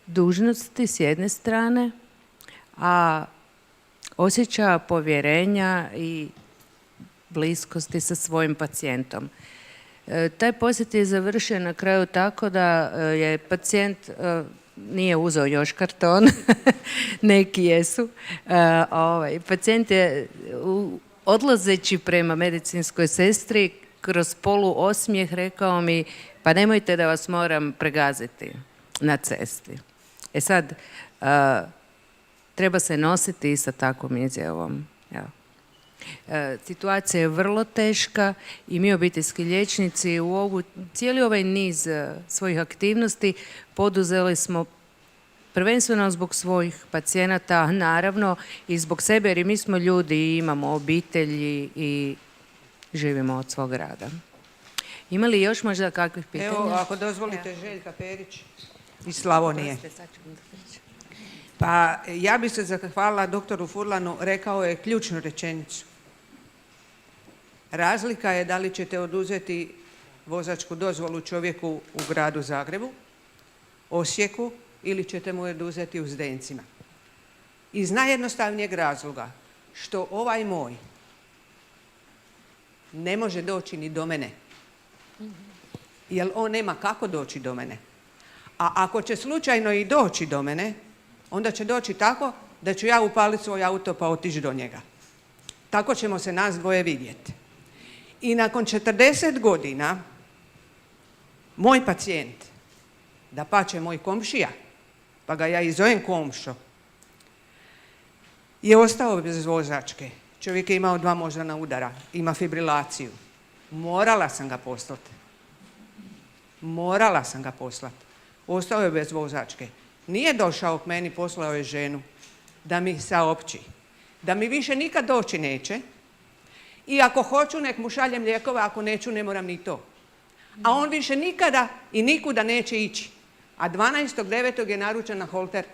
dužnosti s jedne strane, a osjećaja povjerenja i bliskosti sa svojim pacijentom. Taj posjet je završio na kraju tako da je pacijent nije uzeo još karton, neki jesu. Pacijent je odlazeći prema medicinskoj sestri kroz poluosmijeh rekao mi, pa nemojte da vas moram pregaziti na cesti. E sad, treba se nositi sa takvom izjavom. Situacija je vrlo teška i mi obiteljski liječnici u cijeli ovaj niz svojih aktivnosti poduzeli smo prvenstveno zbog svojih pacijenata, naravno i zbog sebe, jer i mi smo ljudi i imamo obitelji i živimo od svog rada. Ima li još možda kakvih pitanja?
Evo, ako dozvolite, Željka Perić iz Slavonije. Pa ja bih se zahvalila doktoru Furlanu, rekao je ključnu rečenicu. Razlika je da li ćete oduzeti vozačku dozvolu čovjeku u gradu Zagrebu, Osijeku ili ćete mu oduzeti u Zdencima. Iz najjednostavnijeg razloga što ovaj moj ne može doći ni do mene, jer on nema kako doći do mene. A ako će slučajno i doći do mene, onda će doći tako da ću ja upaliti svoj auto pa otići do njega. Tako ćemo se nas dvoje vidjeti. I nakon 40 godina moj pacijent, dapače moj komšija, pa ga ja i zovem komšo, je ostao bez vozačke. Čovjek je imao 2 moždana udara, ima fibrilaciju. Morala sam ga poslati. Morala sam ga poslati. Ostao je bez vozačke. Nije došao k meni, poslao je ženu da mi saopći da mi više nikad doći neće i ako hoću nek mu šaljem lijekove, ako neću ne moram ni to. A on više nikada i nikuda neće ići. A 12.9. je naručen na holter.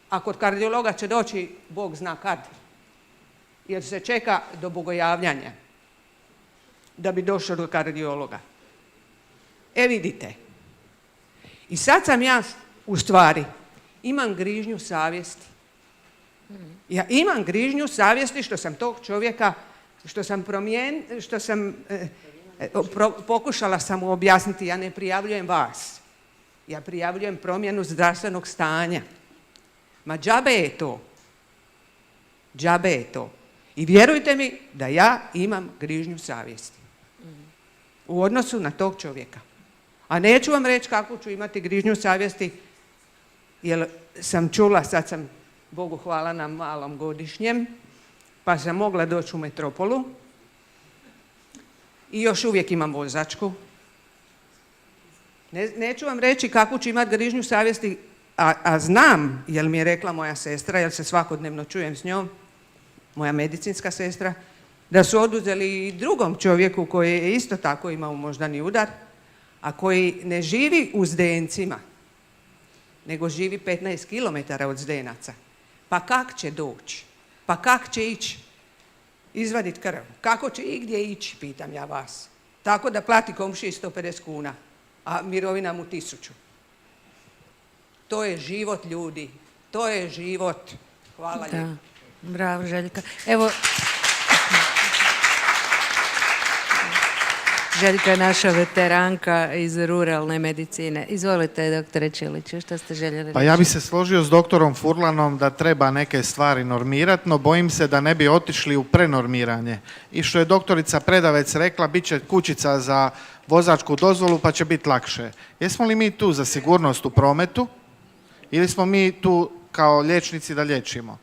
A kod kardiologa će doći, Bog zna kad, jer se čeka do bogojavljanja da bi došao do kardiologa. E vidite. I sad sam ja u stvari imam grižnju savjesti. Ja imam grižnju savjesti što sam tog čovjeka, pokušala sam mu objasniti, ja ne prijavljujem vas. Ja prijavljujem promjenu zdravstvenog stanja. Ma džabe je to. Džabe je to. I vjerujte mi da ja imam grižnju savjesti. U odnosu na tog čovjeka. A neću vam reći kako ću imati grižnju savjesti, jer sam čula, sad sam, Bogu hvala, na malom godišnjem, pa sam mogla doći u metropolu i još uvijek imam vozačku. Neću vam reći kako ću imati grižnju savjesti, a znam, jer mi je rekla moja sestra, jer se svakodnevno čujem s njom, moja medicinska sestra, da su oduzeli i drugom čovjeku koji je isto tako imao moždani udar, a koji ne živi u Zdencima, nego živi 15 km od Zdenaca. Pa kak će doći? Pa kak će ići izvaditi krv? Kako će igdje ići, pitam ja vas. Tako da plati komšiji 150 kuna, a mirovina mu 1000. To je život ljudi. To je život. Hvala lijepo.
Bravo, Željka. Evo, Željka je naša veteranka iz ruralne medicine. Izvolite, doktore Čiliću, što ste željeli reći?
Pa ja bi se složio s doktorom Furlanom da treba neke stvari normirati, no bojim se da ne bi otišli u prenormiranje. I što je doktorica Predavec rekla, bit će kućica za vozačku dozvolu pa će biti lakše. Jesmo li mi tu za sigurnost u prometu ili smo mi tu kao liječnici da liječimo?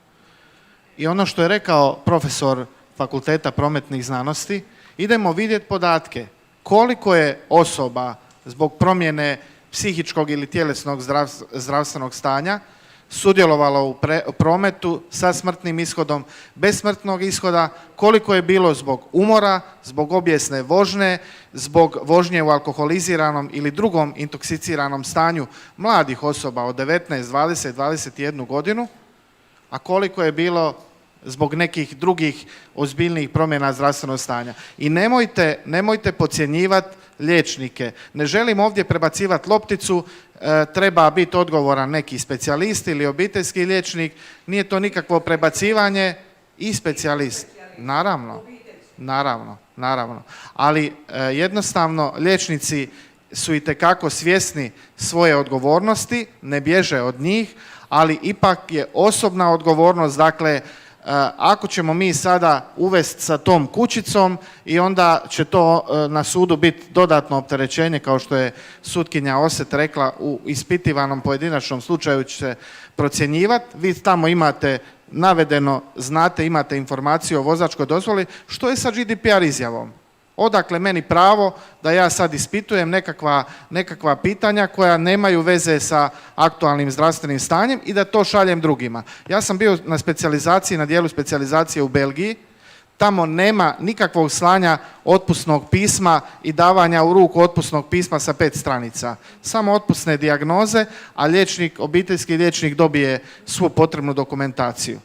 I ono što je rekao profesor Fakulteta prometnih znanosti, idemo vidjeti podatke. Koliko je osoba zbog promjene psihičkog ili tjelesnog zdravstvenog stanja sudjelovalo u prometu sa smrtnim ishodom, bez smrtnog ishoda, koliko je bilo zbog umora, zbog obijesne vožnje, zbog vožnje u alkoholiziranom ili drugom intoksiciranom stanju mladih osoba od 19, 20, 21 godinu, a koliko je bilo zbog nekih drugih ozbiljnijih promjena zdravstvenog stanja. I nemojte podcjenjivati liječnike. Ne želim ovdje prebacivati lopticu, treba biti odgovoran neki specijalist ili obiteljski liječnik, nije to nikakvo prebacivanje i specijalist. Naravno. Ali jednostavno liječnici su itekako svjesni svoje odgovornosti, ne bježe od njih, ali ipak je osobna odgovornost, dakle, ako ćemo mi sada uvesti sa tom kućicom i onda će to na sudu biti dodatno opterećenje, kao što je sutkinja Oset rekla, u ispitivanom pojedinačnom slučaju će se procjenjivati. Vi tamo imate navedeno, znate, imate informaciju o vozačkoj dozvoli. Što je sa GDPR izjavom? Odakle meni pravo da ja sad ispitujem nekakva pitanja koja nemaju veze sa aktualnim zdravstvenim stanjem i da to šaljem drugima. Ja sam bio na specijalizaciji, na dijelu specijalizacije u Belgiji. Tamo nema nikakvog slanja otpusnog pisma i davanja u ruku otpusnog pisma sa 5 stranica. Samo otpusne dijagnoze, a obiteljski liječnik dobije svu potrebnu dokumentaciju.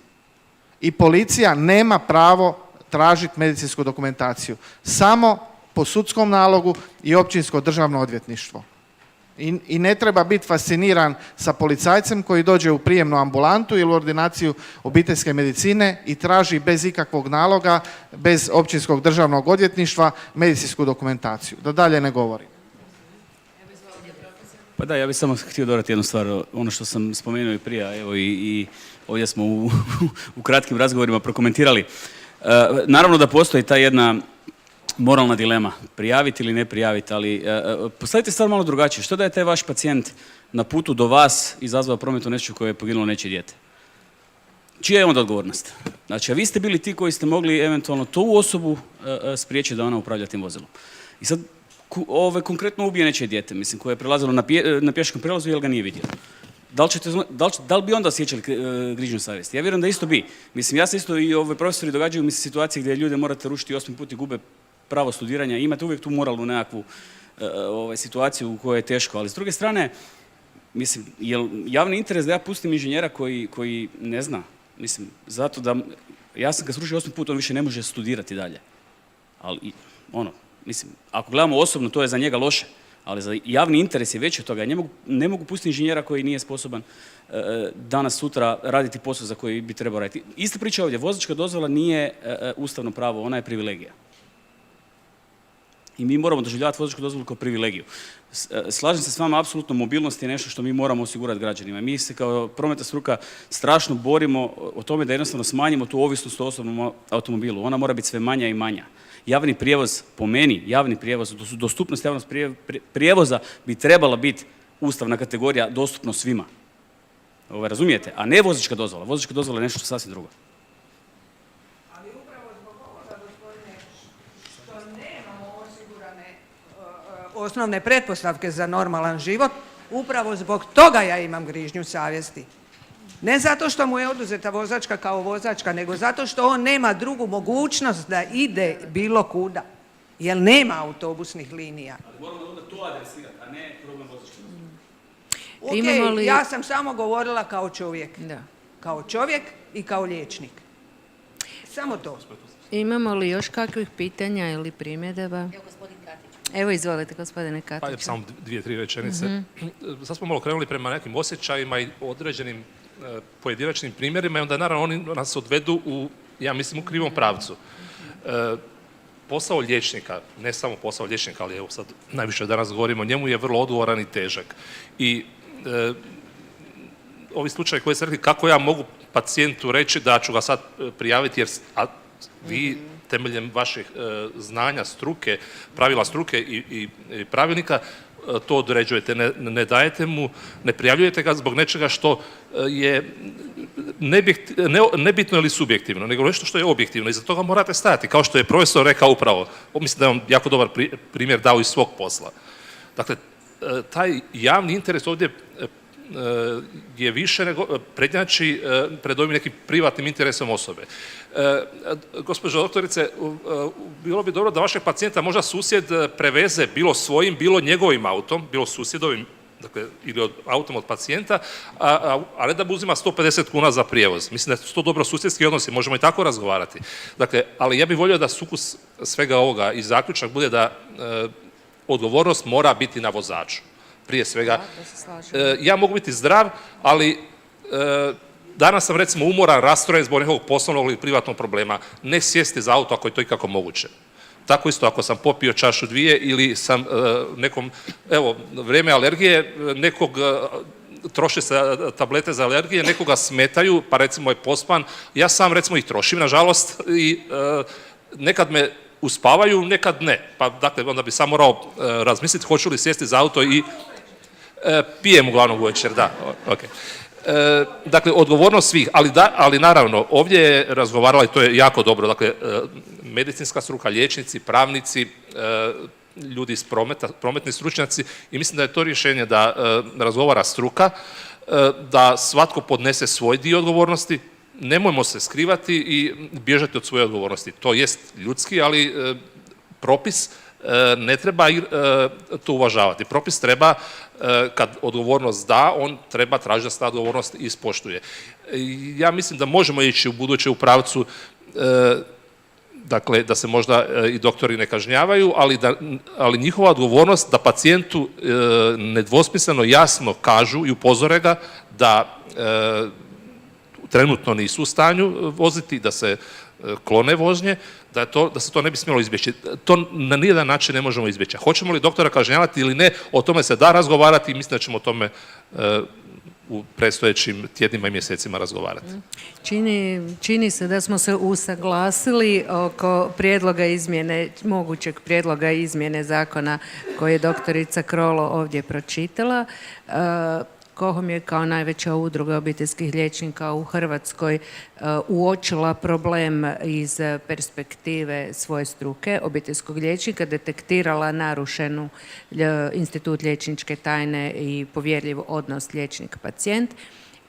I policija nema pravo tražiti medicinsku dokumentaciju. Samo po sudskom nalogu i općinsko državno odvjetništvo. I ne treba biti fasciniran sa policajcem koji dođe u prijemnu ambulantu ili u ordinaciju obiteljske medicine i traži bez ikakvog naloga, bez općinskog državnog odvjetništva medicinsku dokumentaciju. Da dalje ne govorim.
Pa da, ja bih samo htio dodati jednu stvar, ono što sam spomenuo i prije, evo i ovdje smo u kratkim razgovorima prokomentirali. Naravno da postoji ta jedna moralna dilema, prijaviti ili ne prijaviti, ali postavite stvar malo drugačije. Što da je taj vaš pacijent na putu do vas izazvao prometnu nesreću koje je poginulo nečije dijete? Čija je onda odgovornost? Znači, a vi ste bili ti koji ste mogli eventualno tu osobu spriječiti da ona upravlja tim vozilom. I sad, konkretno ubije nečije dijete, mislim, koje je prelazilo na pješačkom prelazu jer ga nije vidio. Da li bi onda osjećali grižnju savjesti? Ja vjerujem da isto bi. Mislim, ja se isto i profesori događaju mi se situacije gdje ljude morate rušiti 8. put i gube pravo studiranja. Imate uvijek tu moralnu nekakvu situaciju u kojoj je teško. Ali s druge strane, mislim, je li javni interes da ja pustim inženjera koji ne zna? Mislim, zato da ja sam ga srušio 8. put, on više ne može studirati dalje. Ali, mislim, ako gledamo osobno, to je za njega loše. Ali za javni interes je veći od toga. Ne mogu pustiti inženjera koji nije sposoban danas, sutra raditi posao za koji bi trebao raditi. Ista priča ovdje. Vozačka dozvola nije ustavno pravo, ona je privilegija. I mi moramo doživljavati vozačku dozvolu kao privilegiju. Slažem se s vama, apsolutno mobilnost je nešto što mi moramo osigurati građanima. Mi se kao prometna struka strašno borimo o tome da jednostavno smanjimo tu ovisnost o osobnom automobilu. Ona mora biti sve manja i manja. Javni prijevoz, po meni, javni prijevoz, dostupnost javnog prijevoza bi trebala biti ustavna kategorija, dostupno svima. Razumijete? A ne vozačka dozvola. Vozačka dozvola je nešto sasvim drugo.
Ali upravo zbog ovoga, gospodine, što nemamo osigurane osnovne pretpostavke za normalan život, upravo zbog toga ja imam grižnju savjesti. Ne zato što mu je oduzeta vozačka kao vozačka, nego zato što on nema drugu mogućnost da ide bilo kuda. Jer nema autobusnih linija.
Ali moramo onda to adresirati, a ne problem vozačke
dozvole. Ja sam samo govorila kao čovjek. Da. Kao čovjek i kao liječnik. Samo to.
Imamo li još kakvih pitanja ili primjedaba?
Evo, gospodin Katić.
Evo, izvolite, gospodine Katić.
Pa samo 2-3 rečenice. Sad smo malo krenuli prema nekim osjećajima i određenim pojedinačnim primjerima i onda naravno oni nas odvedu ja mislim u krivom pravcu. posao liječnika, ne samo posao liječnika, ali evo sad najviše danas govorimo o njemu, je vrlo odgovoran i težak. I ovi slučajevi koji ste rekli, kako ja mogu pacijentu reći da ću ga sad prijaviti, jer vi temeljem vaših znanja, struke, pravila struke i pravilnika to određujete, ne dajete mu, ne prijavljujete ga zbog nečega što je nebitno ili subjektivno, nego nešto što je objektivno i za toga morate stajati, kao što je profesor rekao upravo. Mislim da je on jako dobar primjer dao iz svog posla. Dakle, taj javni interes ovdje je više nego prednjači pred ovim nekim privatnim interesom osobe. Gospođo doktorice, bilo bi dobro da vašeg pacijenta možda susjed preveze bilo svojim, bilo njegovim autom, bilo susjedovim, dakle, ili autom od pacijenta, a ne da mu uzima 150 kuna za prijevoz. Mislim da su to dobro susjedski odnosi, možemo i tako razgovarati. Dakle, ali ja bih volio da sukus svega ovoga i zaključak bude da odgovornost mora biti na vozaču. Prije svega, ja mogu biti zdrav, ali danas sam recimo umoran, rastrojen zbog nekog poslovnog ili privatnog problema. Ne sjesti za auto ako je to ikako moguće. Tako isto ako sam popio čašu dvije ili sam nekom, evo, vrijeme alergije, nekog troši se tablete za alergije, nekoga smetaju, pa recimo je pospan. Ja sam recimo ih trošim, nažalost, i nekad me uspavaju, nekad ne. Pa dakle, onda bi sam morao razmisliti hoću li sjesti za auto i pijem uglavnom uvečer, da. Okay. Dakle, odgovornost svih, ali naravno, ovdje je razgovarala i to je jako dobro, dakle, medicinska struka, liječnici, pravnici, ljudi iz prometa, prometni stručnjaci i mislim da je to rješenje da razgovara struka, da svatko podnese svoj dio odgovornosti, nemojmo se skrivati i bježati od svoje odgovornosti. To jest ljudski, ali propis ne treba to uvažavati. Propis treba, kad odgovornost da, on treba tražiti da se ta odgovornost ispoštuje. Ja mislim da možemo ići u buduće u pravcu, dakle, da se možda i doktori ne kažnjavaju, ali njihova odgovornost da pacijentu nedvosmisleno jasno kažu i upozore ga da trenutno nisu u stanju voziti, da se klone vožnje, da se to ne bi smjelo izbjeći. To na nijedan način ne možemo izbjeći. Hoćemo li doktora kažnjavati ili ne, o tome se da razgovarati i mislim da ćemo o tome u predstojećim tjednima i mjesecima razgovarati.
Čini se da smo se usaglasili oko mogućeg prijedloga izmjene zakona koje je doktorica Krolo ovdje pročitala. KOHOM je kao najveća udruga obiteljskih liječnika u Hrvatskoj uočila problem iz perspektive svoje struke obiteljskog liječnika, detektirala narušenu institut liječničke tajne i povjerljiv odnos liječnik-pacijent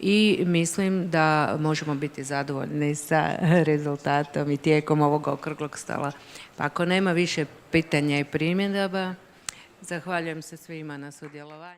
i mislim da možemo biti zadovoljni sa rezultatom i tijekom ovog okruglog stola. Pa ako nema više pitanja i primjedaba, zahvaljujem se svima na sudjelovanju.